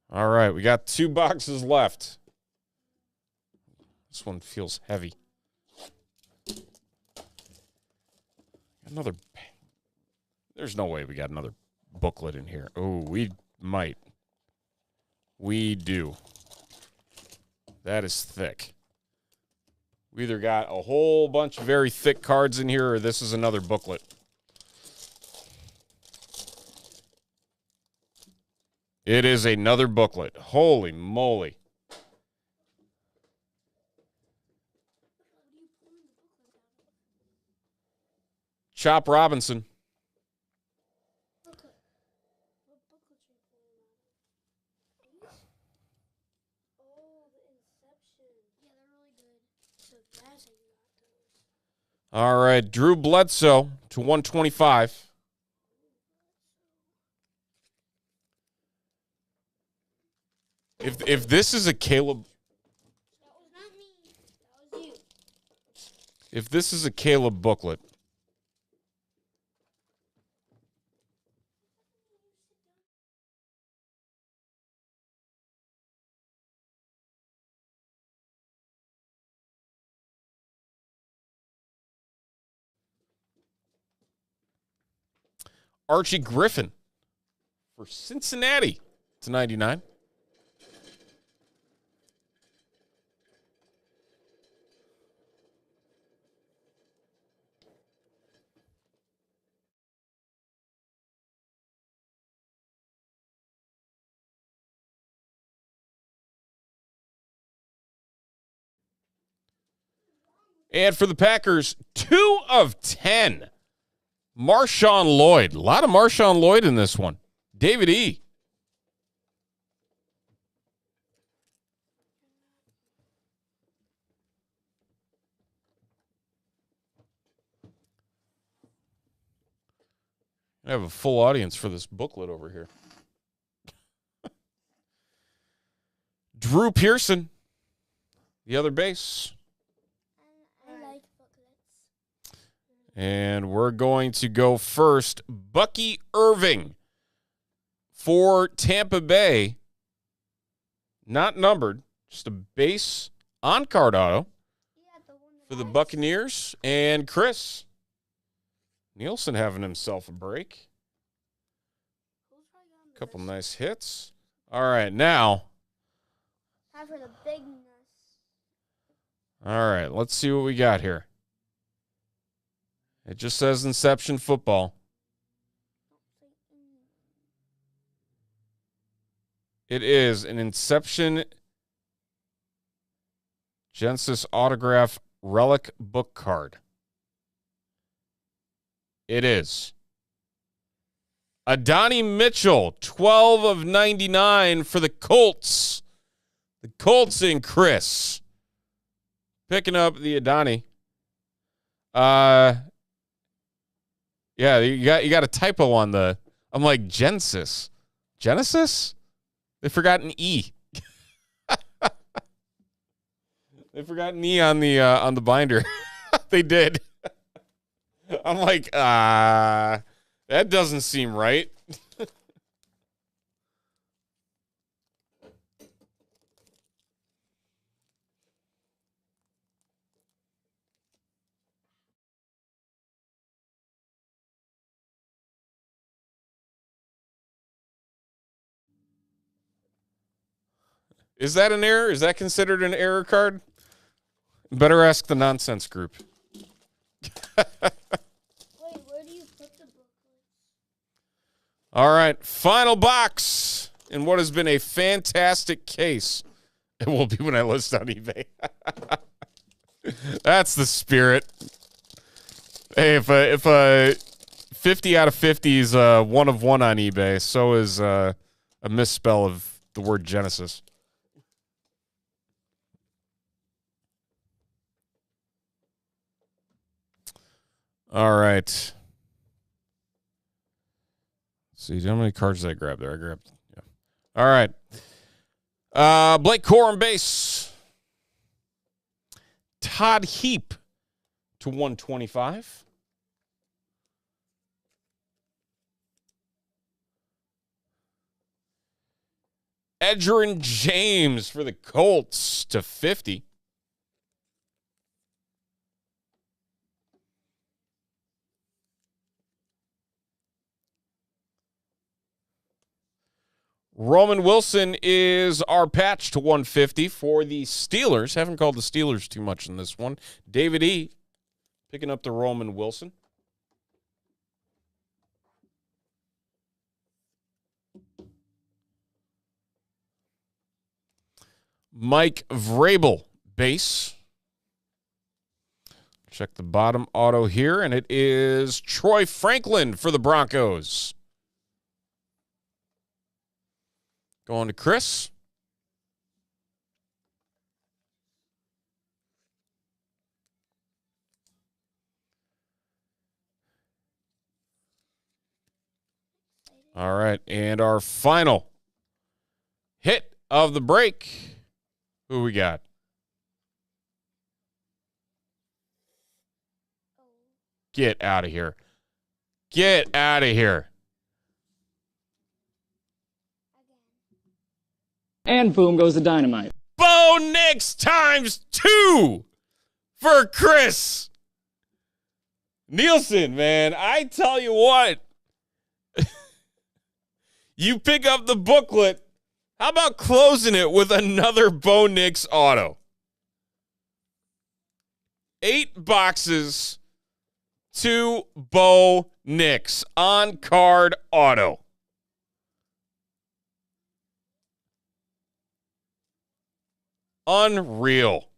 All right, we got 2 boxes left. This one feels heavy. There's no way we got another booklet in here. Oh, we might. We do. That is thick. We either got a whole bunch of very thick cards in here or this is another booklet. It is another booklet. Holy moly. Chop Robinson. All right, Drew Bledsoe to 125. If this is a Caleb, That was not me. That was you. if this is a Caleb booklet, Archie Griffin for Cincinnati to 99. And for the Packers, 2 of 10. Marshawn Lloyd. A lot of Marshawn Lloyd in this one. David E. I have a full audience for this booklet over here. Drew Pearson, the other base. I like booklets. And we're going to go first. Bucky Irving for Tampa Bay. Not numbered, just a base on-card auto for the Buccaneers. And Chris Nielsen having himself a break. Couple nice hits. All right, now. Time for the bigness. All right, let's see what we got here. It just says Inception Football. It is an Inception Genesis Autograph Relic Book Card. It is. Adonai Mitchell, 12 of 99 for the Colts. The Colts and Chris. Picking up the Adonai. Yeah, you got a typo on the. I'm like Genesis. Genesis? They forgot an E. They forgot an E on the binder. They did. I'm like, that doesn't seem right. Is that an error? Is that considered an error card? Better ask the nonsense group. Wait, where do you put the book? All right, final box in what has been a fantastic case. It will be when I list on eBay. That's the spirit. Hey, if a 50 out of 50 is 1 of 1 on eBay, so is a misspell of the word Genesis. All right. Let's see, how many cards did I grab there? I grabbed, yeah. All right. Blake Corum base. Todd Heap to 125. Edgerrin James for the Colts to 50. Roman Wilson is our patch to 150 for the Steelers. Haven't called the Steelers too much in this one. David E. picking up the Roman Wilson. Mike Vrabel, base. Check the bottom auto here, and it is Troy Franklin for the Broncos. Going to Chris. All right, and our final hit of the break. Who we got? Get out of here. Get out of here. And boom goes the dynamite. Bo Nix ×2 for Chris Nielsen, man. I tell you what, You pick up the booklet. How about closing it with another Bo Nix auto? 8 boxes, 2 Bo Nix on-card auto. Unreal.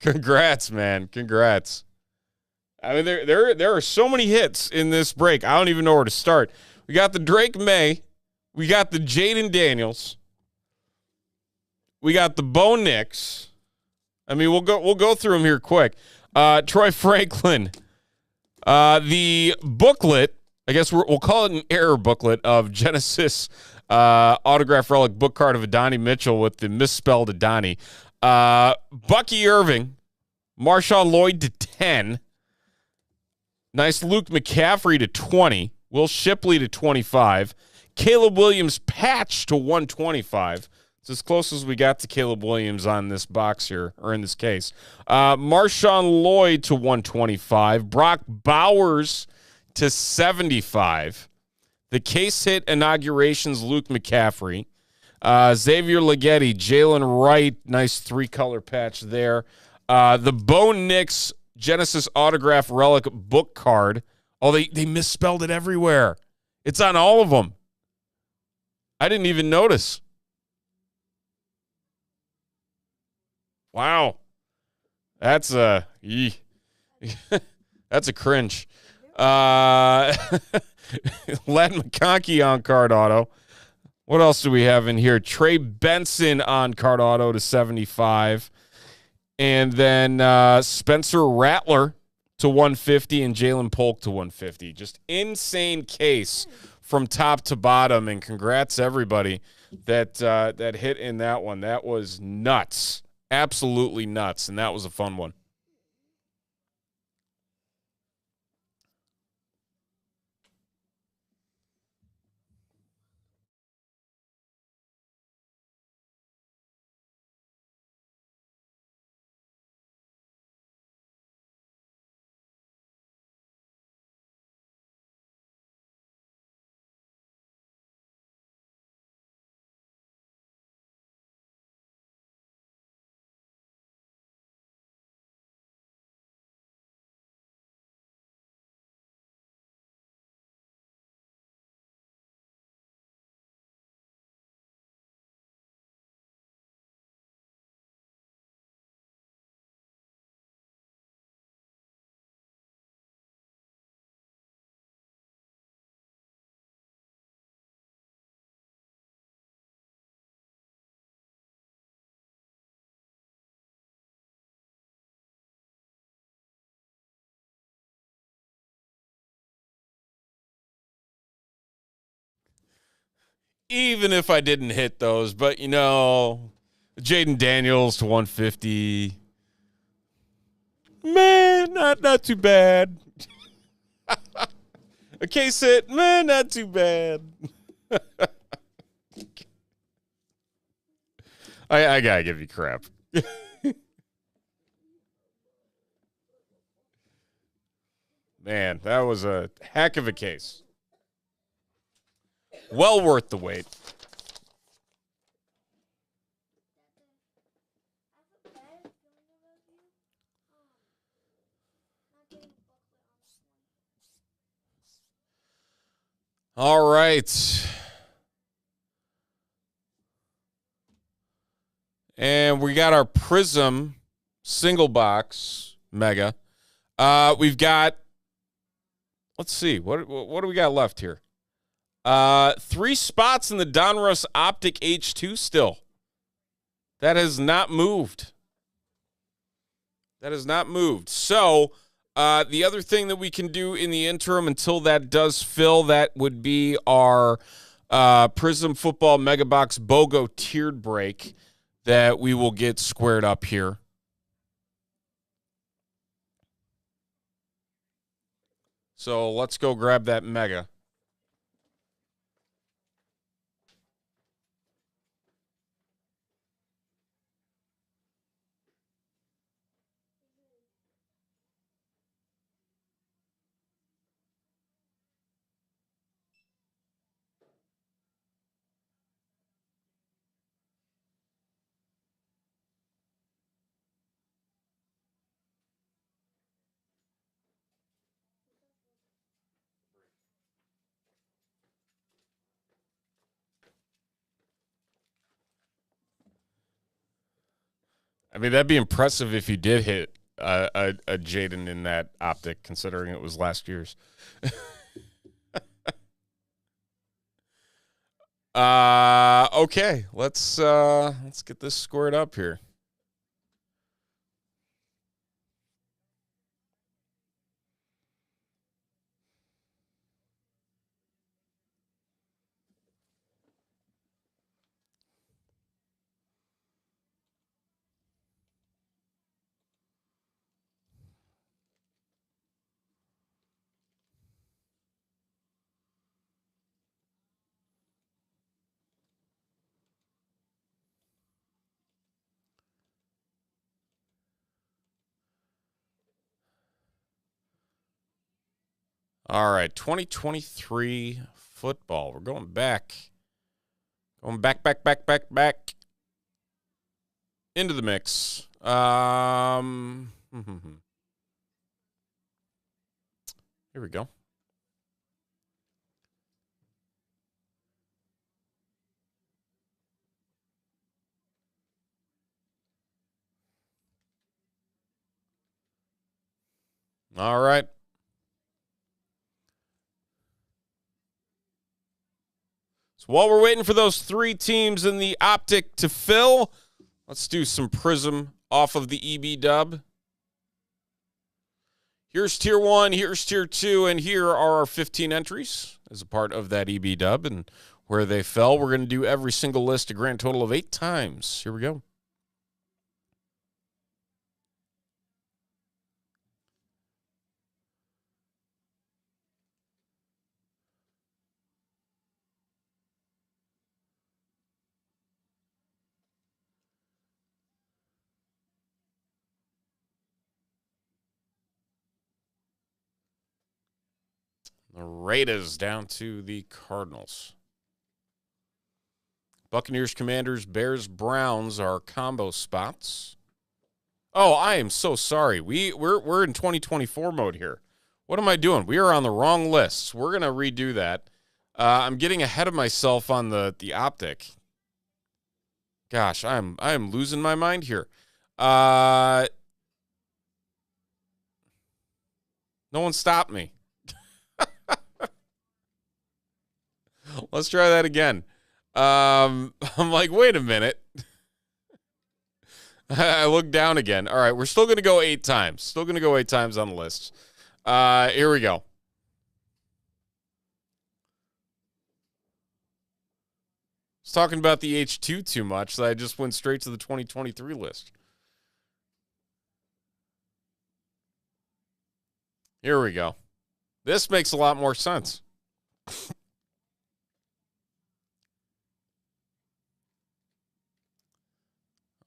Congrats, man. Congrats. I mean, there are so many hits in this break. I don't even know where to start. We got the Drake May. We got the Jaden Daniels. We got the Bo Nix. I mean, we'll go through them here quick. Troy Franklin. The booklet, I guess we'll call it an error booklet of Genesis autograph relic book card of Adonai Mitchell with the misspelled Adonai. Bucky Irving. Marshawn Lloyd to 10. Nice Luke McCaffrey to 20. Will Shipley to 25. Caleb Williams patch to 125. It's as close as we got to Caleb Williams on this box here, or in this case. Marshawn Lloyd to 125. Brock Bowers to 75. The case hit inaugurations, Luke McCaffrey. Xavier Leggetti, Jalen Wright, nice 3-color patch there. The Bo Nix Genesis autograph relic book card. Oh, they misspelled it everywhere. It's on all of them. I didn't even notice. Wow. That's a that's a cringe. Len McConkey on card auto. What else do we have in here? Trey Benson on card auto to 75. And then Spencer Rattler to 150 and Jalen Polk to 150. Just insane case from top to bottom. And congrats everybody that hit in that one. That was nuts. Absolutely nuts. And that was a fun one. Even if I didn't hit those, but you know, Jaden Daniels to 150. Man, not too bad. A case hit, man, not too bad. I gotta give you crap. Man, that was a heck of a case. Well worth the wait. All right. And we got our Prism single box mega. We've got, let's see, what do we got left here? 3 spots in the Donruss Optic H2 still. That has not moved. That has not moved. So, the other thing that we can do in the interim until that does fill, that would be our Prism Football Mega Box BOGO tiered break that we will get squared up here. So let's go grab that mega. I mean, that'd be impressive if you did hit a Jaden in that optic, considering it was last year's. Okay, let's get this squared up here. All right, 2023 football. We're going back. Going back into the mix. Here we go. All right. So while we're waiting for those three teams in the optic to fill, let's do some Prism off of the EB dub. Here's Tier 1, here's Tier 2, and here are our 15 entries as a part of that EB dub. And where they fell, we're going to do every single list a grand total of 8 times. Here we go. The Raiders down to the Cardinals. Buccaneers, Commanders, Bears, Browns are combo spots. Oh, I am so sorry. We're in 2024 mode here. What am I doing? We are on the wrong lists. We're gonna redo that. I'm getting ahead of myself on the optic. Gosh, I am losing my mind here. No one stopped me. Let's try that again. I'm like, wait a minute. I look down again. All right, we're still going to go 8 times. Still going to go 8 times on the list. Here we go. I was talking about the H2 too much, so I just went straight to the 2023 list. Here we go. This makes a lot more sense.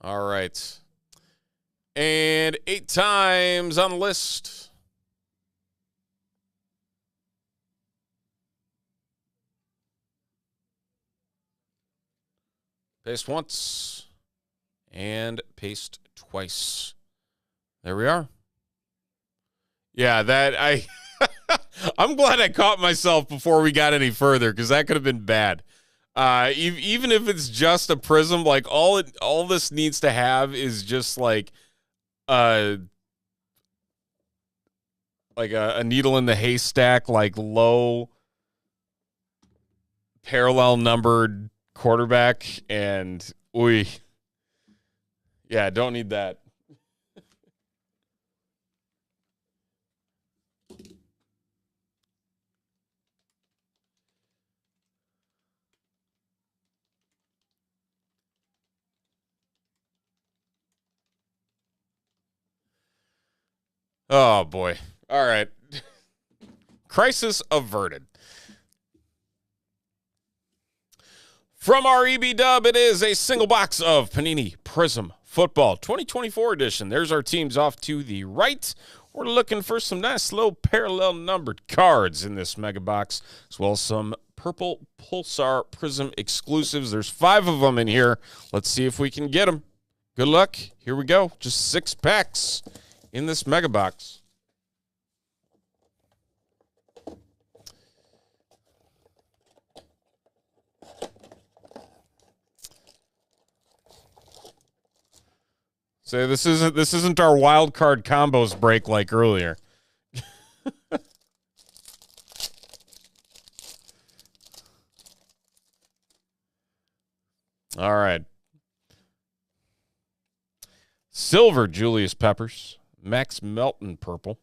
All right. And 8 times on the list. Paste once. And paste twice. There we are. Yeah, that I'm glad I caught myself before we got any further, because that could have been bad. Even if it's just a prism, like all this needs to have is just like a needle in the haystack, like low parallel numbered quarterback, and yeah, don't need that. Oh, boy. All right. Crisis averted. From our EB dub, it is a single box of Panini Prism Football 2024 edition. There's our teams off to the right. We're looking for some nice low parallel numbered cards in this mega box, as well as some purple Pulsar Prism exclusives. There's 5 of them in here. Let's see if we can get them. Good luck. Here we go. Just 6 packs in this mega box. So this isn't our wild card combos break like earlier. All right. Silver, Julius Peppers. Max Melton, purple.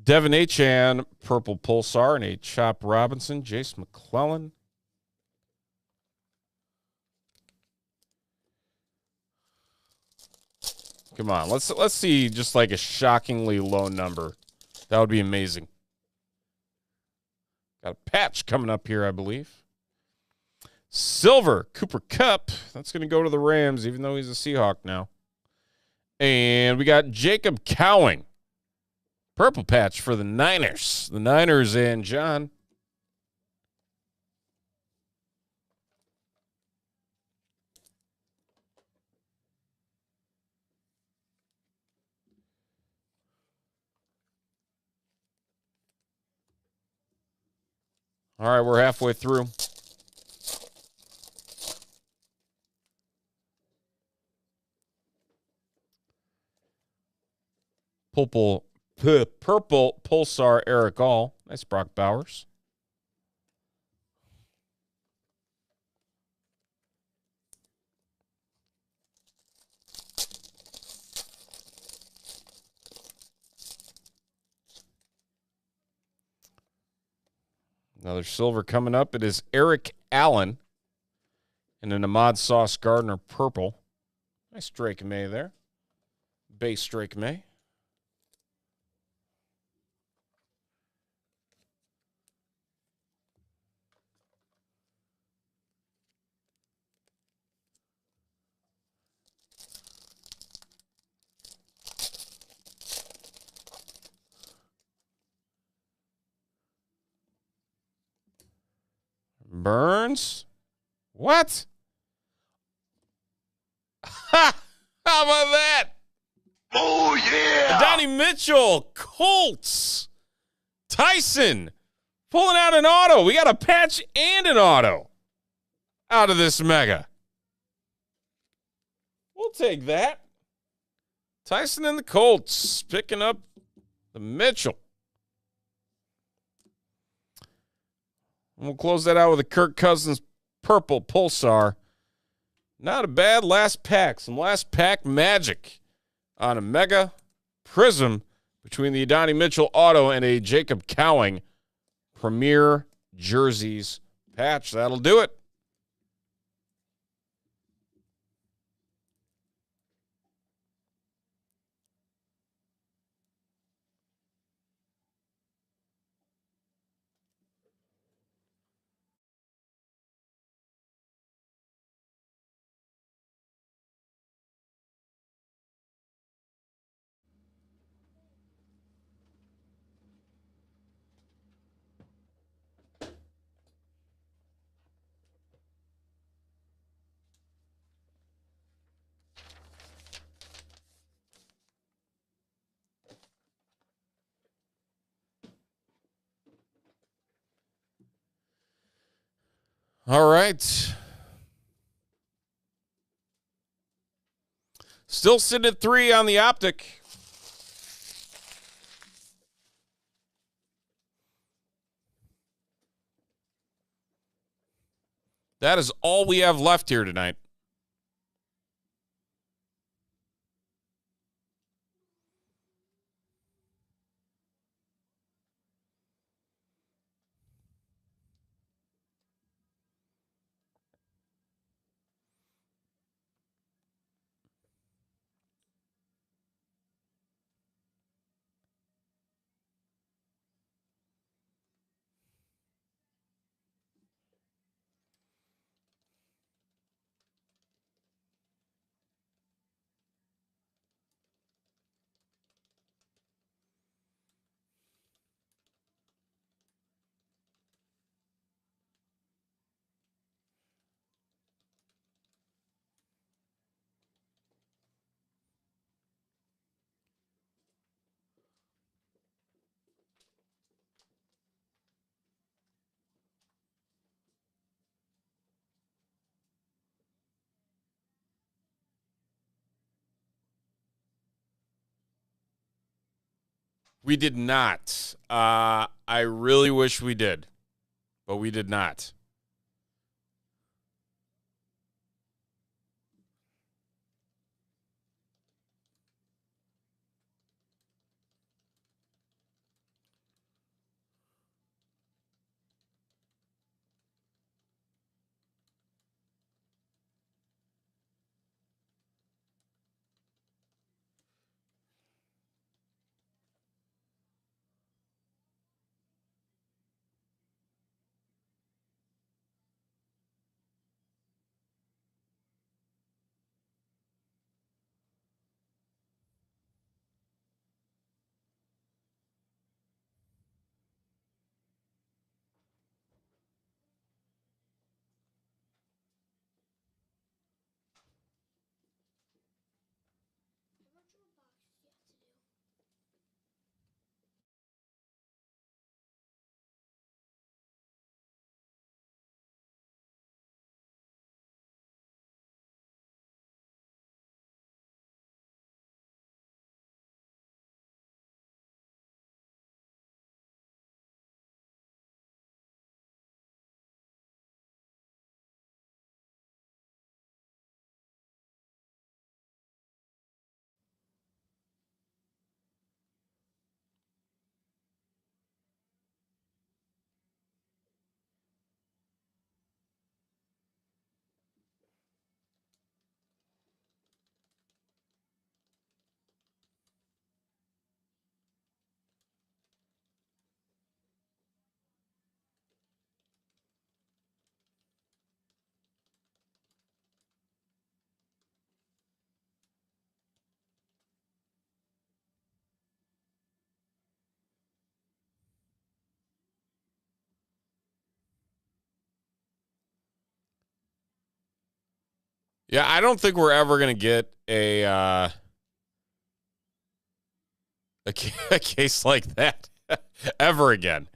Devin Achan, purple Pulsar, and a Chop Robinson. Jace McClellan. Come on, let's see just like a shockingly low number. That would be amazing. Got a patch coming up here, I believe. Silver, Cooper Kupp. That's going to go to the Rams, even though he's a Seahawk now. And we got Jacob Cowing. Purple patch for the Niners. The Niners and John. All right, we're halfway through. Purple Pulsar Eric All. Nice Brock Bowers. Another silver coming up. It is Eric Allen in an Ahmad Sauce Gardner purple. Nice Drake May there. Base Drake May. Burns. What? Ha! How about that? Oh, yeah! Donnie Mitchell. Colts. Tyson. Pulling out an auto. We got a patch and an auto out of this mega. We'll take that. Tyson and the Colts picking up the Mitchell. And we'll close that out with a Kirk Cousins purple Pulsar. Not a bad last pack. Some last pack magic on a Mega Prism between the Donnie Mitchell auto and a Jacob Cowing Premier Jerseys patch. That'll do it. All right. Still sitting at 3 on the optic. That is all we have left here tonight. We did not. I really wish we did, but we did not. Yeah, I don't think we're ever going to get a case like that ever again.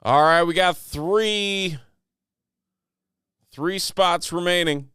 All right, we got three spots remaining.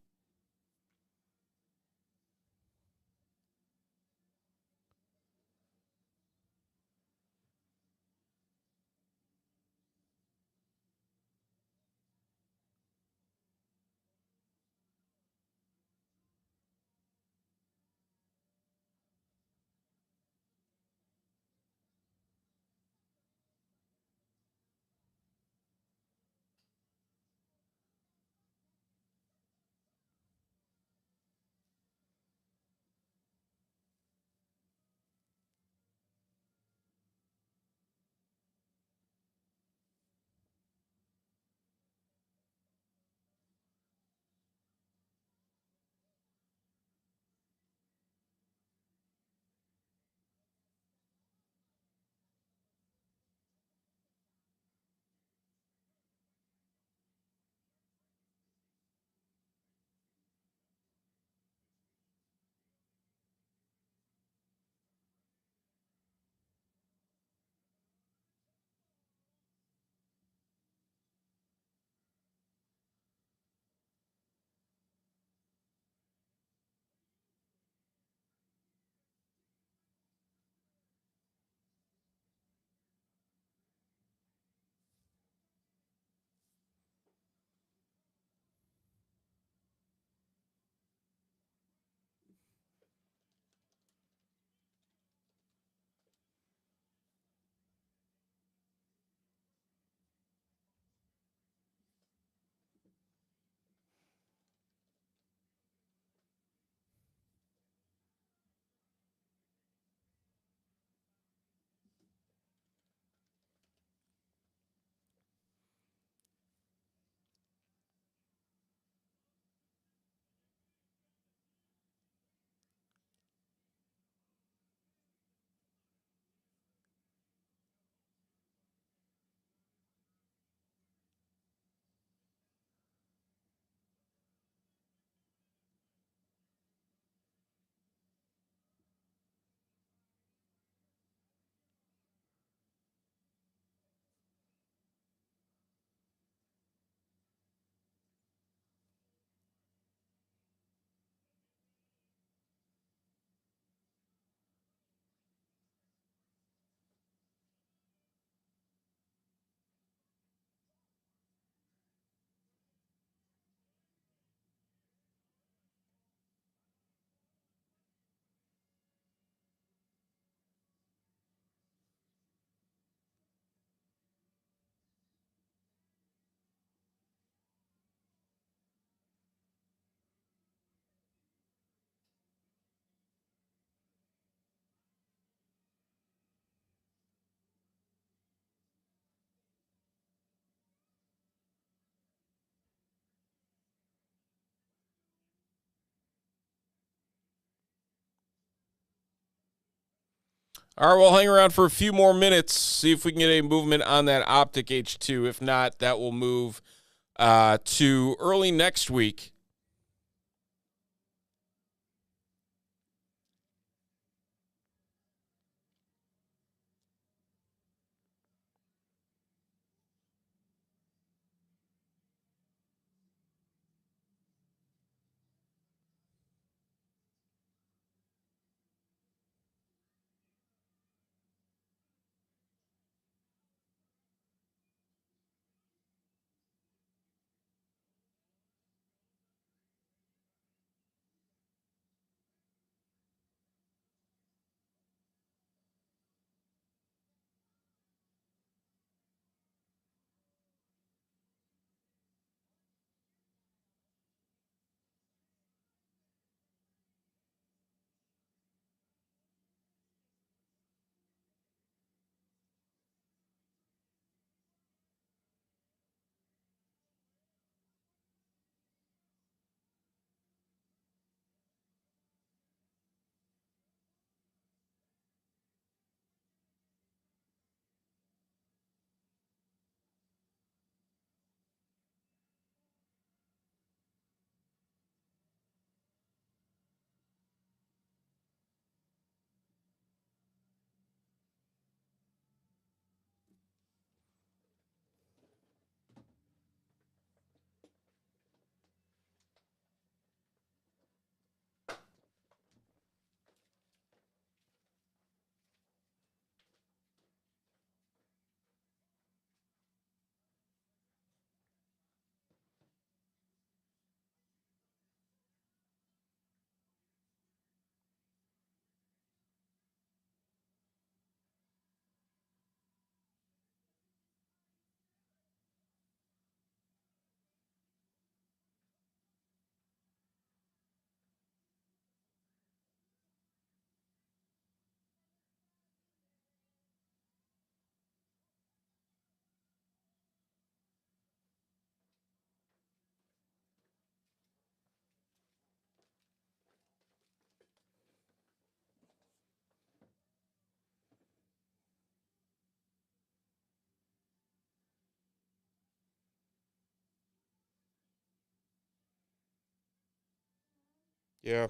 All right, we'll hang around for a few more minutes, see if we can get a movement on that Optic H2. If not, that will move to early next week. Yeah.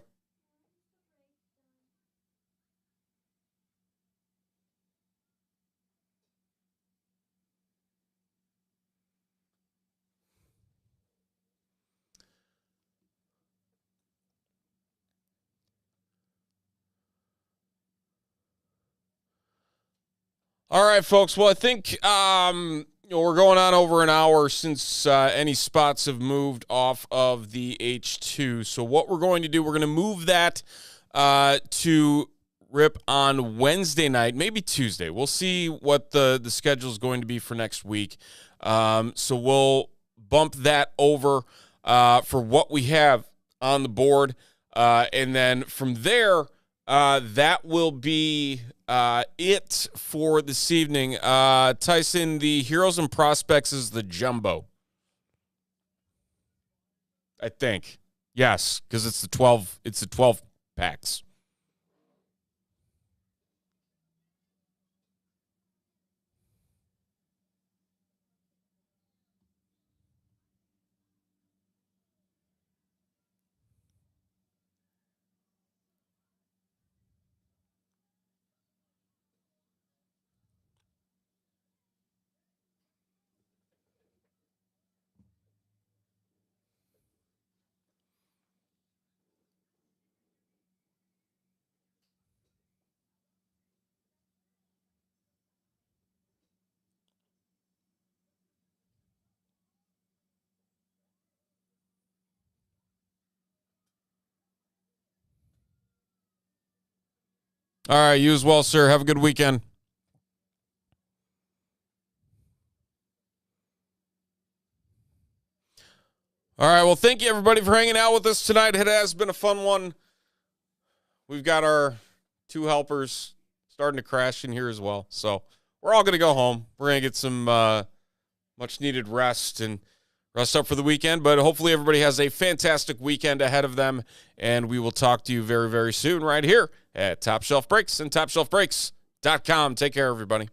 All right, folks. Well, I think we're going on over an hour since any spots have moved off of the H2. So what we're going to do, we're going to move that to rip on Wednesday night, maybe Tuesday. We'll see what the schedule is going to be for next week. So we'll bump that over for what we have on the board. And then from there, that will be it for this evening. Tyson, the Heroes and Prospects is the jumbo, I think. Yes, because it's the 12. It's the 12 packs. All right, you as well, sir. Have a good weekend. All right, well, thank you, everybody, for hanging out with us tonight. It has been a fun one. We've got our two helpers starting to crash in here as well. So we're all going to go home. We're going to get some much-needed rest and rest up for the weekend. But hopefully everybody has a fantastic weekend ahead of them, and we will talk to you very, very soon right here at Top Shelf Breaks and TopShelfBreaks.com. Take care, everybody.